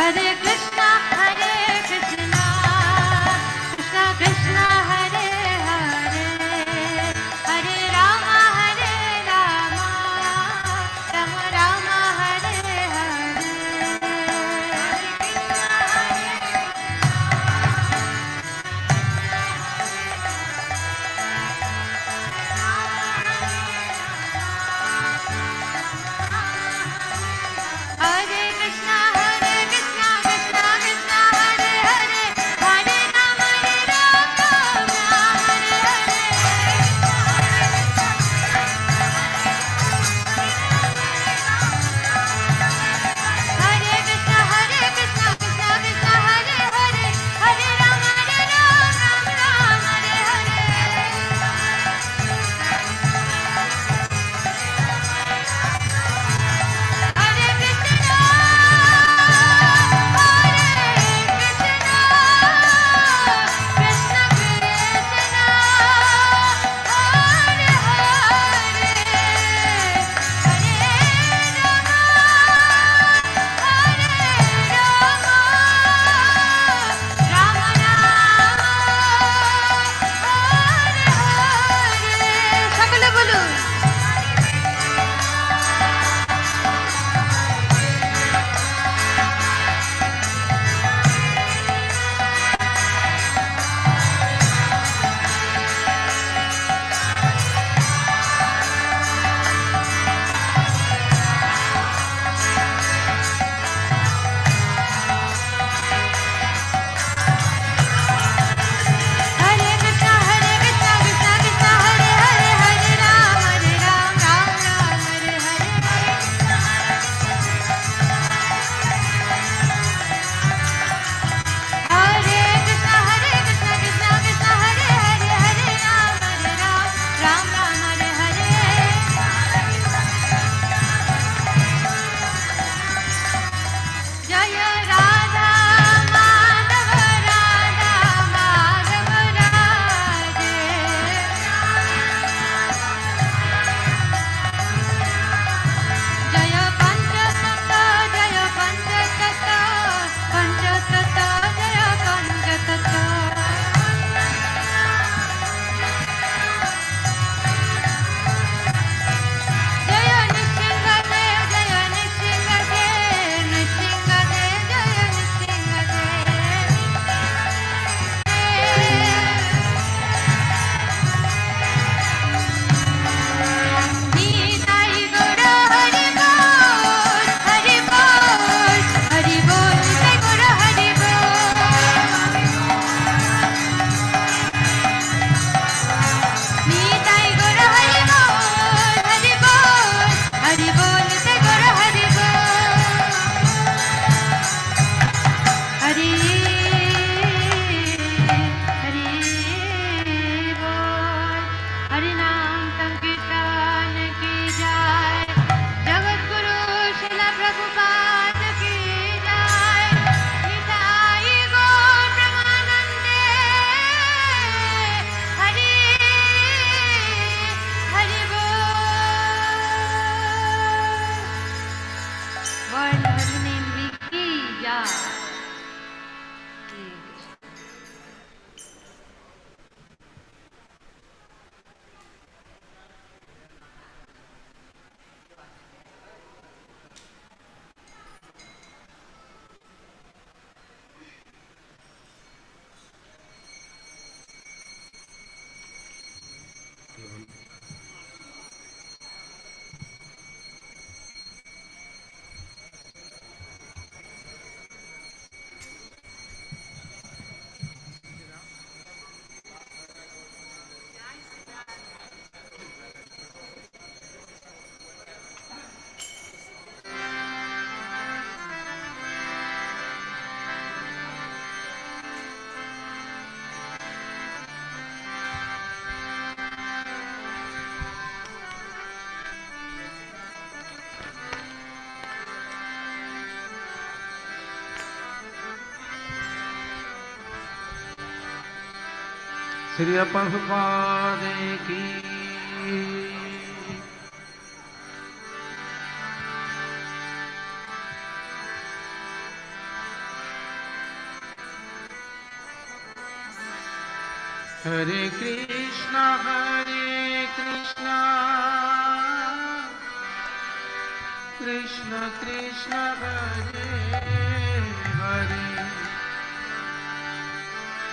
Hare Krishna, Krishna Krishna, Hare Hare, Hare Rama, Rama Rama, Hare Hare. Hare Krishna, Krishna Krishna, Hare Hare, Hare Rama, Rama, Hare Hare Krishna, Krishna Krishna, Hare Hare, Hare Rama, Rama, Hare Hare Krishna, Krishna Krishna, Hare সকলে বলুন। Hare Krishna, Krishna Krishna, Hare Hare, Hare Ram, Ram Ram, Hare Hare. Hare Krishna, Krishna Krishna, Hare Hare, Hare Ram, Ram Ram, Hare Hare. Jaya Radha Madhava, Radha Madhava, Radhe. Jaya Panchatata, Jaya Panchatata, Panchatata, Jaya Panchatata. Jaya Nrsimhade, Jaya Nrsimhade, Nrsimhade, Jaya Nrsimhade. Nitai Gora Hari Bol, Hari Bol, Hari Bol, Nitai Gora Hari Bol. Nitai Gora Hari Bol, Hari Bol, Hari Bol, Nitai Gora Hari Bol. Hari Bol, Hari Naam Sankirtan ki jai, Jagat Guru Srila Prabhupada ki jai, Nitai Gaur Premanande, Hari Bol. World Holy Name Week ki jai. Shri Prabhupada की Hare Krishna, Krishna Krishna, Hare Hare,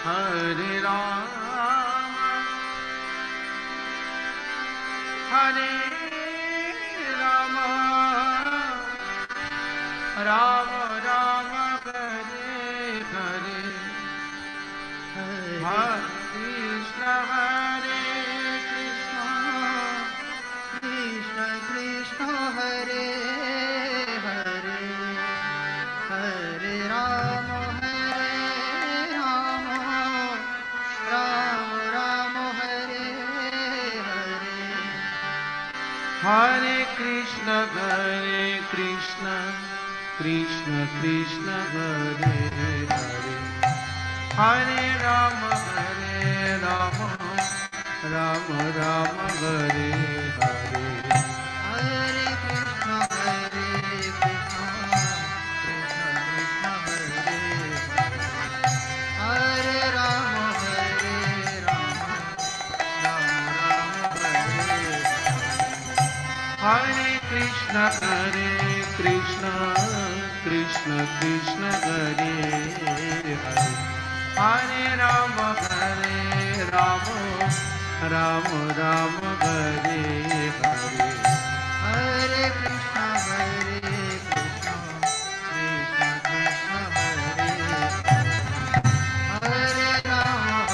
Hare Rama, Hare Rama, Rama Rama, Hare Hare, Hare Krishna, Krishna Krishna, Hare Hare, Hare Rama, Rama Rama, Hare Hare. Hare Krishna, Krishna Krishna, Hare Hare, Hare Rama, Rama Rama, Hare Hare. Hare Krishna, Krishna Krishna, Hare Rama, Rama Rama, Hare Hare Krishna, Krishna Krishna, Hare Hare, Hare Rama, Rama Rama, Hare Hare. Hare Krishna, Krishna Krishna, Hare Rama,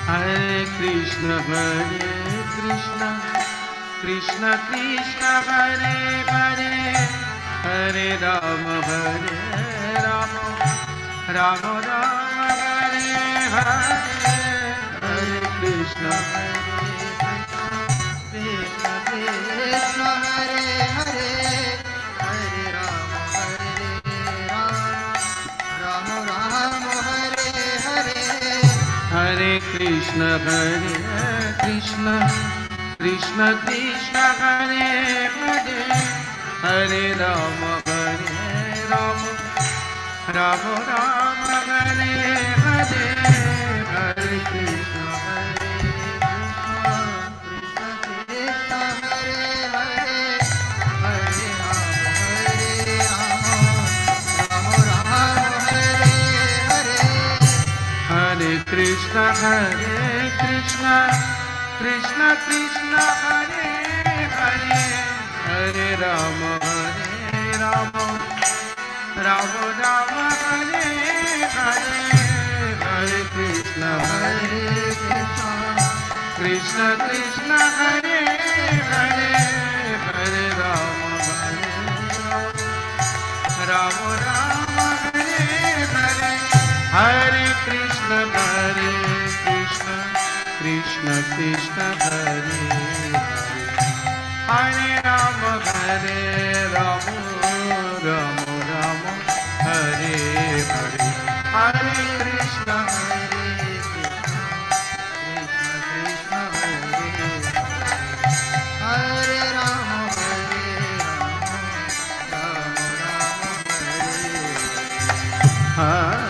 Hare Krishna, Krishna Krishna, Hare Hare, Hare Rama, Rama Rama, Hare Hare. Hare Krishna, Krishna Krishna, Hare Hare, Hare Rama, Rama Rama, Hare Hare. Hare Krishna, Krishna Krishna, Hare Hare, Hare Rama, Rama Rama, Hare Hare. Hare Krishna, Krishna Hare Hare, Hare Rama, Rama Hare Hare. Hare Krishna, Krishna Krishna, Hare Hare, Hare Rama, Rama Rama, Hare Hare. Hare Krishna, Krishna Krishna, Hare Hare, Hare Rama, Rama Rama, Hare Hare. Hare Krishna, Krishna Krishna, Hare Hare, Hare Rama, Rama Rama, Hare Hare. Hare Krishna, Krishna Hare Rama, Hare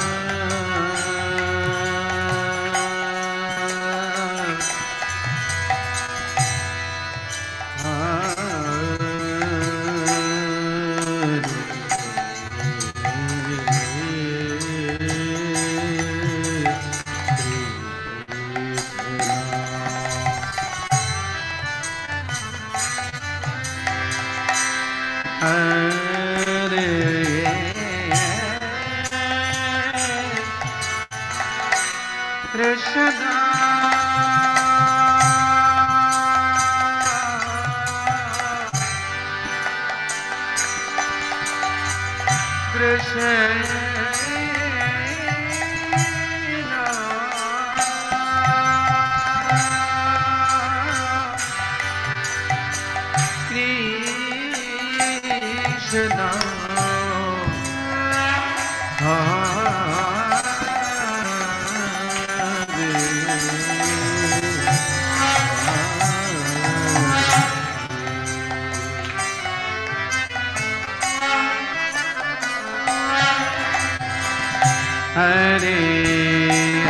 Hare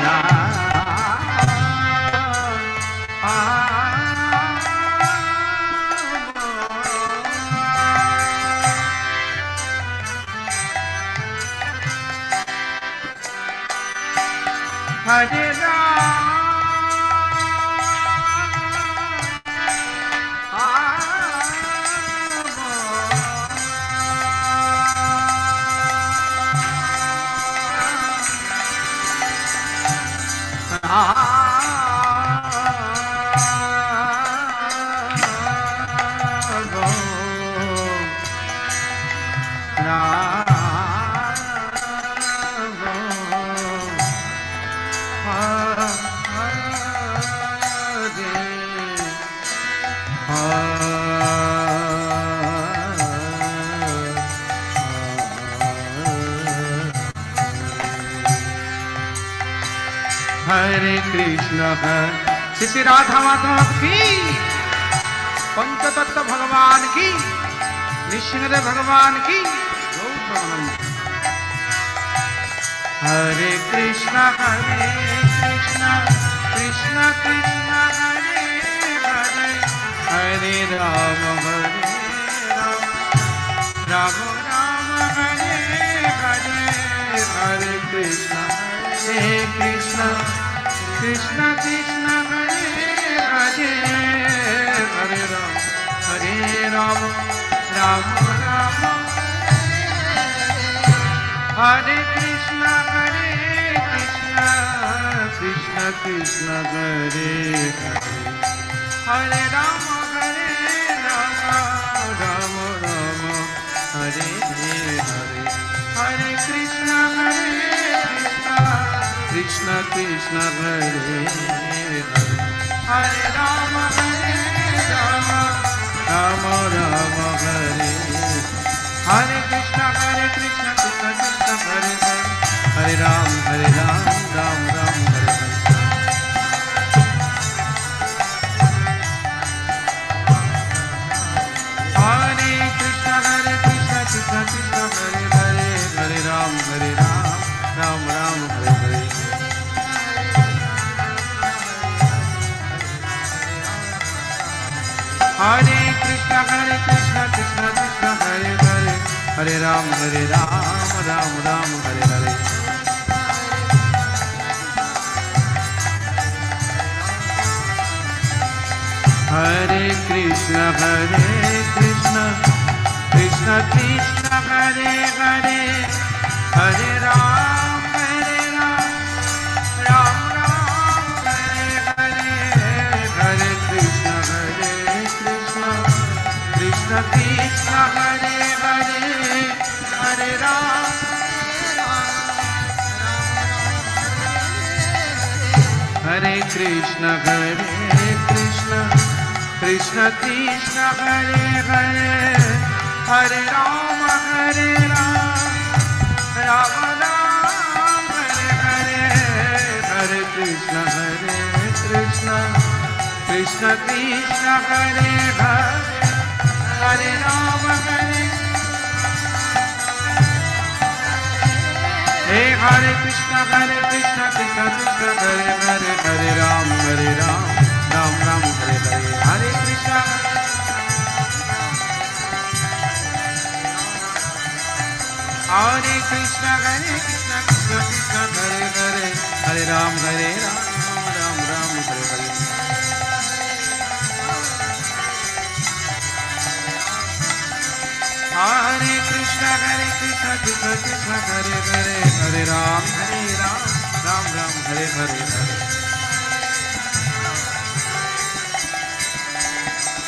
Rama. Hare Hare Krishna Hare Shri Radha Madhav की पंचतत्व भगवान की निशिंग भगवान की हरे कृष्णा कृष्णा कृष्णा हरे हरे हरे राम राम राम हरे हरे हरे कृष्णा कृष्णा कृष्णा कृष्णा हरे हरे हरे राम राम राम हरे कृष्णा कृष्णा कृष्णा हरे हरे राम राम राम हरे हरे हरे कृष्णा कृष्णा कृष्णा हरे हरे राम राम राम हरे हरे कृष्णा कृष्णा कृष्णा हरे हरे राम राम राम हरे हरे हरे कृष्णा कृष्णा कृष्णा हरे हरे हरे राम राम राम हरे हरे हरे कृष्णा कृष्णा कृष्णा हरे हरे हरे राम राम राम हरे हरे हरे कृष्णा कृष्णा कृष्णा हरे हरे हरे राम राम राम हरे हरे हरे कृष्णा कृष्णा कृष्णा हरे हरे हरे राम हरे कृष्णा कृष्णा कृष्णा हरे हरे हरे राम राम राम हरे हरे हरे कृष्णा कृष्णा कृष्णा हरे हरे हरे राम हरे कृष्णा कृष्णा कृष्णा हरे हरे हरे राम राम राम हरे हरे हरे कृष्णा कृष्णा कृष्णा कृष्णा हरे हरे हरे राम राम राम हरे हरे हरे कृष्णा कृष्णा कृष्णा हरे हरे हरे राम राम राम हरे हरे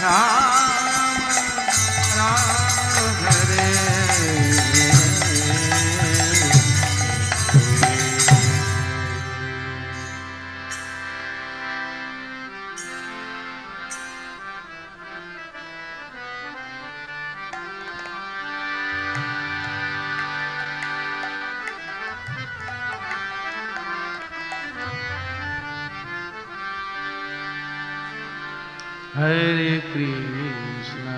राम राम हरे Hare Krishna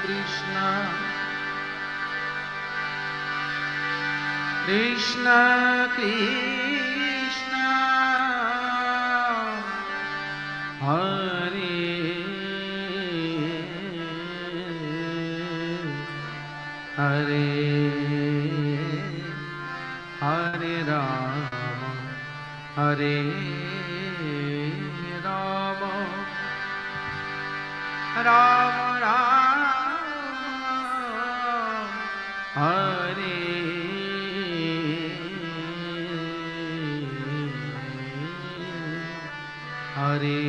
Krishna Krishna Krishna Hare Hare Hare Rama Hare Rama Rama Rama Hare Hare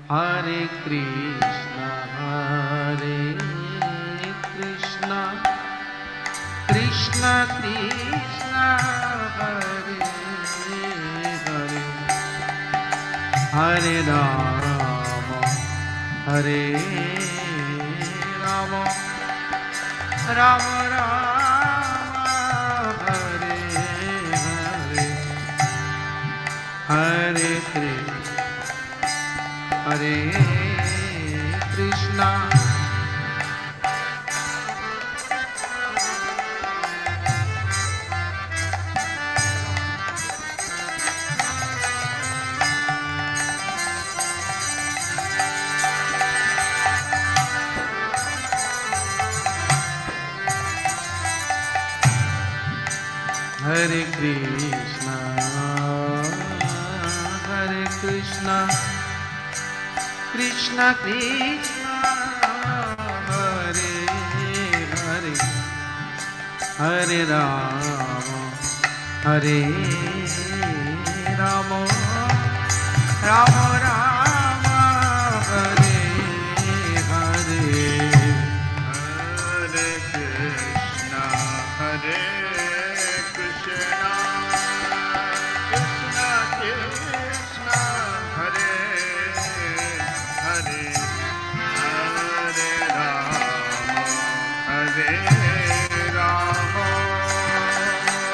Hare Krishna Hare Krishna Krishna Krishna Hare Hare Hare Rama Hare Rama Rama Rama Hare Hare Hare Krishna Hare Krishna Hare Krishna Hare Krishna Krishna Krishna Hare Hare Hare Rama Hare Rama Rama Rama Hare Hare Hare Krishna Hare Krishna Krishna Krishna Hare Hare Hare Rama Hare Rama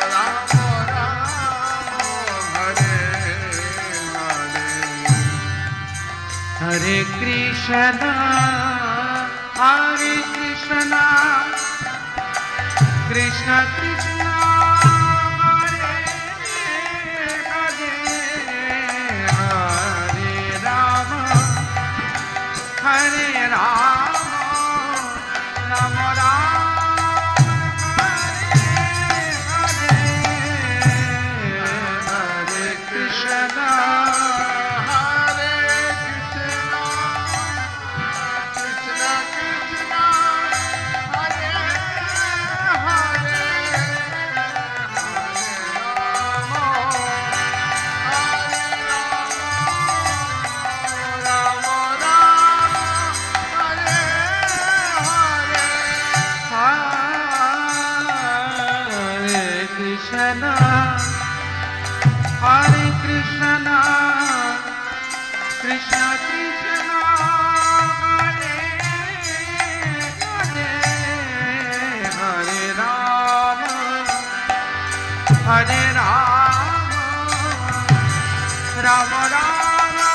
Rama Rama Hare Hare Hare Krishna Hare Krishna Krishna Krishna Hare Hare Hare Rama Hare Rama Rama Rama Hare Hare Hare Krishna Hare Krishna Krishna Krishna Hare Hare Krishna Hare Krishna Krishna Krishna Hare Hare Hare Rama Hare Rama Rama Rama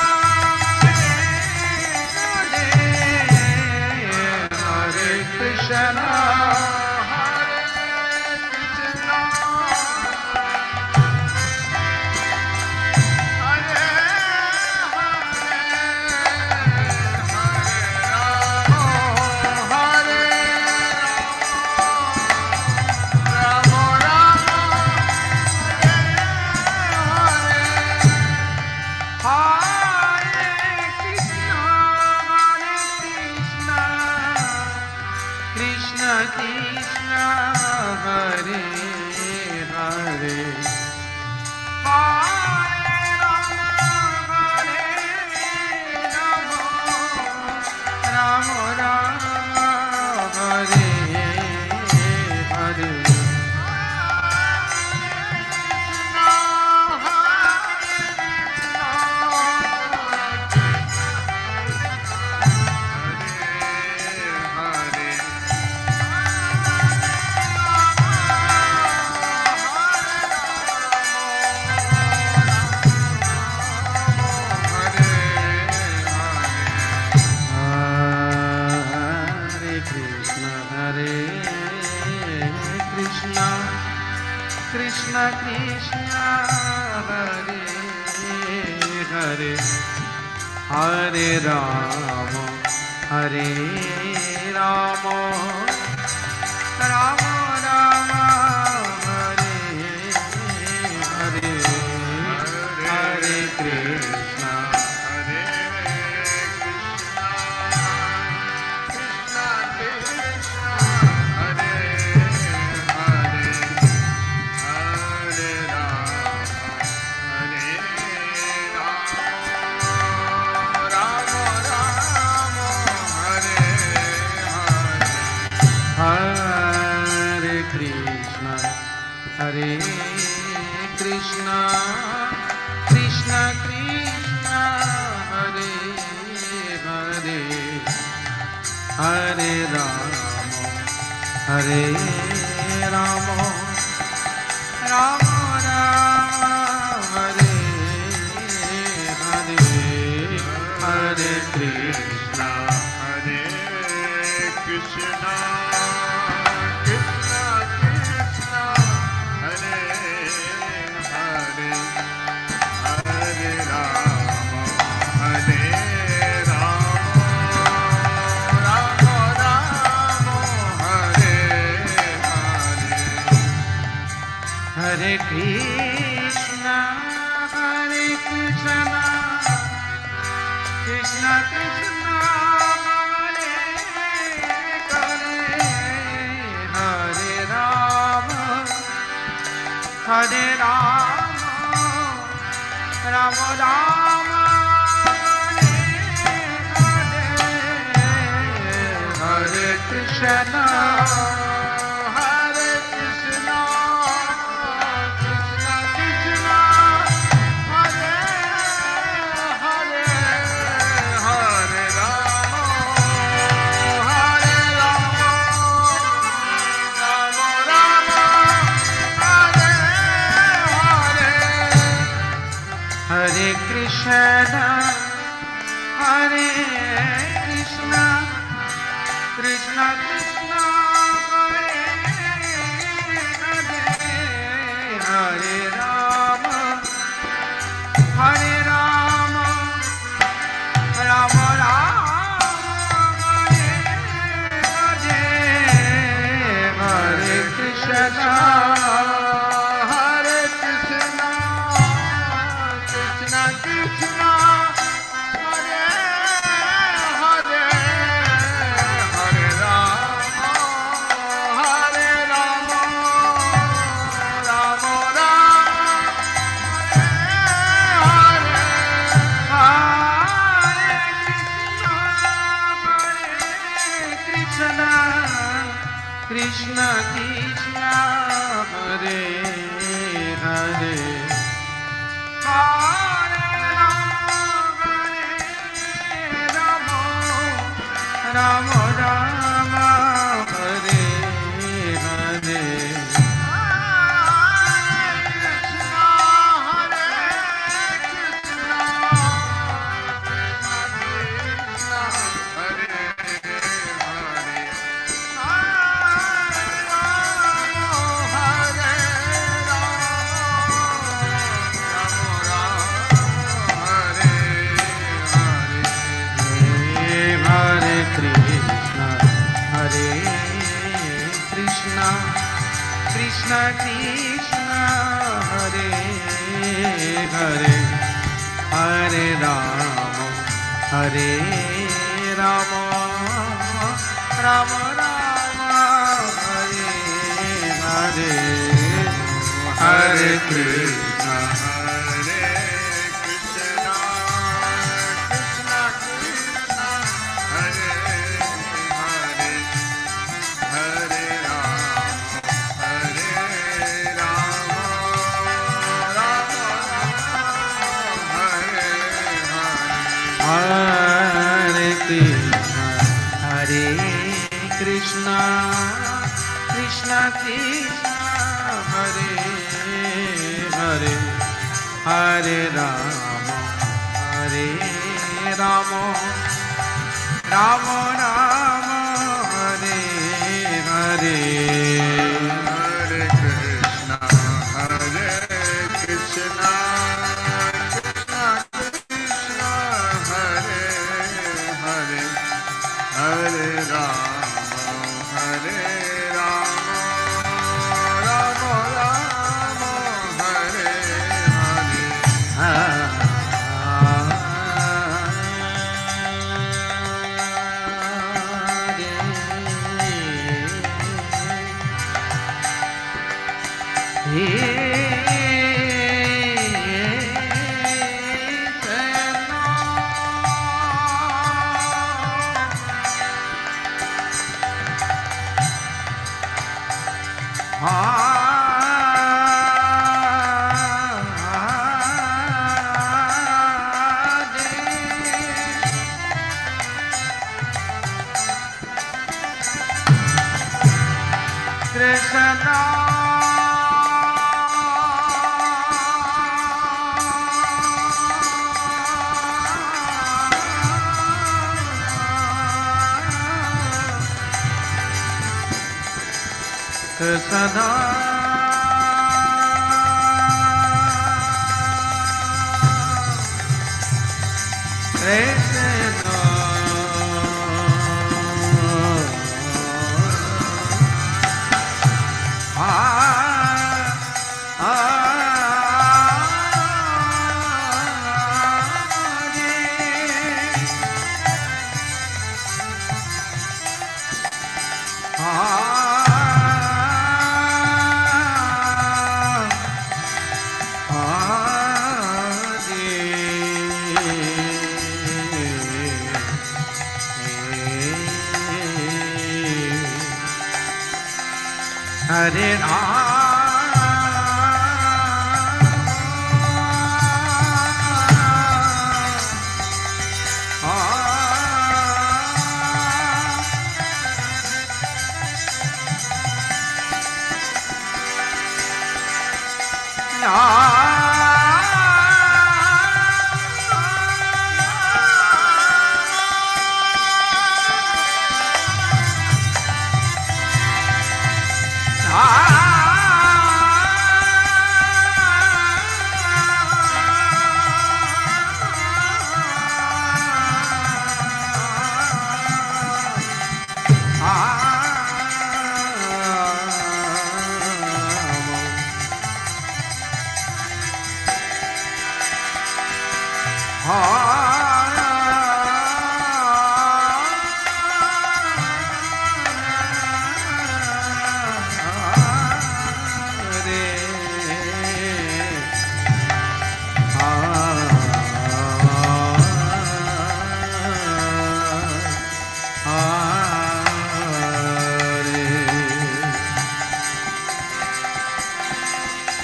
Hare Hare Krishna Krishna Krishna Hare Hare Hare Rama Hare Rama Rama Rama Hare Hare Hare Krishna Hare Hare Hare Rama Hare Rama Rama Rama Hare Hare Hare Krishna Hare Krishna Krishna Krishna Hare Hare Hare Rama Hare Rama Rama Rama Hare Hare Hare Krishna Hare Krishna Krishna Krishna Hare Hare Hare Rama Hare Rama Rama Rama Hare Hare Hare Krishna Hare Krishna Krishna Krishna Hare Hare Hare Rama Hare Rama Rama Rama Hare Hare Hare Krishna Hare Krishna Krishna Krishna Hare Hare Hare Rama Hare Rama Rama Rama Hare Krishna Hare Krishna Krishna Krishna Hare Hare Hare Rama Hare Rama Rama Rama Hare Hare Hare Krishna Hare Krishna Krishna Krishna Hare Hare Hare Rama Hare Rama Rama Rama Hare Hare Krishna Hare Krishna Krishna Krishna Hare Hare Hare Rama Hare Rama Rama Rama Hare Hare Krishna Krishna Krishna Hare Hare Hare Rama Rama Rama Hare Hare Krishna Krishna Hare Hare Hare Rama Hare Rama Rama Rama Hare Hare Hare Krishna Hare Krishna Krishna Krishna Hare Hare Hare Rama Hare Rama Rama Rama Hare Hare Krishna Hare Krishna Krishna Krishna Hare Hare Hare Rama Hare Rama Rama Rama Hare Hare Hare Krishna Hare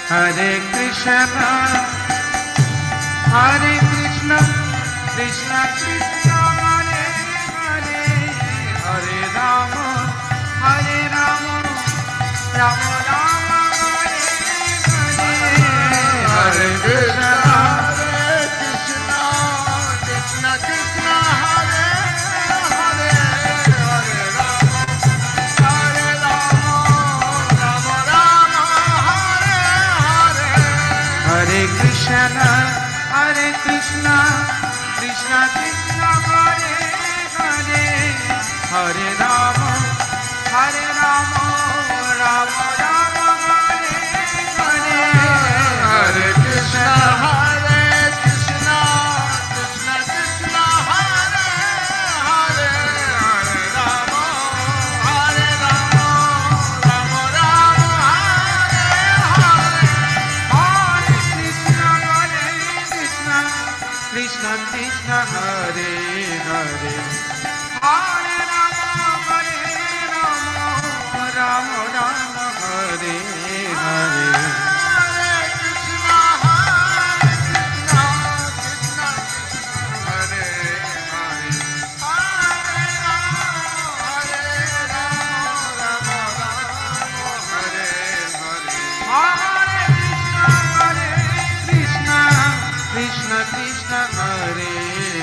Hare Krishna, Hare Krishna, Krishna Krishna, Hare Hare, Hare Rama, Hare Rama, Rama Rama, Hare Hare, Hare Krishna, Hare Krishna, Krishna Krishna, Hare Hare, Hare Rama, Hare Rama, Rama Rama, Hare Hare, Hare Krishna, Hare Krishna, Krishna Krishna, Hare Hare, Hare Rama, Hare Rama, Rama Rama, Hare Hare, Hare Krishna, Hare Krishna, Krishna Krishna, Hare Hare, Hare Rama, Hare Rama, Rama Rama, Hare Hare, Hare Krishna, Krishna Krishna, Hare Hare,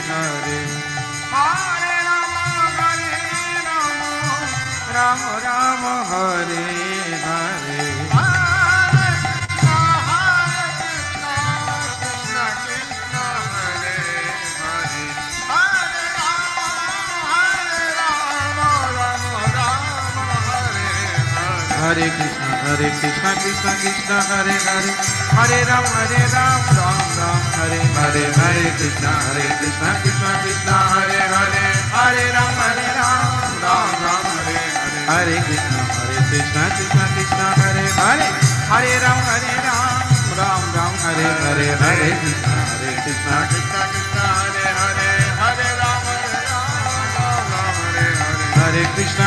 Hare Rama, Hare Rama, Rama Rama, Hare Hare, Hare Krishna, Krishna Krishna, Hare Hare, Hare Rama, Rama Rama, Hare Hare, Hare Krishna, Krishna Krishna, Hare Hare, Hare Rama, Rama Rama, Hare Hare, Hare Krishna, Krishna Krishna, Hare Hare, Hare Rama, Rama Rama, Hare Hare, Hare Krishna, Krishna Krishna, Hare Hare, Hare Ram, Ram Ram, Hare Hare, Hare Krishna, Krishna Krishna, Hare Hare, Hare Ram, Ram Ram, Hare Hare, Hare Krishna, Krishna Krishna, Hare Hare, Hare Ram, Ram Ram, Hare Hare, Hare Krishna, Krishna Krishna, Hare Hare, Hare Ram, Ram Ram, Hare Hare,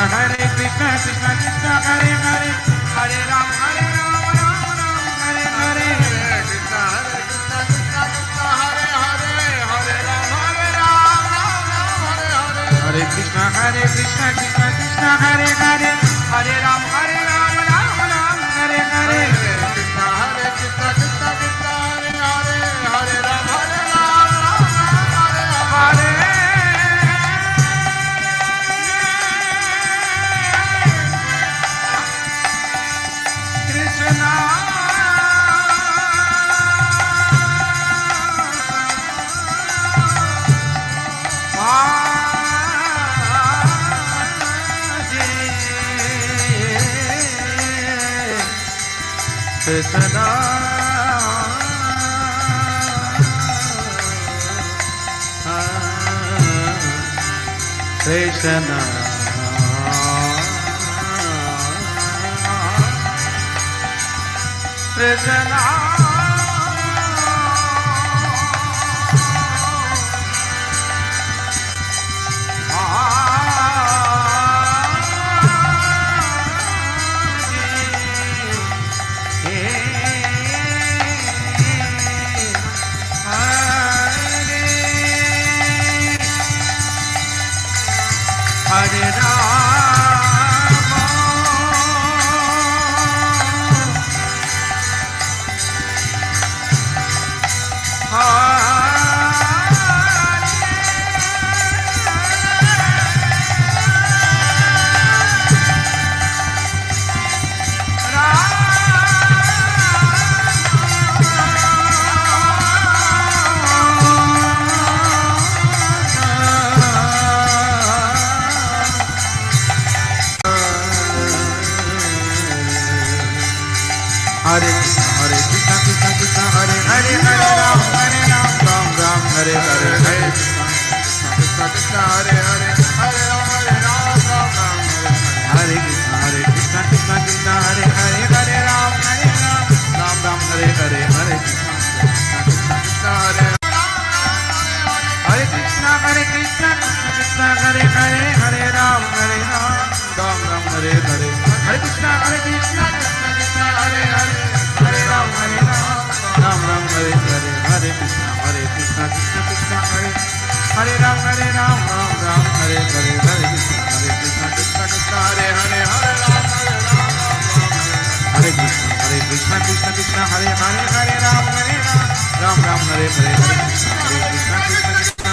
Hare Krishna, Krishna Krishna, Hare Hare, Hare Ram, Ram Ram, Hare Hare, Hare Krishna, Krishna Krishna, Hare Hare, Hare Ram, Ram Ram, Hare Hare, Hare Krishna, Krishna Krishna, Hare Hare, Hare Ram, Ram Ram, Hare Hare, Krishna, Krishna, Krishna, Hare Hare Krishna, Krishna Krishna, Hare Hare, Hare Ram, Ram Ram, Hare Hare, Hare Krishna, Krishna Krishna, Hare Hare, Hare Ram, Ram Ram, Hare Hare, Krishna, Krishna Krishna, Hare Hare, Hare Ram, Ram Ram, Hare Hare, Hare Krishna, Krishna Krishna, Hare Krishna, Krishna Hare Hare, Hare Ram, Ram Ram, Hare Hare, Hare Krishna, Krishna Hare Hare, Hare Ram, Ram Ram, Hare Hare, Hare Krishna, Krishna Krishna, Hare Ram, Ram Ram, Hare Hare, Hare Krishna, Krishna Krishna, Hare Hare, Hare Ram, Hare Krishna, Krishna Hare Hare, Hare Ram, Ram Ram, Hare Hare, Hare Krishna, Krishna Krishna,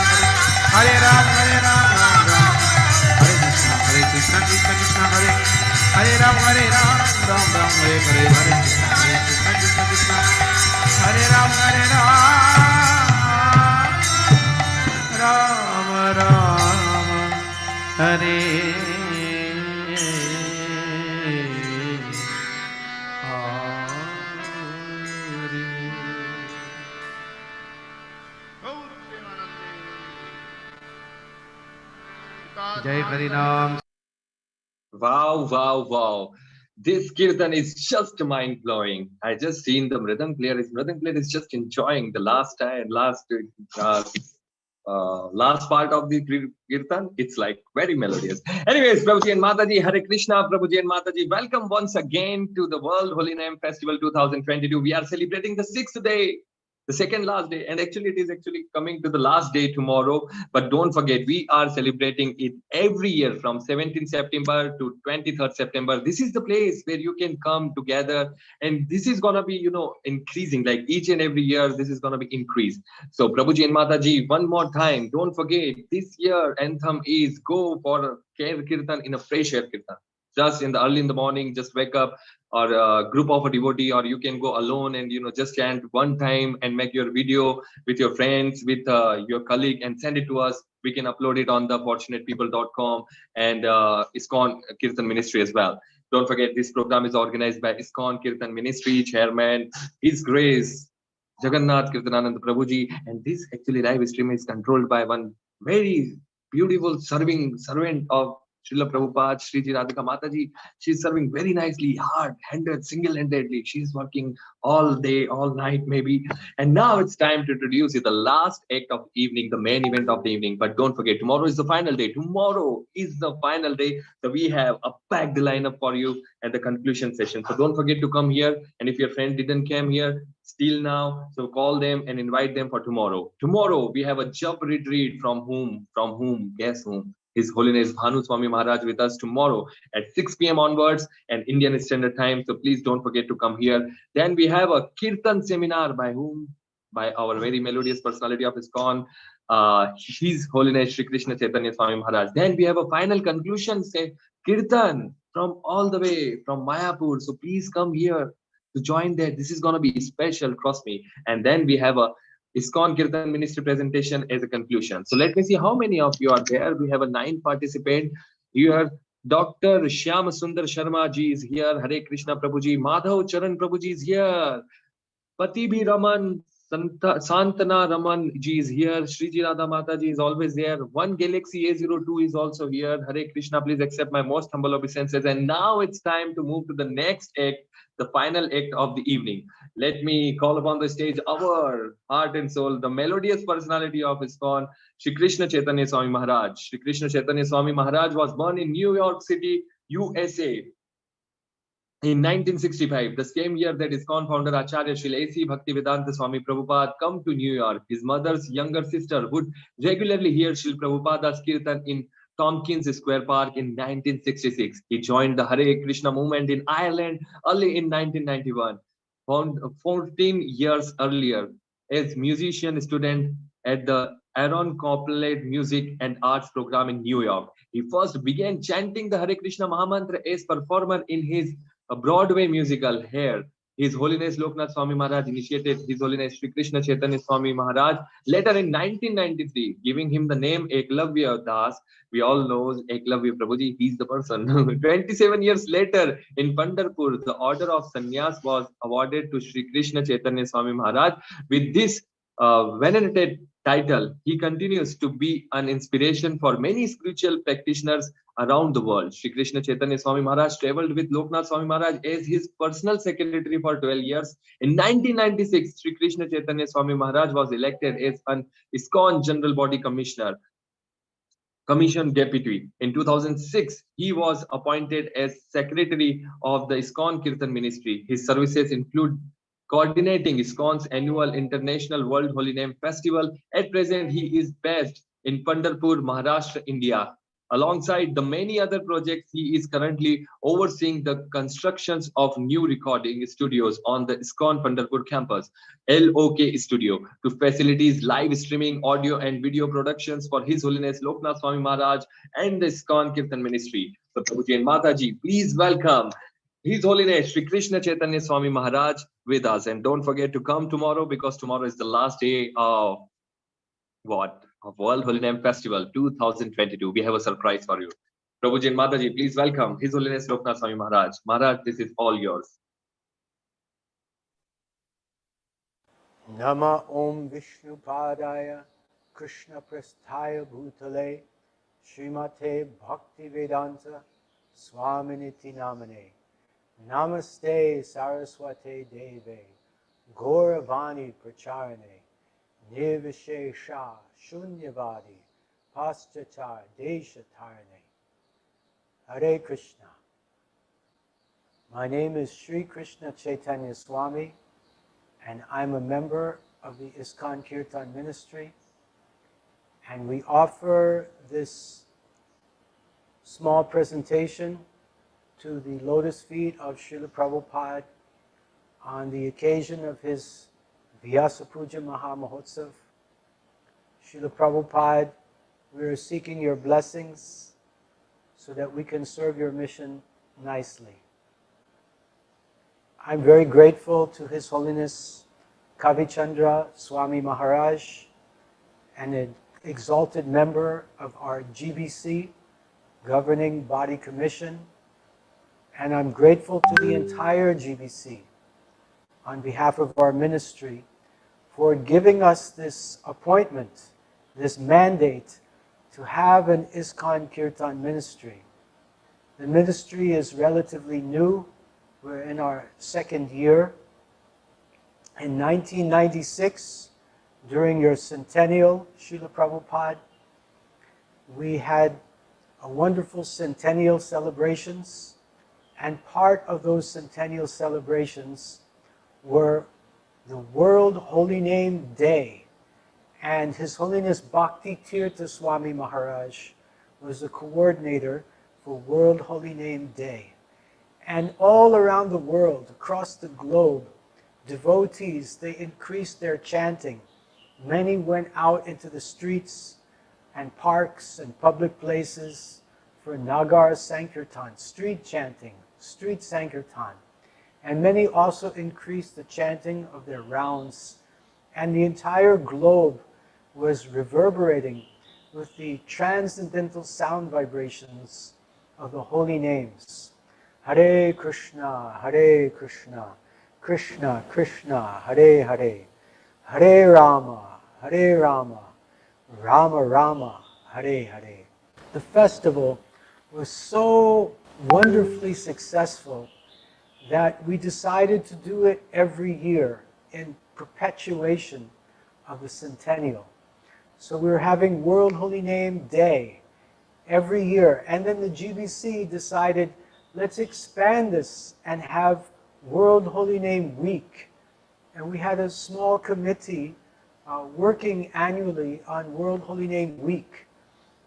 Hare Ram, Ram Ram, Hare Krishna, Krishna Hare Hare Ram, Ram Ram, Hare Hare, Hare Krishna, Krishna, Hare Ram, Ram Ram, Hare Jai Hari Ram. Wow, wow, wow. This Kirtan is just mind-blowing. I just seen the Mridang player. His Mridang player is just enjoying the last part of the Kirtan. It's like very melodious. Anyways, Prabhuji and Mataji, Hare Krishna, Prabhuji and Mataji. Welcome once again to the World Holy Name Festival 2022. We are celebrating the 6th day, the second last day, and actually it is actually coming to the last day tomorrow. But don't forget, we are celebrating it every year from 17th September to 23rd September. This is the place where you can come together, and this is gonna be, increasing. Like each and every year, this is gonna be increased. So Prabhuji and Mataji, one more time, don't forget, this year anthem is go for a Kirtan in a fresh air Kirtan. Just early in the morning, just wake up, or a group of a devotee, or you can go alone and just chant one time and make your video with your friends, with your colleague, and send it to us. We can upload it on the fortunatepeople.com and Istan Kirtan Ministry as well. Don't forget, this program is organized by Istan Kirtan Ministry, Chairman His Grace Jagannath Kirtananand Prabhuji, and this actually live stream is controlled by one very beautiful servant of Srila Prabhupada, Sriji Radhika Mataji. She's serving very nicely, hard-handed, single-handedly. She's working all day, all night maybe. And now it's time to introduce you the last act of evening, the main event of the evening. But don't forget, tomorrow is the final day. Tomorrow is the final day. So we have a packed lineup for you at the conclusion session. So don't forget to come here. And if your friend didn't come here, still now, so call them and invite them for tomorrow. Tomorrow we have a jump retreat from whom? Guess whom? His Holiness Bhanu Swami Maharaj with us tomorrow at 6 p.m. onwards and Indian Standard Time. So please don't forget to come here. Then we have a Kirtan seminar by whom? By our very melodious personality of ISKCON, His Holiness Shri Krishna Chaitanya Swami Maharaj. Then we have a final conclusion, say Kirtan from all the way from Mayapur. So please come here to join that. This is going to be special, trust me. And then we have a ISKCON Kirtan Ministry presentation as a conclusion. So let me see how many of you are there. We have a 9 participants here. Dr. Shyam Sundar Sharma ji is here. Hare Krishna Prabhuji. Madhav Charan Prabhuji is here. Patibhi Raman, Santana Raman ji is here. Sriji Radha Mata ji is always there. One Galaxy A02 is also here. Hare Krishna, please accept my most humble obeisances. And now it's time to move to the next act, the final act of the evening. Let me call upon the stage our heart and soul, the melodious personality of ISKCON, Shri Krishna Chaitanya Swami Maharaj. Shri Krishna Chaitanya Swami Maharaj was born in New York City, USA. In 1965, the same year that ISKCON founder Acharya Srila A.C. Bhaktivedanta Swami Prabhupada come to New York. His mother's younger sister would regularly hear Srila Prabhupada's Kirtan in Tompkins Square Park in 1966. He joined the Hare Krishna movement in Ireland early in 1991. 14 years earlier, as musician student at the Aaron Copland Music and Arts program in New York. He first began chanting the Hare Krishna Mahamantra as performer in his Broadway musical Hair. His Holiness Loknath Swami Maharaj initiated His Holiness Shri Krishna Chaitanya Swami Maharaj later in 1993, giving him the name Eklavya Das. We all know Eklavya Prabhuji, he's the person. 27 years later, in Panderpur, the order of sannyas was awarded to Shri Krishna Chaitanya Swami Maharaj. With this venerated title, he continues to be an inspiration for many spiritual practitioners around the world. Shri Krishna Chaitanya Swami Maharaj traveled with Loknath Swami Maharaj as his personal secretary for 12 years. In 1996, Shri Krishna Chaitanya Swami Maharaj was elected as an ISKCON General Body Commission Deputy. In 2006, he was appointed as Secretary of the ISKCON Kirtan Ministry. His services include coordinating ISKCON's annual International World Holy Name Festival. At present, he is based in Panderpur, Maharashtra, India. Alongside the many other projects, he is currently overseeing the constructions of new recording studios on the ISKCON Panderpur campus, LOK Studio, to facilitate live streaming, audio and video productions for His Holiness Loknath Swami Maharaj and the ISKCON Kirtan Ministry. So Prabhuji and Mataji, please welcome His Holiness Shri Krishna Chaitanya Swami Maharaj with us. And don't forget to come tomorrow, because tomorrow is the last day of of World Holy Name Festival 2022. We have a surprise for you. Prabhuji and Mataji, please welcome His Holiness Loknath Swami Maharaj. Maharaj, this is all yours. Nama Om Vishnu Padaya Krishna Prasthaya Bhutale Srimate Bhakti Vedanta Swaminiti Namane Namaste Saraswate Deve Gauravani Pracharane Nirvishesha Shunyavadi Paschatar Deshatarane. Hare Krishna. My name is Sri Krishna Chaitanya Swami, and I'm a member of the ISKCON Kirtan Ministry, and we offer this small presentation to the lotus feet of Srila Prabhupada on the occasion of his Vyasa Puja Maha Mahotsav. Srila Prabhupada, we are seeking your blessings so that we can serve your mission nicely. I'm very grateful to His Holiness Kavichandra Swami Maharaj, and an exalted member of our GBC, Governing Body Commission, and I'm grateful to the entire GBC on behalf of our ministry for giving us this appointment, this mandate to have an ISKCON Kirtan ministry. The ministry is relatively new. We're in our second year. In 1996, during your centennial, Srila Prabhupada, we had a wonderful centennial celebrations, and part of those centennial celebrations were the World Holy Name Day, and His Holiness Bhakti Tirtha Swami Maharaj was the coordinator for World Holy Name Day. And all around the world, across the globe, devotees, they increased their chanting. Many went out into the streets and parks and public places for Nagar Sankirtan, street chanting, street Sankirtan. And many also increased the chanting of their rounds. And the entire globe was reverberating with the transcendental sound vibrations of the holy names. Hare Krishna, Krishna Krishna, Hare Hare, Hare Rama, Rama Rama, Hare Hare. The festival was so wonderfully successful that we decided to do it every year in perpetuation of the centennial. So we're having World Holy Name Day every year. And then the GBC decided, let's expand this and have World Holy Name Week. And we had a small committee working annually on World Holy Name Week.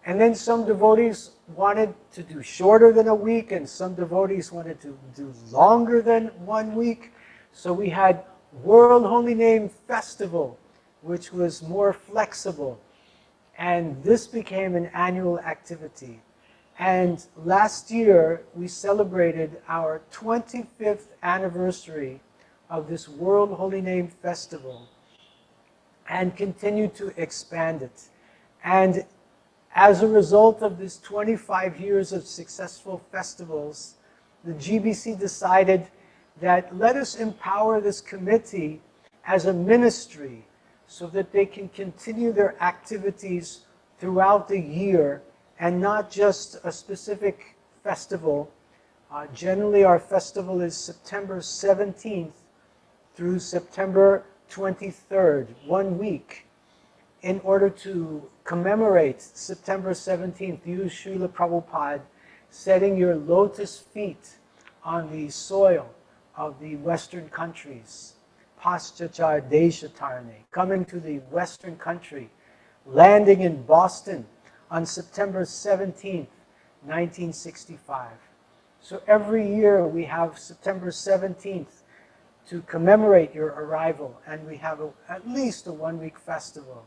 And then some devotees wanted to do shorter than a week, and some devotees wanted to do longer than 1 week. So we had World Holy Name Festival, which was more flexible. And this became an annual activity. And last year, we celebrated our 25th anniversary of this World Holy Name Festival and continued to expand it. And as a result of this 25 years of successful festivals, the GBC decided that let us empower this committee as a ministry so that they can continue their activities throughout the year and not just a specific festival. Generally, our festival is September 17th through September 23rd, 1 week. In order to commemorate September 17th, you, Srila Prabhupada, setting your lotus feet on the soil of the Western countries, Paschachar Deshatarne, coming to the Western country, landing in Boston on September 17th, 1965. So every year we have September 17th to commemorate your arrival, and we have at least a 1-week festival.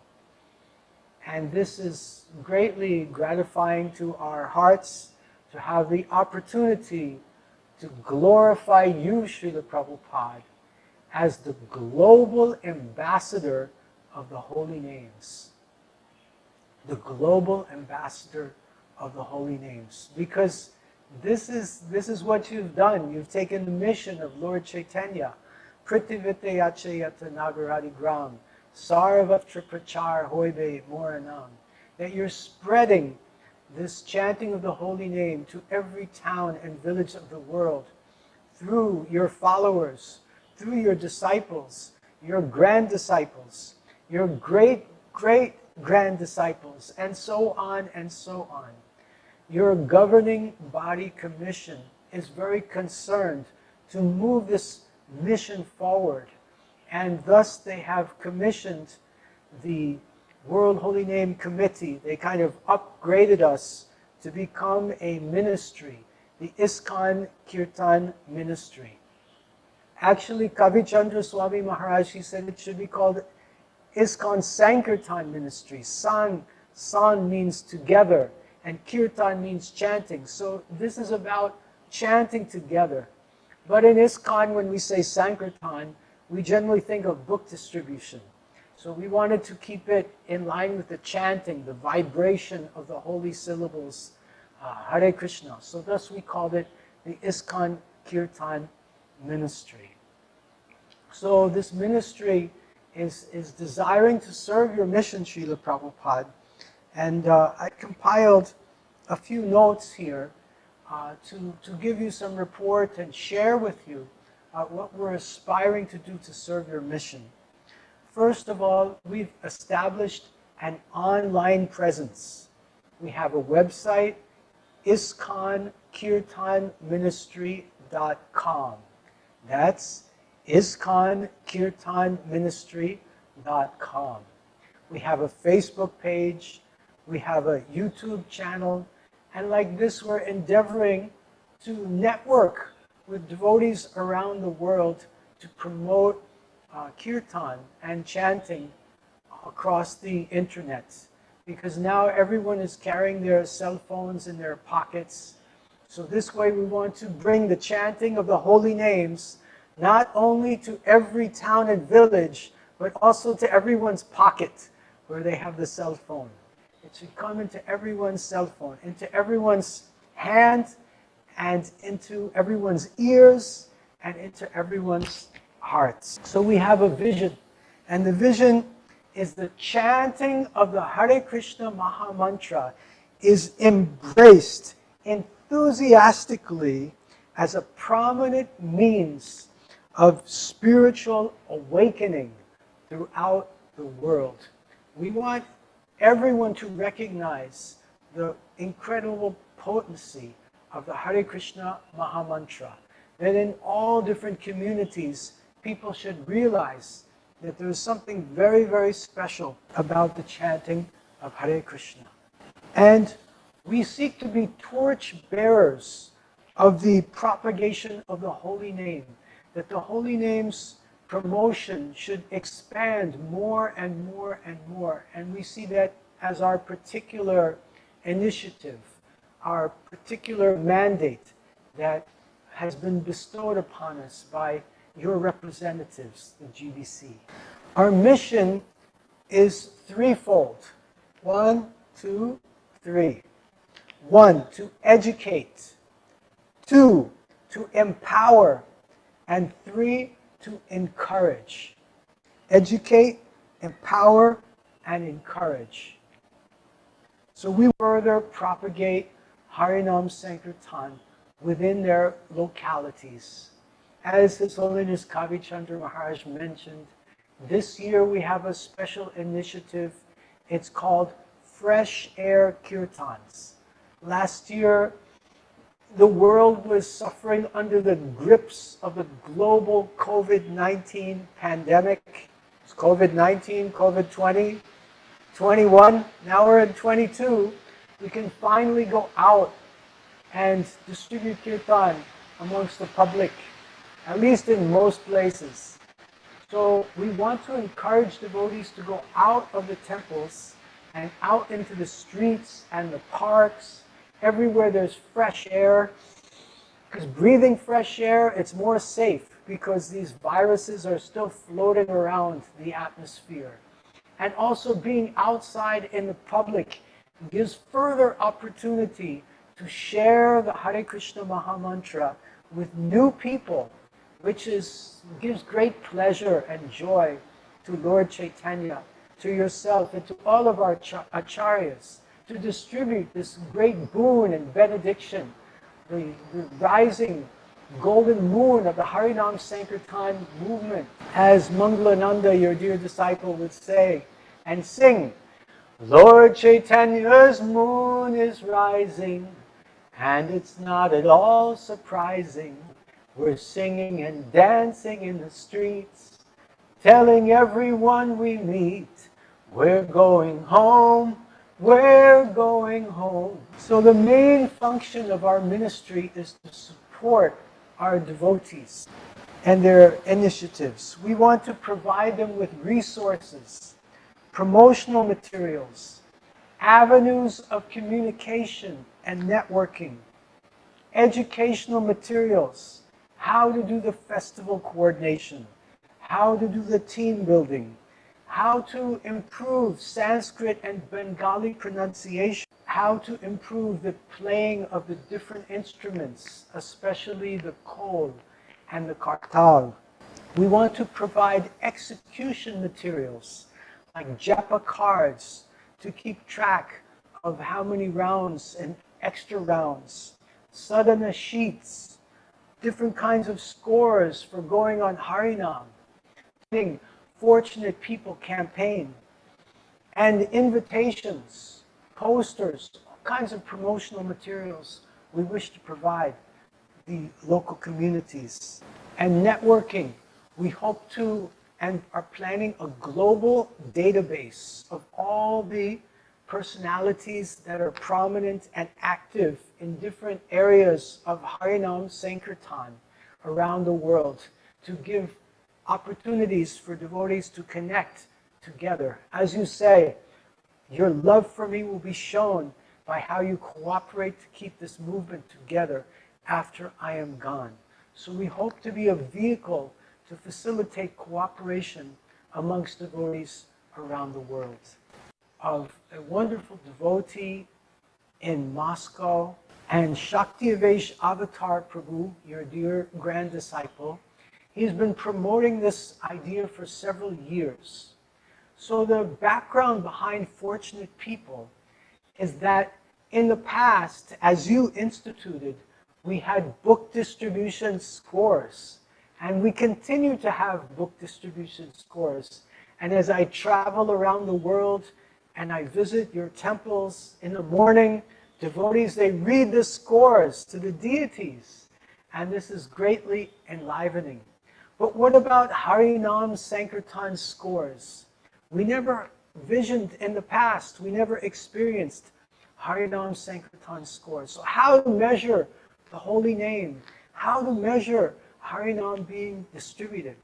And this is greatly gratifying to our hearts to have the opportunity to glorify you, Srila Prabhupada, as the global ambassador of the holy names. The global ambassador of the holy names. Because this is what you've done. You've taken the mission of Lord Chaitanya, Pritivite Yachayata Nagaradi Gram, Sarvatra Prachar Hoibe Moranam, that you're spreading this chanting of the holy name to every town and village of the world through your followers, through your disciples, your grand disciples, your great grand disciples, and so on and so on. Your governing body commission is very concerned to move this mission forward. And thus they have commissioned the World Holy Name Committee. They kind of upgraded us to become a ministry, the Istan Kirtan ministry. Actually, Kavichandra Swami Maharaj, he said it should be called Iskan Sankirtan ministry. San means together, and Kirtan means chanting. So this is about chanting together. But in Iskan, when we say Sankirtan, we generally think of book distribution. So we wanted to keep it in line with the chanting, the vibration of the holy syllables, Hare Krishna. So thus we called it the Iskan Kirtan ministry. So this ministry is desiring to serve your mission, Srila Prabhupada. And I compiled a few notes here to give you some report and share with you what we're aspiring to do to serve your mission. First of all, we've established an online presence. We have a website, iskankirtanministry.com. That's iskankirtanministry.com. We have a Facebook page, we have a YouTube channel, and like this, we're endeavoring to network with devotees around the world to promote kirtan and chanting across the internet. Because now everyone is carrying their cell phones in their pockets. So this way we want to bring the chanting of the holy names not only to every town and village, but also to everyone's pocket where they have the cell phone. It should come into everyone's cell phone, into everyone's hand and into everyone's ears and into everyone's hearts. So we have a vision, and the vision is the chanting of the Hare Krishna Maha Mantra is embraced enthusiastically as a prominent means of spiritual awakening throughout the world. We want everyone to recognize the incredible potency of the Hare Krishna Maha Mantra, that in all different communities, people should realize that there's something very, very special about the chanting of Hare Krishna. And we seek to be torch bearers of the propagation of the holy name, that the holy name's promotion should expand more and more and more. And we see that as our particular initiative, our particular mandate that has been bestowed upon us by your representatives, the GBC. Our mission is threefold. 1, 2, 3. 1, to educate. 2, to empower. And 3, to encourage. Educate, empower, and encourage. So we further propagate Harinam Sankirtan within their localities. As His Holiness Kavi Chandra Maharaj mentioned, this year we have a special initiative. It's called Fresh Air Kirtans. Last year, the world was suffering under the grips of the global COVID-19 pandemic. It's COVID-19, COVID-20, 21, now we're in 22. We can finally go out and distribute kirtan amongst the public, at least in most places. So we want to encourage devotees to go out of the temples and out into the streets and the parks, everywhere there's fresh air. Because breathing fresh air, it's more safe because these viruses are still floating around the atmosphere. And also being outside in the public gives further opportunity to share the Hare Krishna Maha Mantra with new people, which gives great pleasure and joy to Lord Chaitanya, to yourself, and to all of our acharyas, to distribute this great boon and benediction, the rising golden moon of the Harinam Sankirtan movement. As Mangalananda, your dear disciple, would say and sing, Lord Chaitanya's moon is rising, and it's not at all surprising. We're singing and dancing in the streets, telling everyone we meet, we're going home, we're going home. So the main function of our ministry is to support our devotees and their initiatives. We want to provide them with resources, promotional materials, avenues of communication and networking, educational materials, how to do the festival coordination, how to do the team building, how to improve Sanskrit and Bengali pronunciation, how to improve the playing of the different instruments, especially the khol and the kartal. We want to provide execution materials like japa cards to keep track of how many rounds and extra rounds, sadhana sheets, different kinds of scores for going on Harinam, Fortunate People campaign, and invitations, posters, all kinds of promotional materials we wish to provide the local communities. And networking, we hope to and are planning a global database of all the personalities that are prominent and active in different areas of Harinam Sankirtan around the world to give opportunities for devotees to connect together. As you say, your love for me will be shown by how you cooperate to keep this movement together after I am gone. So we hope to be a vehicle to facilitate cooperation amongst devotees around the world. Of a wonderful devotee in Moscow, And Shaktivesh Avatar Prabhu, your dear grand disciple, he's been promoting this idea for several years. So the background behind Fortunate People is that in the past, as you instituted, we had book distribution scores, and we continue to have book distribution scores. And as I travel around the world and I visit your temples in the morning, devotees, they read the scores to the deities, and this is greatly enlivening. But what about Harinam Sankirtan scores? We never visioned in the past, we never experienced Harinam Sankirtan scores. So how to measure the holy name? How to measure Harinam being distributed?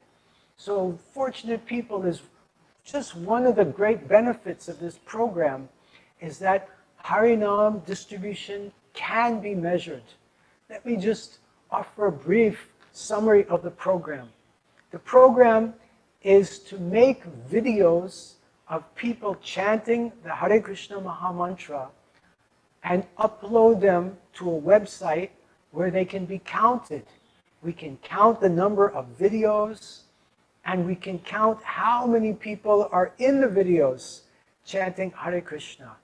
So Fortunate People is just one of the great benefits of this program, is that Harinam distribution can be measured. Let me just offer a brief summary of the program. The program is to make videos of people chanting the Hare Krishna Maha Mantra and upload them to a website where they can be counted. We can count the number of videos, and we can count how many people are in the videos chanting Hare Krishna.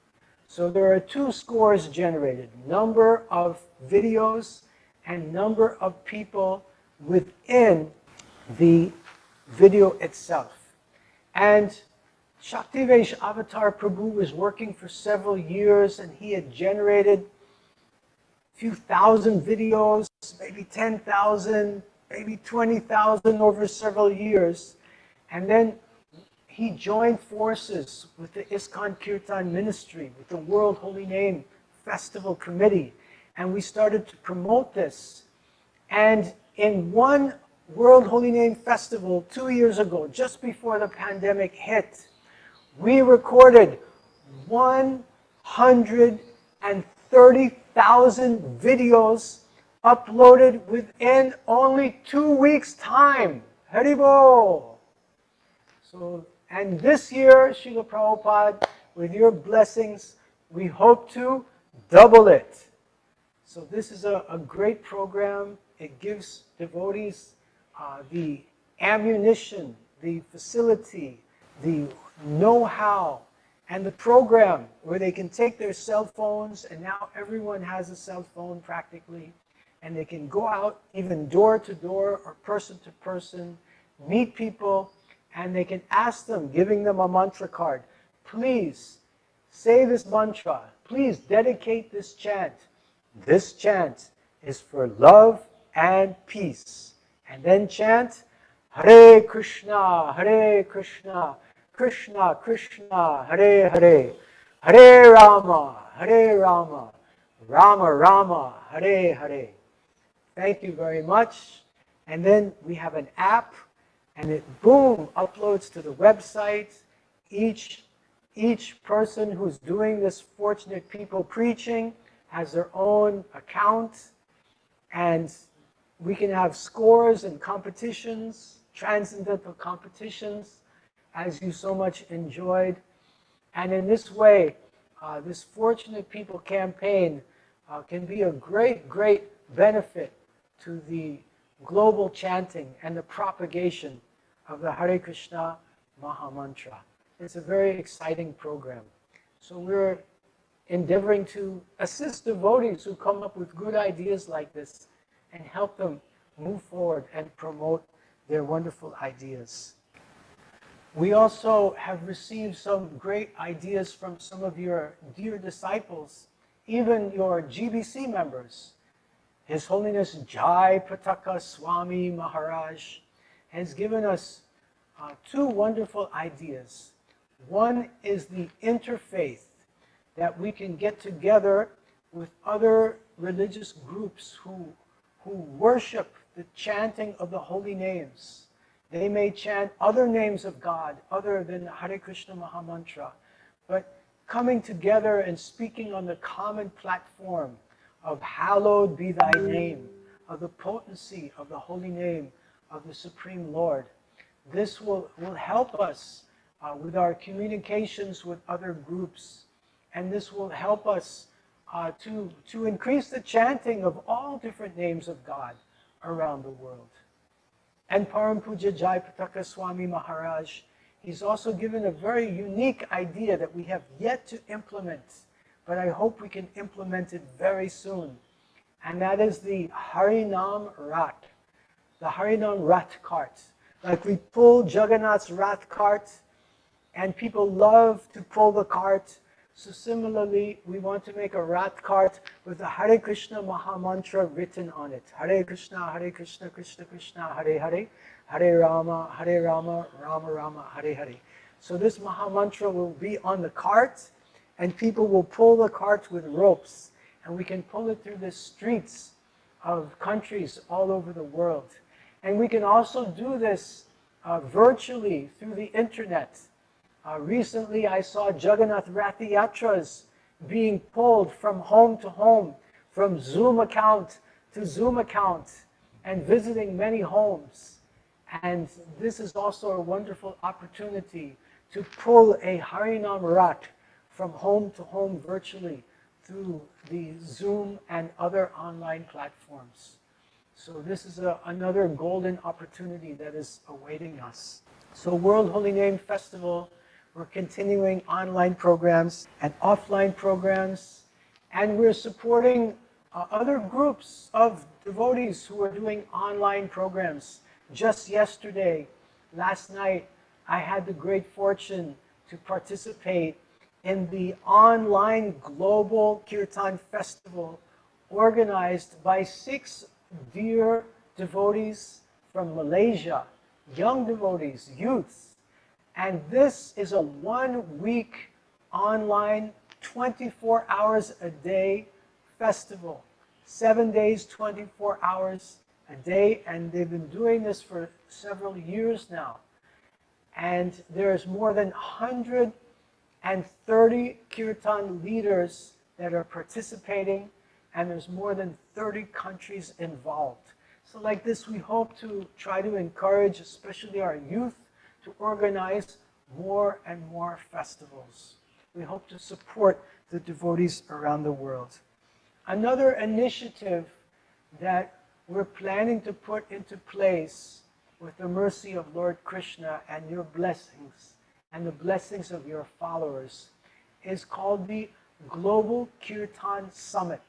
So there are two scores generated, number of videos and number of people within the video itself. And Shaktivesh Avatar Prabhu was working for several years, and he had generated a few thousand videos, maybe 10,000, maybe 20,000 over several years. And then he joined forces with the Istan Kirtan ministry, with the World Holy Name Festival Committee, and we started to promote this. And in one World Holy Name Festival 2 years ago, just before the pandemic hit, we recorded 130,000 videos uploaded within only 2 weeks' time. Haribol! So, and this year, Srila Prabhupada, with your blessings, we hope to double it. So this is a great program. It gives devotees the ammunition, the facility, the know-how, and the program where they can take their cell phones, and now everyone has a cell phone practically, and they can go out even door to door or person to person, meet people, and they can ask them, giving them a mantra card, please say this mantra, please dedicate this chant. This chant is for love and peace. And then chant, Hare Krishna, Krishna Krishna, Hare Hare, Hare Rama, Rama Rama, Hare Hare. Thank you very much. And then we have an app, and it, boom, uploads to the website. Each person who's doing this Fortunate People preaching has their own account, and we can have scores and competitions, transcendental competitions, as you so much enjoyed. And in this way, this Fortunate People campaign can be a great, great benefit to the global chanting and the propagation of the Hare Krishna Maha Mantra. It's a very exciting program. So we're endeavoring to assist devotees who come up with good ideas like this and help them move forward and promote their wonderful ideas. We also have received some great ideas from some of your dear disciples, even your GBC members. His Holiness Jai Pataka Swami Maharaj has given us two wonderful ideas. One is the interfaith, that we can get together with other religious groups who worship the chanting of the holy names. They may chant other names of God other than Hare Krishna Maha Mantra, but coming together and speaking on the common platform of hallowed be thy name, of the potency of the holy name of the Supreme Lord. This will help us with our communications with other groups, and this will help us to increase the chanting of all different names of God around the world. And Param Puja Jayapataka Swami Maharaj, he's also given a very unique idea that we have yet to implement, but I hope we can implement it very soon. And that is the Harinam Rat, the Harinam Rat cart. Like we pull Jagannath's Rat cart, and people love to pull the cart. So similarly, we want to make a rat cart with the Hare Krishna Maha Mantra written on it. Hare Krishna, Krishna Krishna, Hare Hare, Hare Rama, Rama Rama, Hare Hare. So this Maha Mantra will be on the cart, and people will pull the cart with ropes, and we can pull it through the streets of countries all over the world. And we can also do this virtually through the internet. Recently, I saw Jagannath Rath Yatras being pulled from home to home, from Zoom account to Zoom account, and visiting many homes. And this is also a wonderful opportunity to pull a Harinam Rat from home to home virtually through the Zoom and other online platforms. So this is another golden opportunity that is awaiting us. So World Holy Name Festival, we're continuing online programs and offline programs, and we're supporting other groups of devotees who are doing online programs. Just yesterday, last night, I had the great fortune to participate in the online global Kirtan festival organized by 6 dear devotees from Malaysia, young devotees, youths. And this is a 1-week online, 24 hours a day festival. 7 days, 24 hours a day, and they've been doing this for several years now. And there's more than 130 Kirtan leaders that are participating, and there's more than 30 countries involved. So like this, we hope to try to encourage, especially our youth, to organize more and more festivals. We hope to support the devotees around the world. Another initiative that we're planning to put into place with the mercy of Lord Krishna and your blessings and the blessings of your followers is called the Global Kirtan Summit.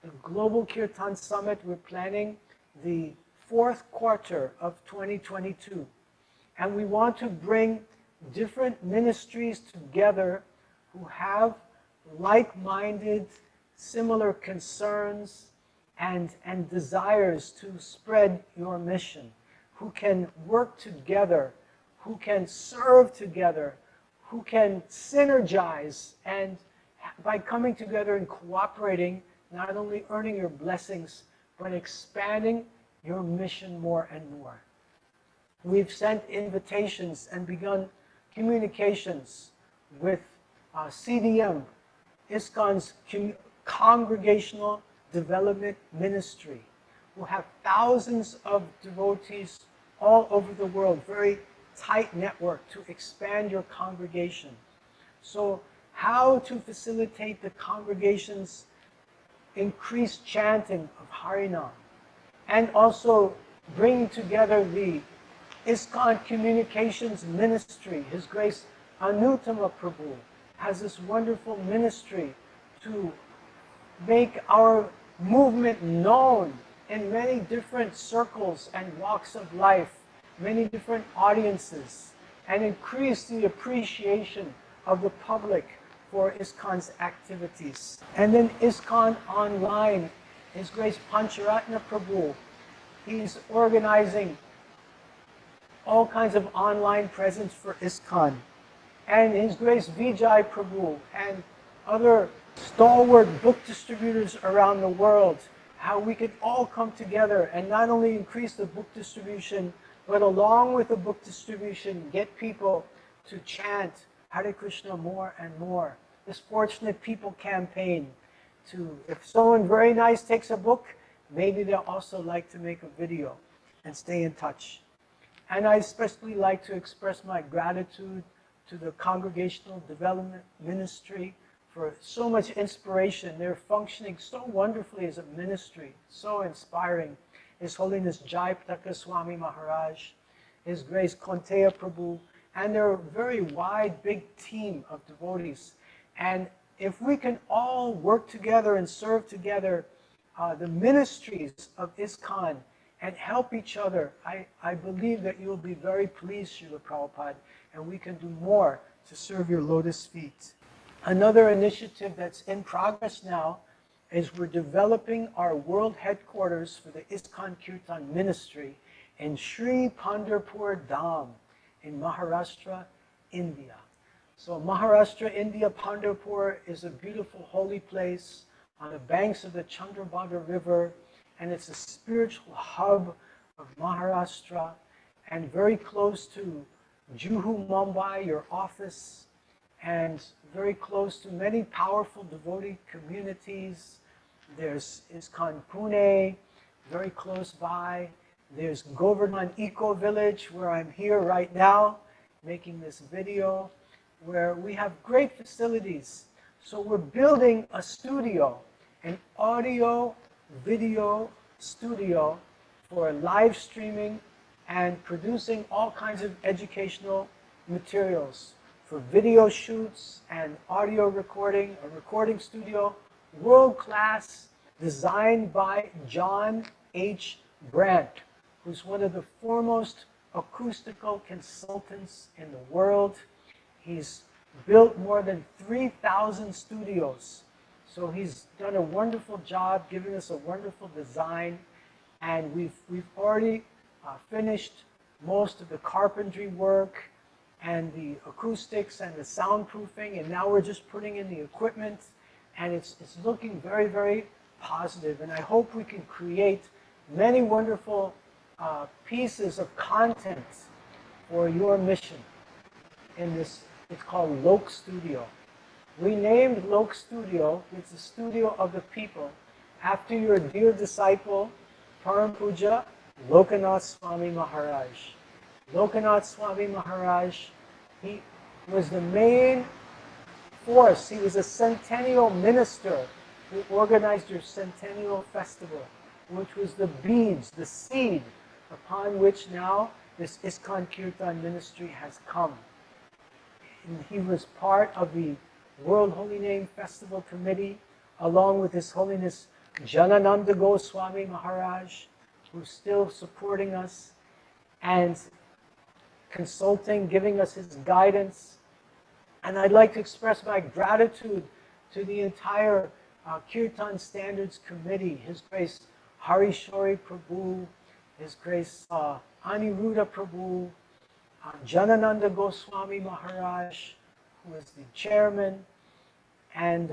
The Global Kirtan Summit, we're planning the 4th quarter of 2022. And we want to bring different ministries together who have like-minded, similar concerns and desires to spread your mission, who can work together, who can serve together, who can synergize, and by coming together and cooperating, not only earning your blessings, but expanding your mission more and more. We've sent invitations and begun communications with CDM, Iskan's Congregational Development Ministry, who have thousands of devotees all over the world, very tight network to expand your congregation. So how to facilitate the congregation's increased chanting of Harinam, and also bringing together the Iskan Communications Ministry. His Grace Anuttama Prabhu has this wonderful ministry to make our movement known in many different circles and walks of life, many different audiences, and increase the appreciation of the public for ISKCON's activities. And then ISKCON Online, His Grace Pancharatna Prabhu, he's organizing all kinds of online presence for ISKCON. And His Grace Vijay Prabhu and other stalwart book distributors around the world, how we could all come together and not only increase the book distribution, but along with the book distribution, get people to chant Hare Krishna more and more. This Fortunate People campaign to, if someone very nice takes a book, maybe they'll also like to make a video and stay in touch. And I especially like to express my gratitude to the Congregational Development Ministry for so much inspiration. They're functioning so wonderfully as a ministry, so inspiring. His Holiness Jai Prataka Swami Maharaj, His Grace Konteya Prabhu, and their very wide, big team of devotees. And if we can all work together and serve together the ministries of ISKCON and help each other, I believe that you'll be very pleased, Srila Prabhupada, and we can do more to serve your lotus feet. Another initiative that's in progress now is we're developing our world headquarters for the ISKCON Kirtan ministry in Sri Panderpur Dham in Maharashtra, India. So Maharashtra, India, Panderpur is a beautiful holy place on the banks of the Chandrabhaga River, and it's a spiritual hub of Maharashtra and very close to Juhu, Mumbai, your office, and very close to many powerful devotee communities. There's ISKCON Pune, very close by. There's Govardhan Eco Village, where I'm here right now, making this video, where we have great facilities. So we're building a studio, an audio, video studio for live streaming and producing all kinds of educational materials for video shoots and audio recording, a recording studio, world-class, designed by John H. Brandt, who's one of the foremost acoustical consultants in the world. He's built more than 3,000 studios. So he's done a wonderful job giving us a wonderful design. And we've already finished most of the carpentry work and the acoustics and the soundproofing. And now we're just putting in the equipment. And it's looking very, very positive. And I hope we can create many wonderful pieces of content for your mission in this. It's called Lok Studio. We named Lok Studio, it's the studio of the people, after your dear disciple, Param Puja Lokanath Swami Maharaj. Lokanath Swami Maharaj, he was the main force. He was a centennial minister who organized your centennial festival, which was the beads, the seed, upon which now this ISKCON Kirtan ministry has come. And he was part of the World Holy Name Festival Committee, along with His Holiness Janananda Goswami Maharaj, who's still supporting us and consulting, giving us his guidance. And I'd like to express my gratitude to the entire Kirtan Standards Committee, His Grace Harishori Prabhu, His Grace Aniruddha Prabhu, Janananda Goswami Maharaj, who is the chairman, and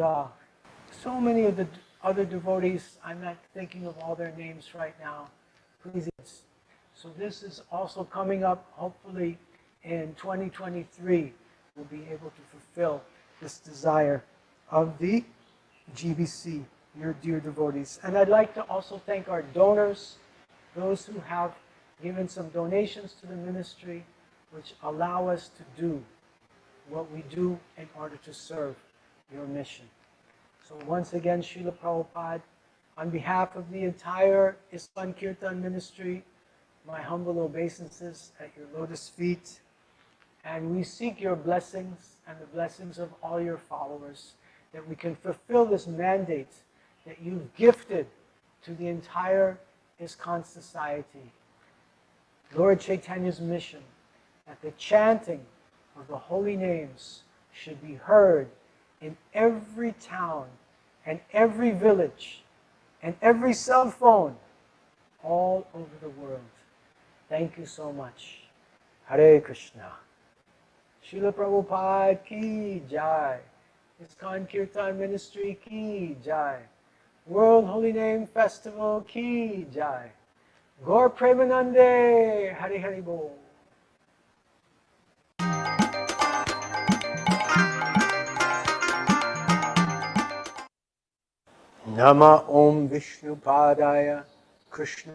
so many of the other devotees. I'm not thinking of all their names right now. Please. So this is also coming up, hopefully in 2023, we'll be able to fulfill this desire of the GBC, your dear devotees. And I'd like to also thank our donors, those who have given some donations to the ministry, which allow us to do what we do in order to serve your mission. So once again, Srila Prabhupada, on behalf of the entire ISKCON Kirtan ministry, my humble obeisances at your lotus feet, and we seek your blessings and the blessings of all your followers, that we can fulfill this mandate that you've gifted to the entire ISKCON society. Lord Chaitanya's mission, that the chanting of the holy names should be heard in every town and every village and every cell phone all over the world. Thank you so much. Hare Krishna. Srila Prabhupada ki jai. ISKCON Kirtan Ministry ki jai. World Holy Name Festival ki jai. Gaur Premanande. Hari Hari Bol. Nama Om Vishnu Padaya Krishna